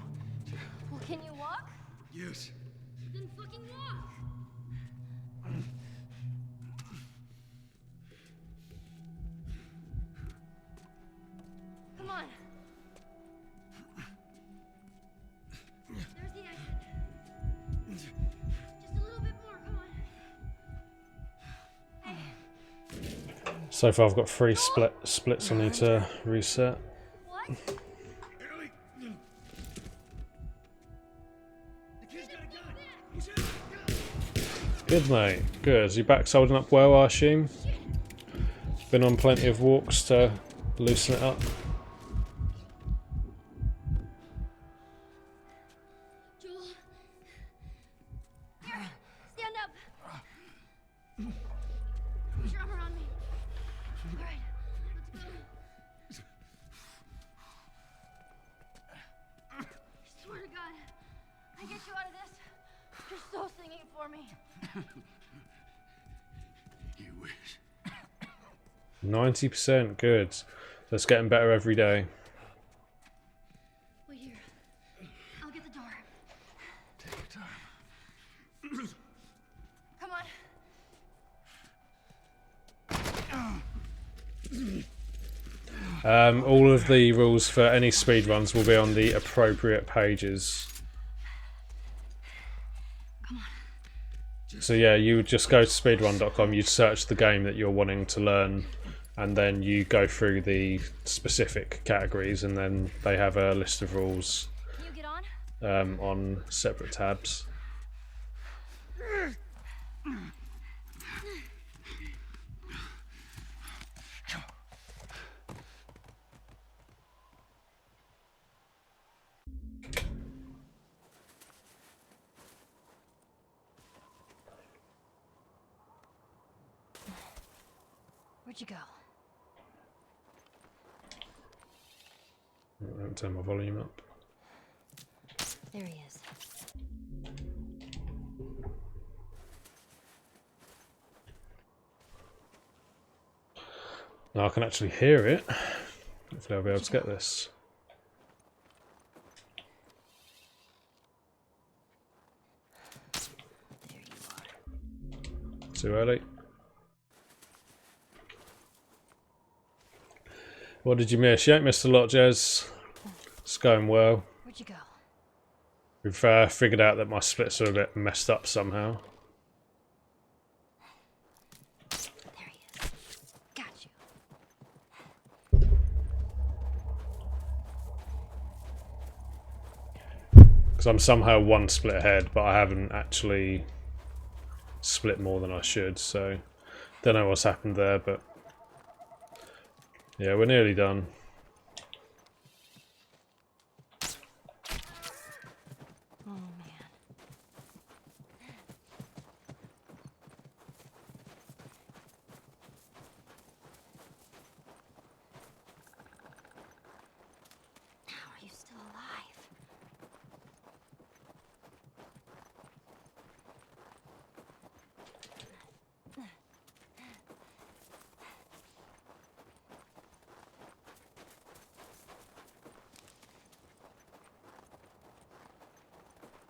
Well, can you walk? Yes. Then fucking walk. Come on. There's the exit. Just a little bit more. Come on. Hey. So far, I've got 3 splits I need to reset. What? Good, mate. Good. Is your back holding up well, I assume? Been on plenty of walks to loosen it up. Joel. Here, stand up. Put your arm around me. All right, let's go. I swear to God, I get you out of this. You're so singing for me. You wish. 90%. Good. So it's getting better every day. Wait here. I'll get the door. Take your time. Come on. All of the rules for any speedruns will be on the appropriate pages. So yeah, you would just go to speedrun.com, you'd search the game that you're wanting to learn, and then you go through the specific categories, and then they have a list of rules on separate tabs. Where'd you go? I haven't turned my volume up. There he is. Now I can actually hear it. Hopefully I'll be able to get this. There you are. Too early. What did you miss? You ain't missed a lot, Jez. It's going well. Where'd you go? We've figured out that my splits are a bit messed up somehow. There he is. Got you. Because I'm somehow one split ahead, but I haven't actually split more than I should, so don't know what's happened there, but yeah, we're nearly done. Oh man. How are you still alive?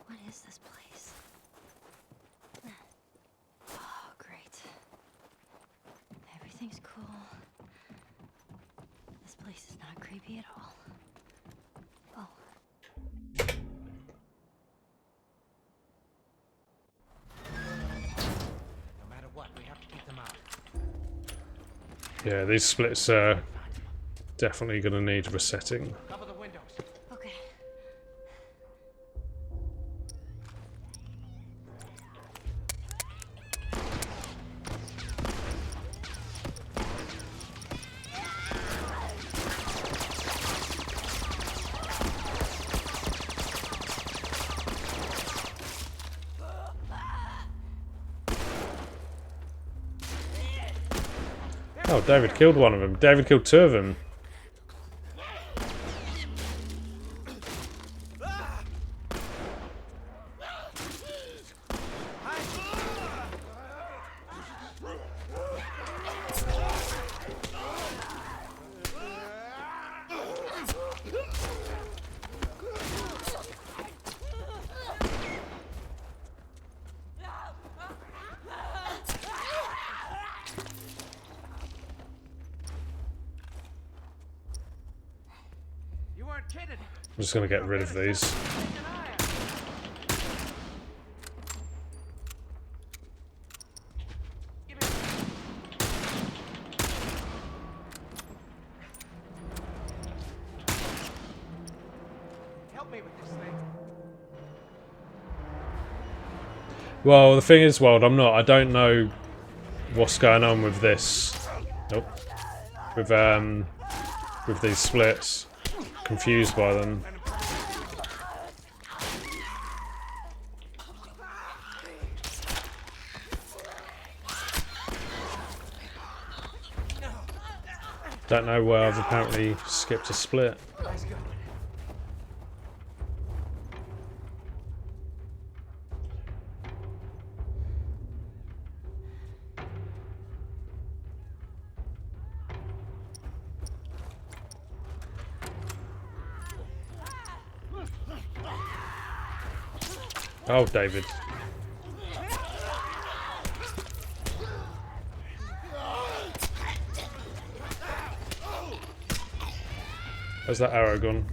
What is this place? Oh, great. Everything's cool. This place is not creepy at all. Oh. No matter what, we have to keep them out. Yeah, these splits are definitely going to need resetting. Cover the windows. Okay. Oh, David killed one of them. David killed two of them. You weren't kidding. I'm just going to get rid of these. me with this thing. Well, the thing is, Wild, I don't know what's going on with this. Nope. With these splits. Confused by them. Don't know where I've apparently skipped a split. Oh, David. Where's that arrow gone?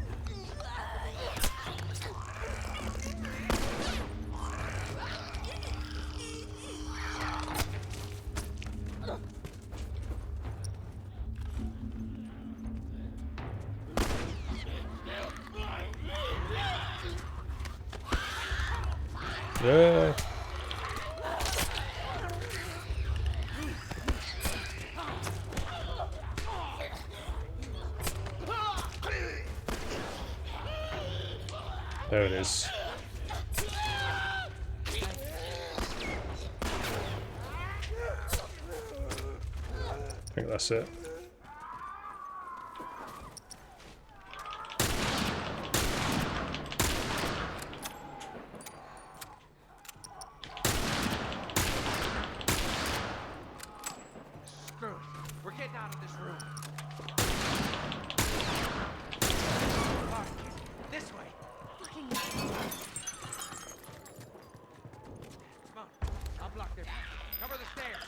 Yeah. There it is. I think that's it. Screw it. We're getting out of this room. All right, this way. Come on. I'll block their path. Cover the stairs.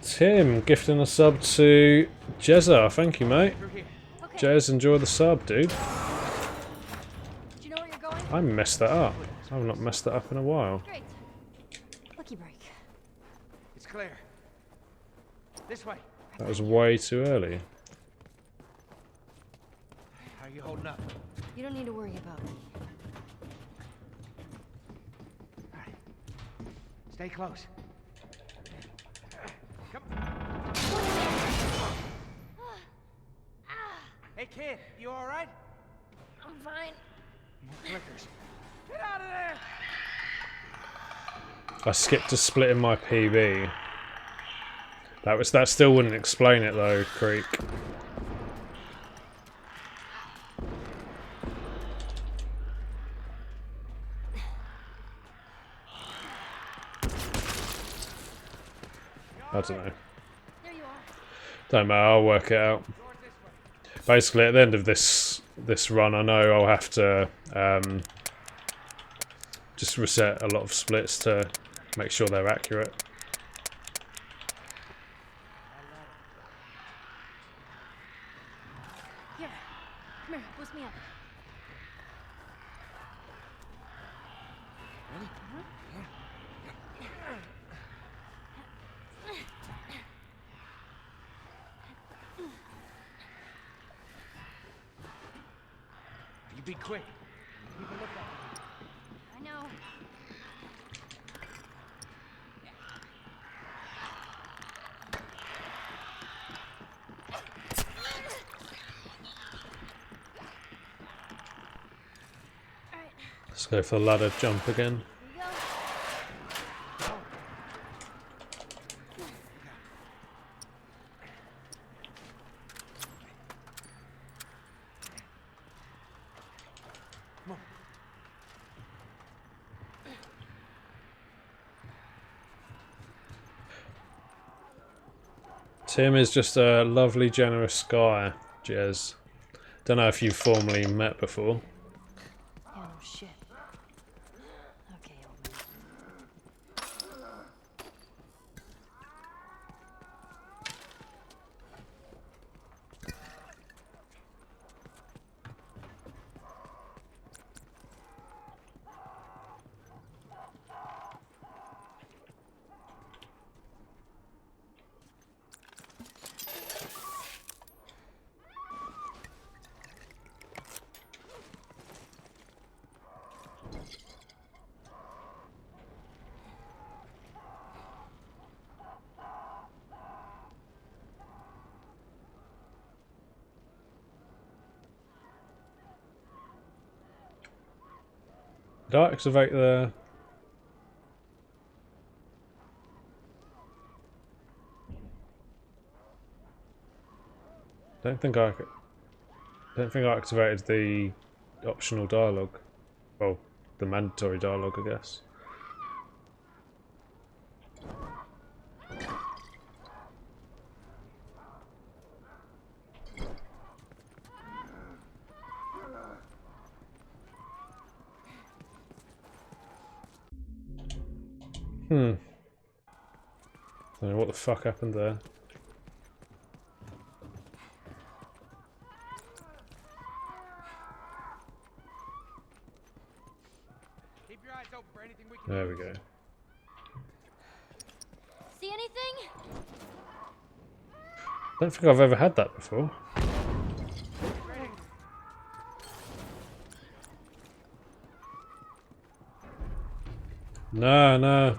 Tim gifting a sub to Jezza. Thank you, mate. Jez, enjoy the sub, dude. Do you know where you're going? I messed that up. I've not messed that up in a while. Great. Lucky break. It's clear. This way. That was way too early. How are you holding up? You don't need to worry about me. All right. Stay close. Come. Hey, kid, you all right? I'm fine. More clickers. Get out of there! I skipped a split in my PB. That still wouldn't explain it though, Creek. I don't know. There you are. Don't matter, I'll work it out. Basically, at the end of this run, I know I'll have to just reset a lot of splits to make sure they're accurate. Here. Come here. Boost me up. You be quick. Keep a lookout. I know. Let's go for the ladder jump again. Tim is just a lovely, generous guy, Jez. Don't know if you've formally met before. Yeah, no shit. Okay, old man. Did I activate the... Don't think I activated the optional dialogue. Well, the mandatory dialogue, I guess. Don't know what the fuck happened there. Keep your eyes open for anything we can There we go. See anything? Don't think I've ever had that before. No, no.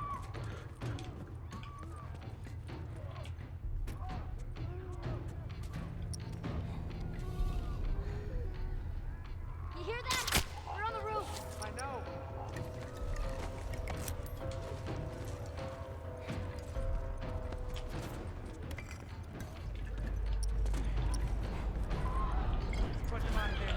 You hear that? They're on the roof. I know. Put them out of there, Liz.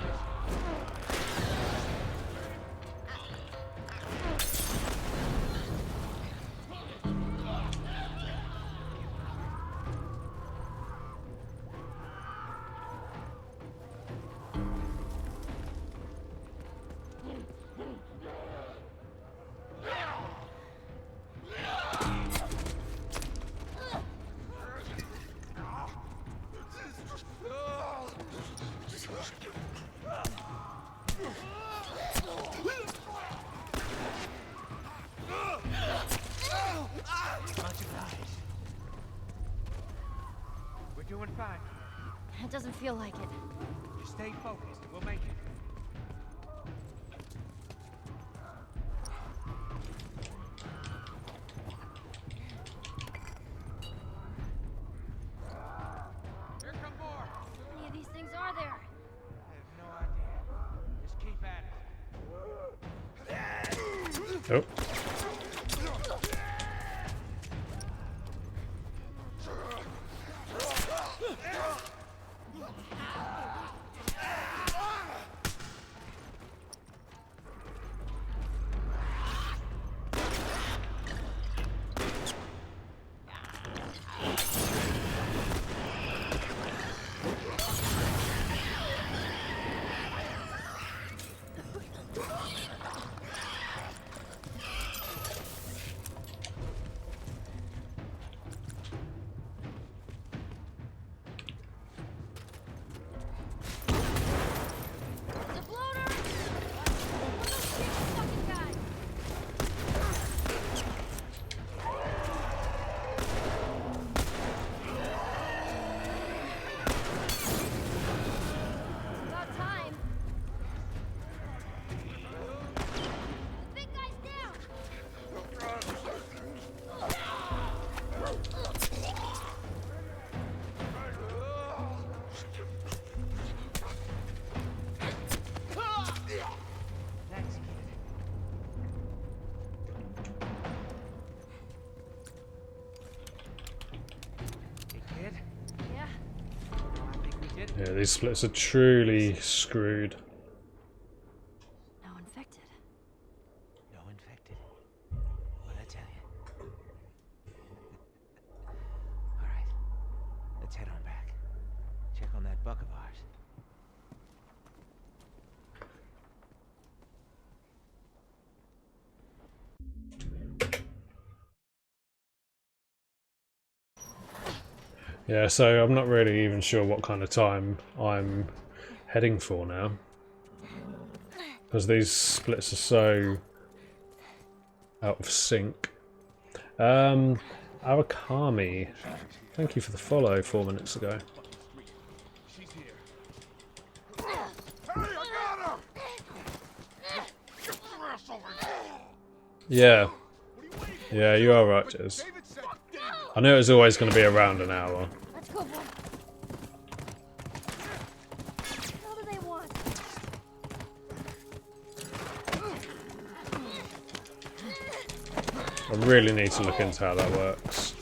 We're doing fine. It doesn't feel like it. Just stay focused. We'll make it. Here come more. How many of these things are there? I have no idea. Just keep at it. Oh. Yeah, these splits are truly screwed. No infected. No infected. What'd I tell you? Alright. Let's head on back. Check on that buck of ours. Yeah, so I'm not really even sure what kind of time I'm heading for now. Because these splits are so out of sync. Arakami, thank you for the follow 4 minutes ago. She's here. Hey, I got her! Get your ass over here! Yeah. Yeah, you are right, Jez. I knew it was always going to be around an hour. Let's go, boy. What do they want? I really need to look into how that works.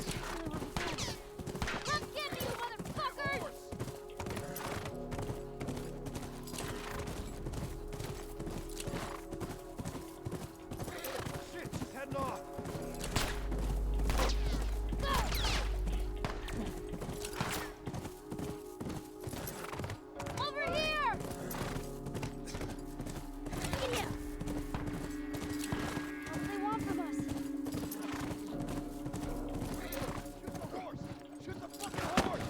Shit, she's heading off. Over here! Yeah. What do they want from us? Shoot the horse! Shoot the fucking horse!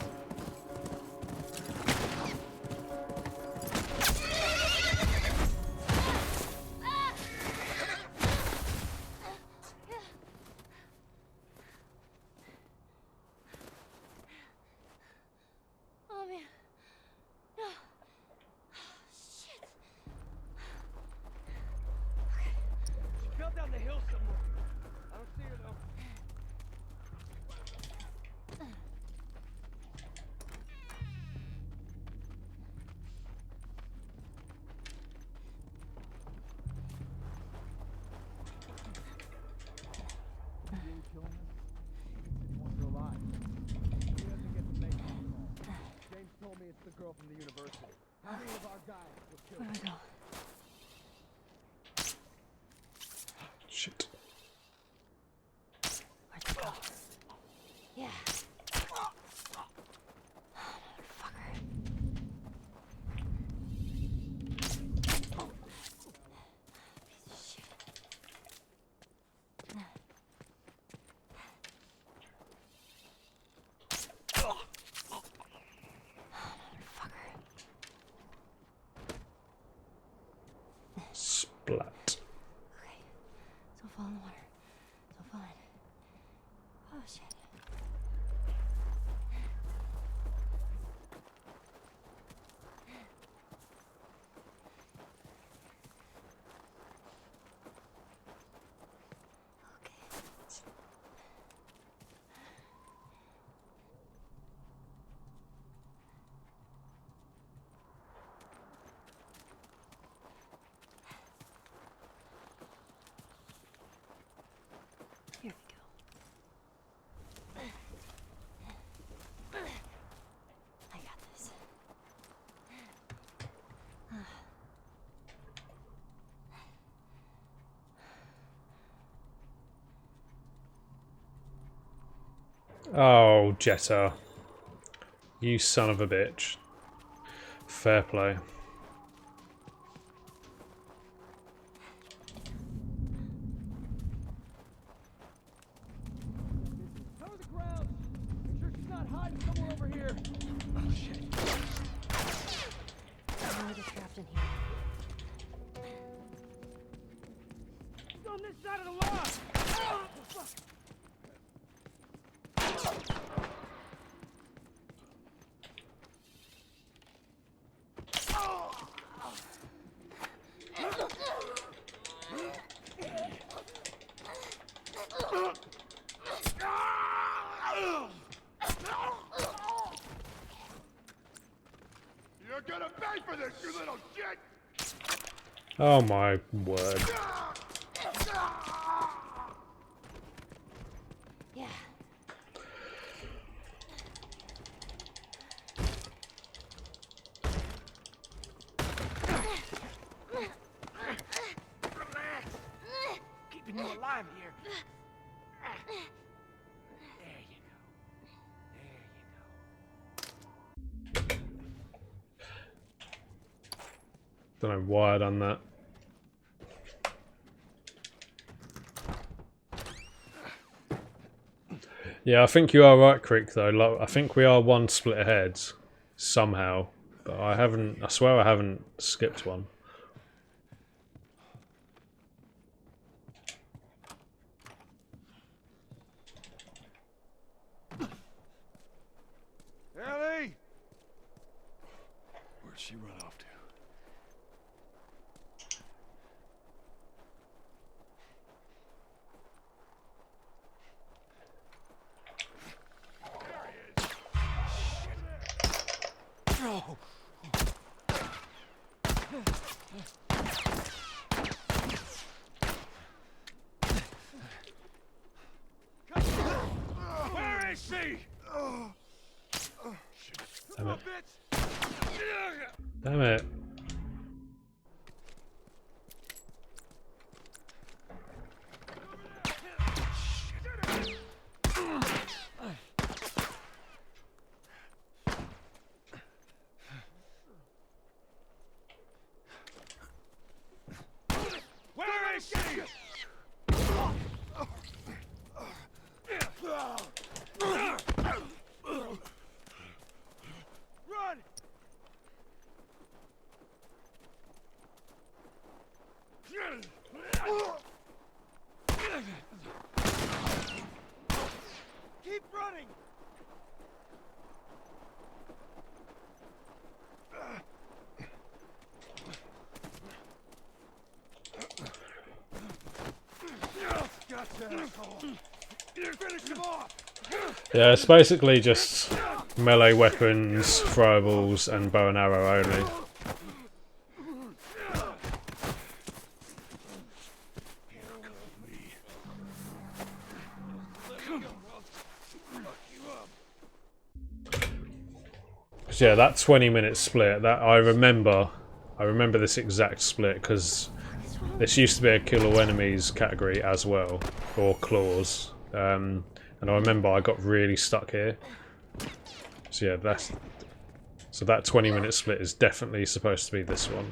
Oh man. No. Shit. She fell down the hill somewhere. I don't see her though. He didn't kill him. He wants her alive. He doesn't get to make the call. James told me it's the girl from the university. How many of our guys were killed? Where do I go? Shit. Where'd they go? Yeah. Splat. Okay. So fall in the water. So fall in. Oh shit. Here we go. I got this. Oh, Jetta. You son of a bitch. Fair play. Cover the ground. Make sure she's not hiding somewhere over here. Oh shit. I know they're trapped in here. She's on this side of the log. Oh, fuck. You're gonna pay for this, you little shit! Oh my word. Yeah. Relax. Keeping you alive here. There you go. There you go. Don't know why I done that. Yeah, I think you are right, Crick, though. Like, I think we are one split ahead somehow, but I swear I haven't skipped one. Ellie! Where'd she run off to? No. Damn it. Where is she? Run! Keep running! Gotcha, asshole. Finish him off! Yeah, it's basically just melee weapons, throwables, and bow and arrow only. So yeah, that 20-minute split, that I remember this exact split because this used to be a kill all enemies category as well, or claws. And I remember I got really stuck here. So yeah, that 20-minute split is definitely supposed to be this one.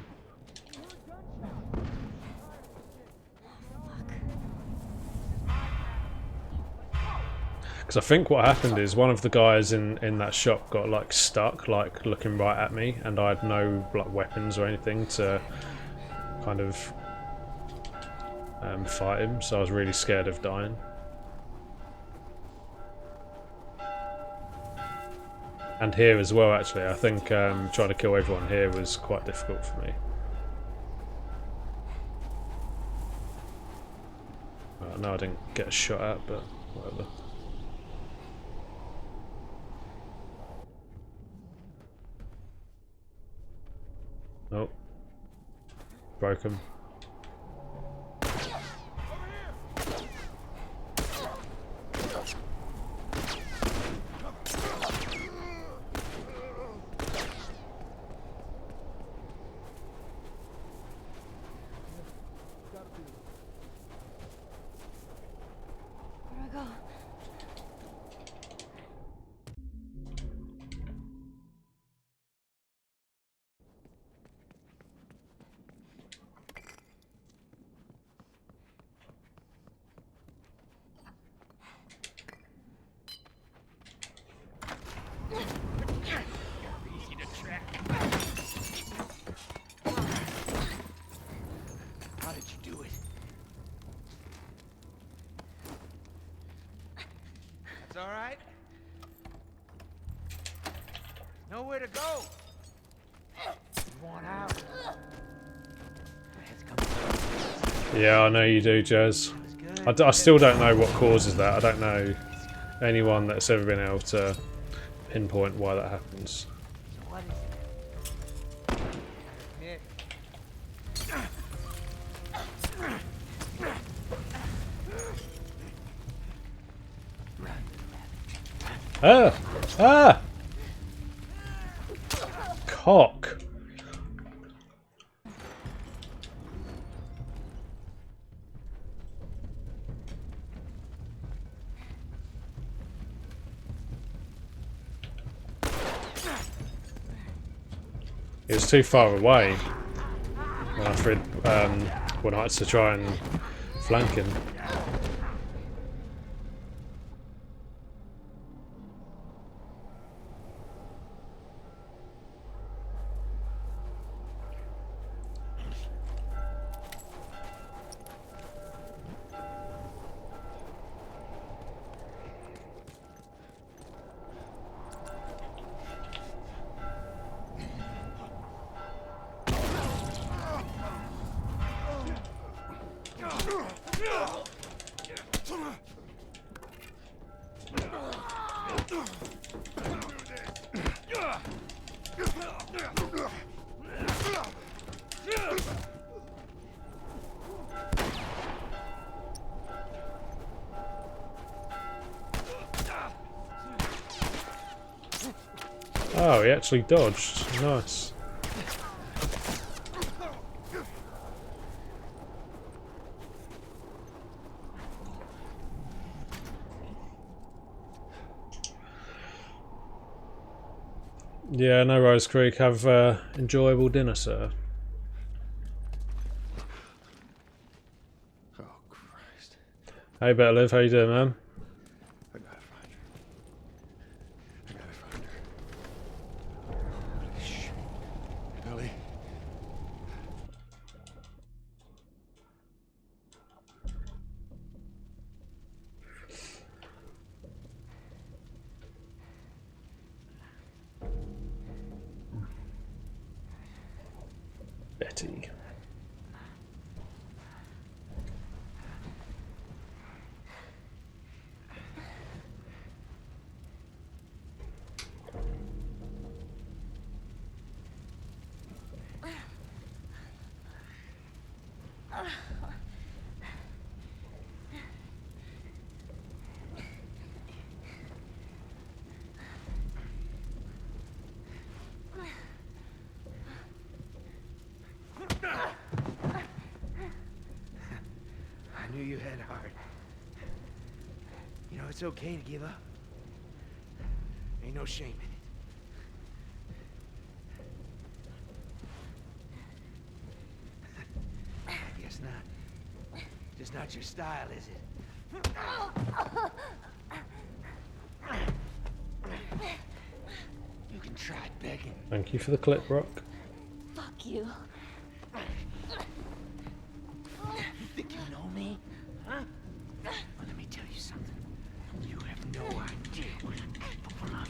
Because I think what happened is one of the guys in that shop got like stuck, like looking right at me, and I had no like weapons or anything to kind of fight him, so I was really scared of dying. And here as well, actually, I think trying to kill everyone here was quite difficult for me. No, I didn't get a shot at, but whatever. Nope. Broke him. Where'd I go? Easy to track. How did you do it? That's all right. Nowhere to go. You want out? Yeah, I know you do, Jez. I still don't know what causes that. I don't know anyone that's ever been able to pinpoint why that happens. So what is it? Ah! Ah! Cock. It was too far away when I had to try and flank him. Oh, he actually dodged. Nice. Yeah, no worries, Creek. Have enjoyable dinner, sir. Oh, Christ. Hey, Better Live, how you doing, man? I gotta find her. I gotta find her. Holy shit. Ellie? Betty. I knew you had heart. You know, it's okay to give up. Ain't no shame in it. I guess not. Just not your style, is it? You can try begging. Thank you for the clip, Rock. Fuck you. You think you know me? Huh? Well, let me tell you something. You have no idea what I'm capable of.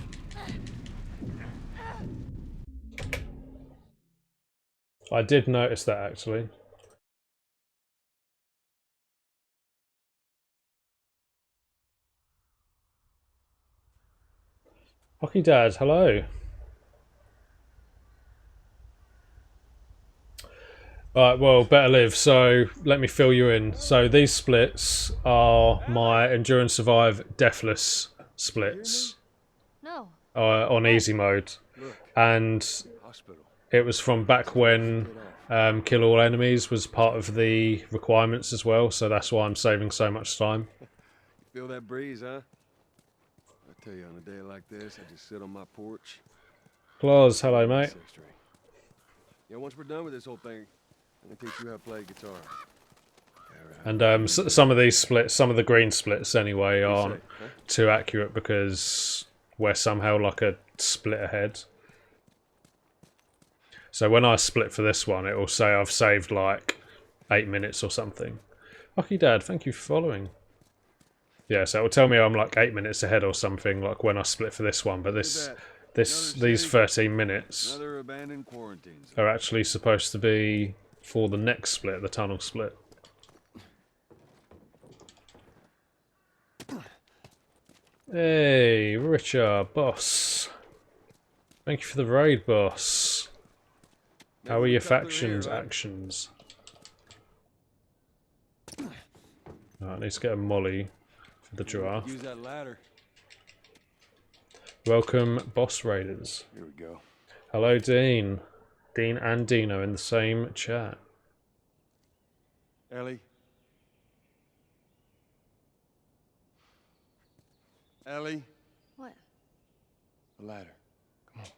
I did notice that, actually. Hockey Dad, hello. Alright, well, Better Live, so let me fill you in. So these splits are my Endure and Survive Deathless splits. No. On easy mode. And it was from back when Kill All Enemies was part of the requirements as well, so that's why I'm saving so much time. You feel that breeze, huh? I tell you, on a day like this, I just sit on my porch. Claus, hello, mate. Yeah, once we're done with this whole thing, I'm gonna teach you how to play guitar. And some of these splits, some of the green splits anyway, aren't too accurate because we're somehow like a split ahead. So when I split for this one, it will say I've saved like 8 minutes or something. Lucky Dad, thank you for following. Yeah, so it will tell me I'm like 8 minutes ahead or something, like when I split for this one. But these 13 minutes are actually supposed to be for the next split, the tunnel split. Hey, Richard, boss. Thank you for the raid, boss. How are your factions actions? I need to get a molly for the giraffe. Use that ladder. Welcome, boss raiders. Here we go. Hello, Dean. Dean and Dino in the same chat. Ellie. Ellie. What? The ladder. Come on.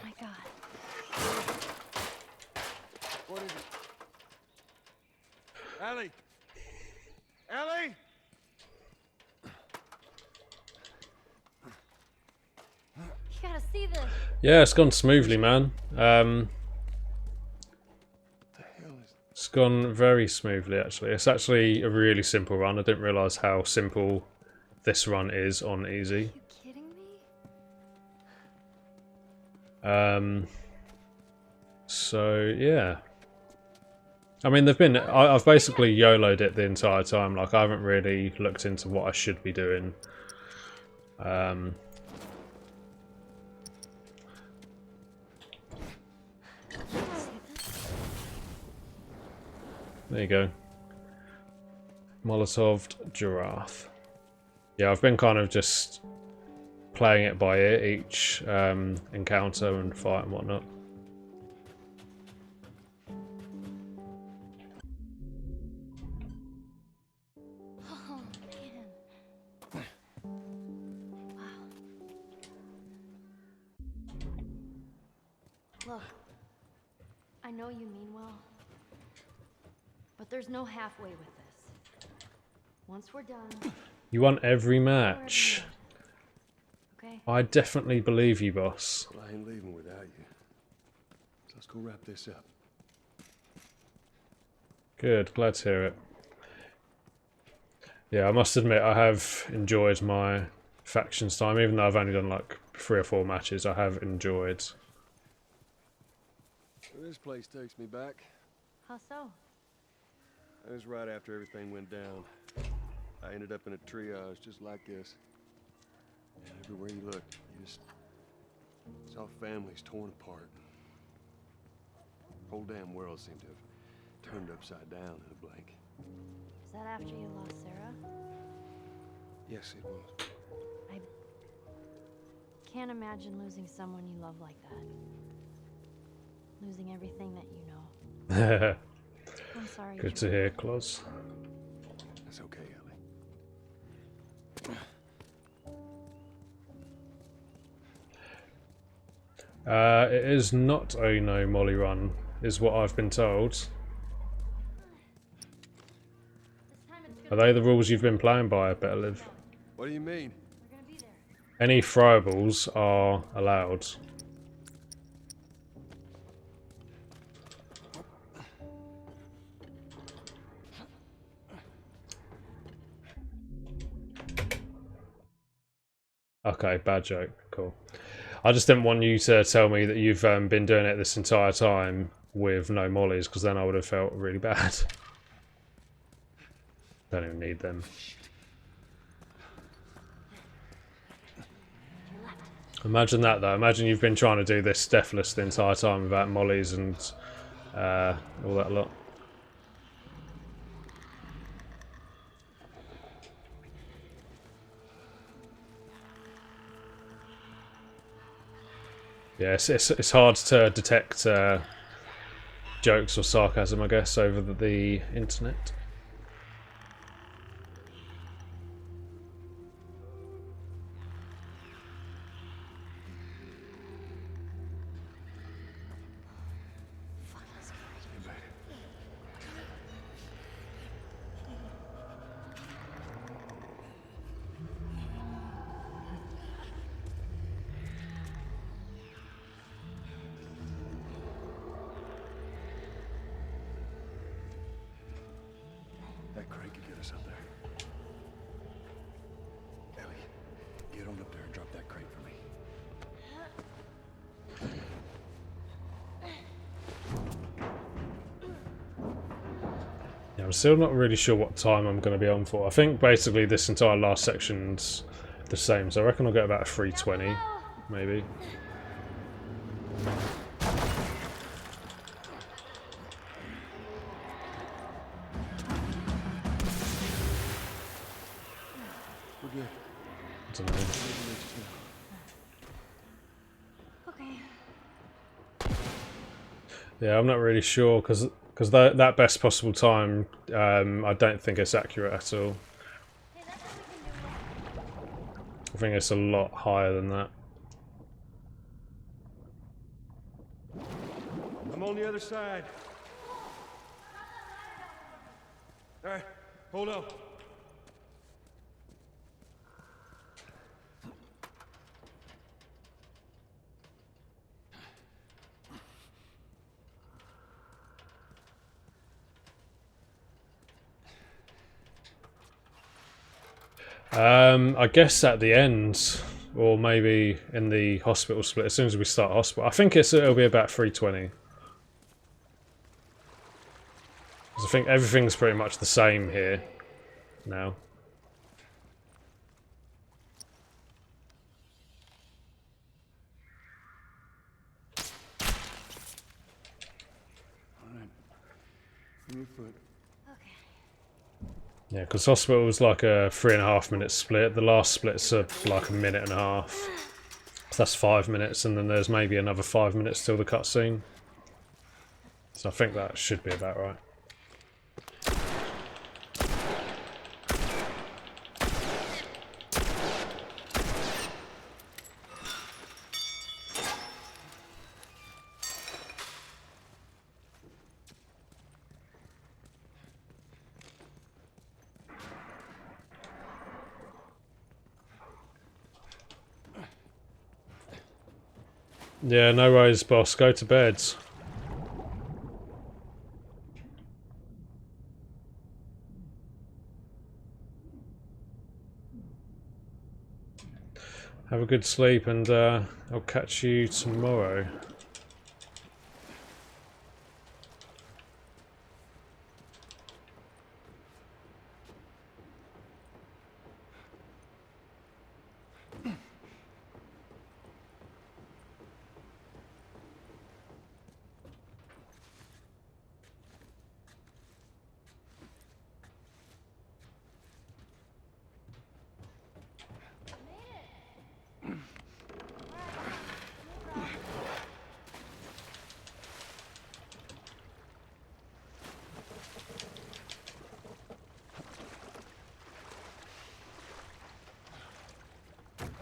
My God. What is it? Ellie! Ellie! You gotta see this. Yeah, it's gone smoothly, man. It's gone very smoothly, actually. It's actually a really simple run. I didn't realise how simple this run is on easy. Are you kidding me? So yeah. I mean, I've basically YOLO'd it the entire time. Like, I haven't really looked into what I should be doing. There you go. Molotoved giraffe. Yeah, I've been kind of just playing it by ear each encounter and fight and whatnot. Oh, man. Wow. Look, I know you mean well, but there's no halfway with this. Once we're done... You want every match. Okay. I definitely believe you, boss. Well, I ain't leaving without you. So let's go wrap this up. Good, glad to hear it. Yeah, I must admit I have enjoyed my factions time, even though I've only done like 3 or 4 matches. I have enjoyed. This place takes me back. How so? It was right after everything went down. I ended up in a triage just like this. And everywhere you looked, you just saw families torn apart. The whole damn world seemed to have turned upside down in a blink. Was that after you lost Sarah? Yes, it was. I can't imagine losing someone you love like that. Losing everything that you know. I'm sorry. Good to hear, Claus. That's okay, Ellie. It is not a no Molly run, is what I've been told. Are they the rules you've been playing by, Better Live? What do you mean? Any throwables are allowed. Okay, bad joke. Cool. I just didn't want you to tell me that you've been doing it this entire time with no mollies, because then I would have felt really bad. Don't even need them. Imagine that though. Imagine you've been trying to do this deathless the entire time without mollies and all that lot. Yeah, it's hard to detect jokes or sarcasm, I guess, over the internet. That crate could get us up there. Ellie, get on up there and drop that crate for me. Yeah, I'm still not really sure what time I'm going to be on for. I think basically this entire last section's the same, so I reckon I'll get about 3:20, maybe. We're good. I don't know. Okay. Yeah, I'm not really sure because that best possible time, I don't think it's accurate at all. I think it's a lot higher than that. I'm on the other side. All right, hold up. I guess at the end, or maybe in the hospital split, as soon as we start hospital. I think it'll be about 3:20. Because I think everything's pretty much the same here now. All right. Give me your foot. Yeah, because hospital was like a 3.5 minute split. The last split's like a minute and a half. So that's 5 minutes, and then there's maybe another 5 minutes till the cutscene. So I think that should be about right. Yeah, no worries, boss. Go to bed. Have a good sleep, and I'll catch you tomorrow.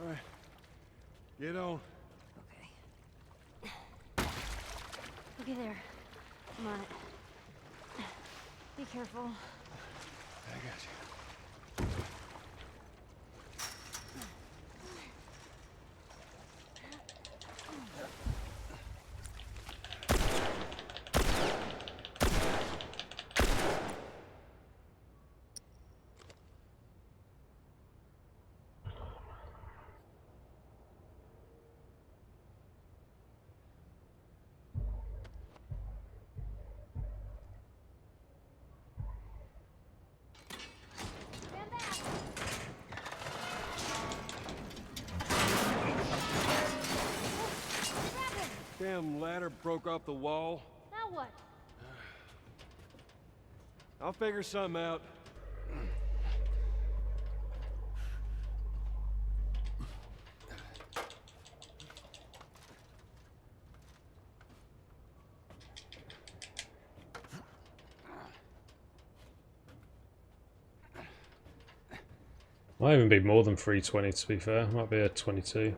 All right. Get on. Okay, there. Come on. Be careful. I got you. Damn ladder broke off the wall. Now what? I'll figure something out. Might even be more than 320 to be fair. Might be a 22.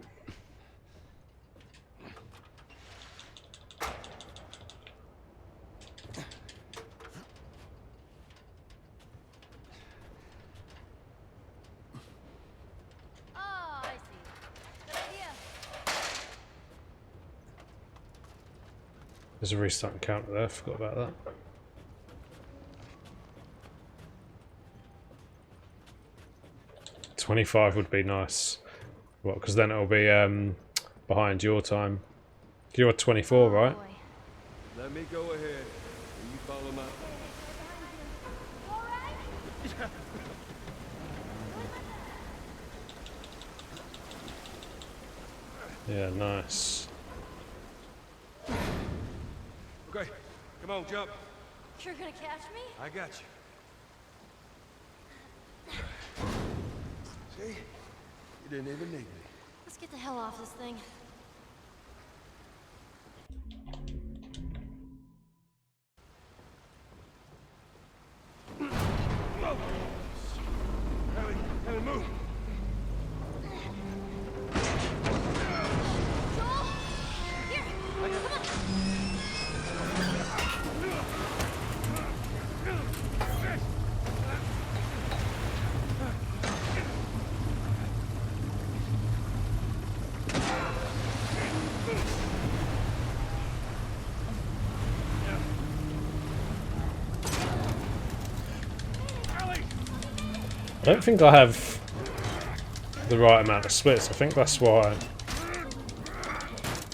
Oh, I see. Good idea. There's a restart counter there. Forgot about that. $25 would be nice. Well, because then it'll be behind your time. You're at 24, right? Let me go ahead, and you follow my... Yeah, nice. Okay, come on, jump. You're gonna catch me? I got you. See? You didn't even need me. Let's get the hell off this thing. Ellie, move! I don't think I have the right amount of splits. I think that's why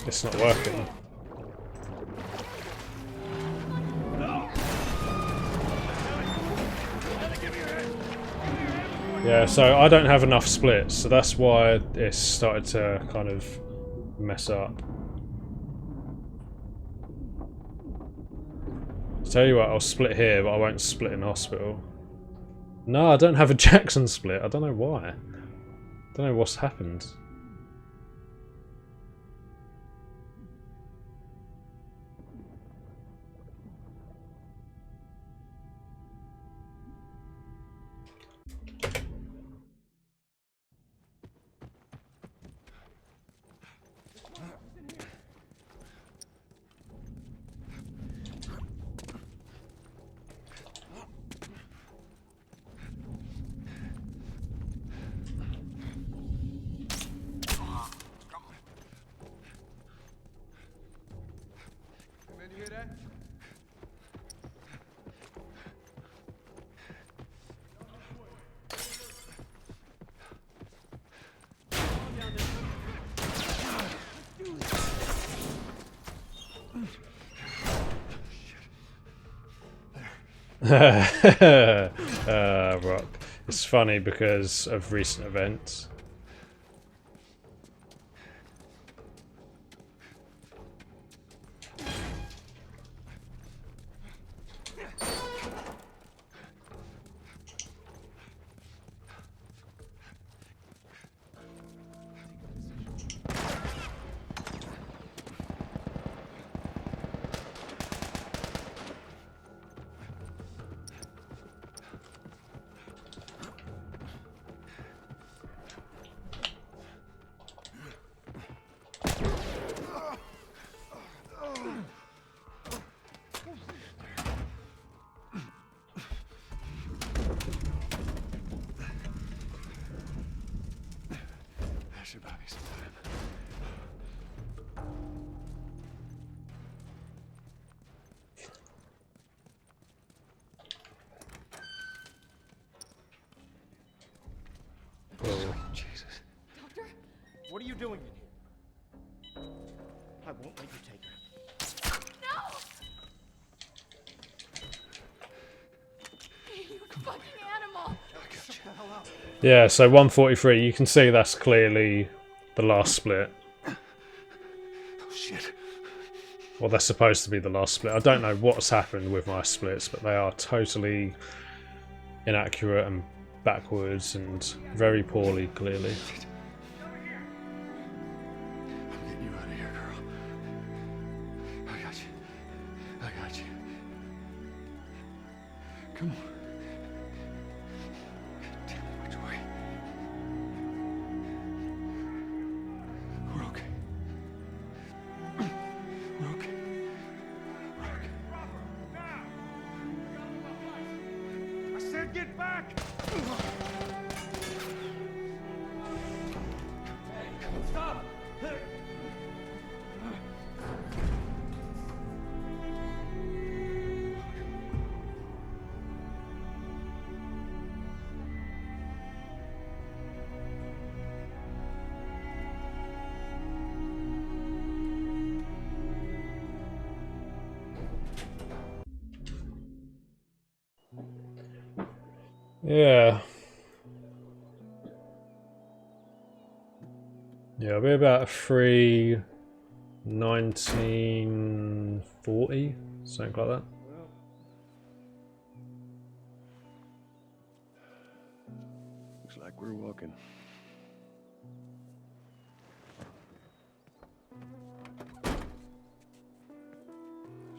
it's not working. Yeah, so I don't have enough splits, so that's why it's started to kind of mess up. Tell you what, I'll split here, but I won't split in hospital. No, I don't have a Jackson split. I don't know why. I don't know what's happened. Man, you hear that? Rock. It's funny because of recent events. That should buy me some time. Oh. Jesus. Doctor? What are you doing in here? I won't let you take her. No! You fucking animal! Shut the hell up. Yeah, so 143, you can see that's clearly the last split. Oh shit. Well, they're supposed to be the last split. I don't know what's happened with my splits, but they are totally inaccurate and backwards and very poorly, clearly. I'm getting you out of here, girl. I got you. I got you. Come on. Tell me which way. We're okay. We're okay. We're okay. I said get back! Stop! Yeah. Yeah, we're about 1940, something like that. Looks like we're walking.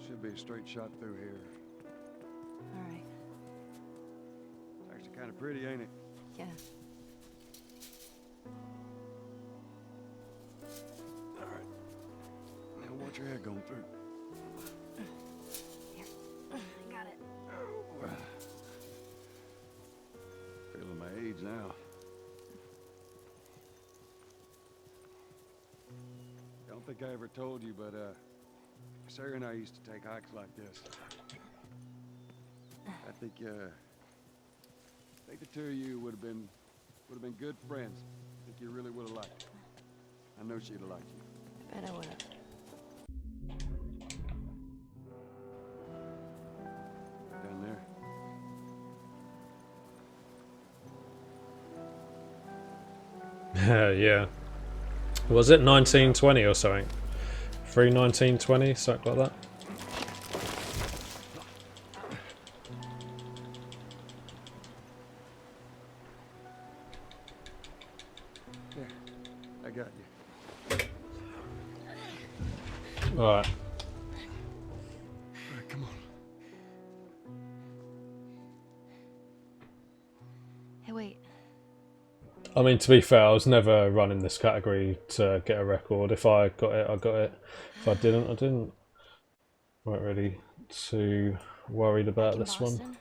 Should be a straight shot through here. All right. It's actually kind of pretty, ain't it? Yeah. All right. Now watch your head going through. Here. I got it. Feeling my age now. Don't think I ever told you, but Sarah and I used to take hikes like this. I think the two of you would have been good friends. I think you really would have liked her. I know she'd have liked you. I bet I would have. Down there. Yeah. Was it 1920 or something? 1920, something like that. I got you. Alright. Alright, come on. Hey, wait. I mean, to be fair, I was never running this category to get a record. If I got it, I got it. If I didn't, I didn't. Weren't really too worried about this one. Boston.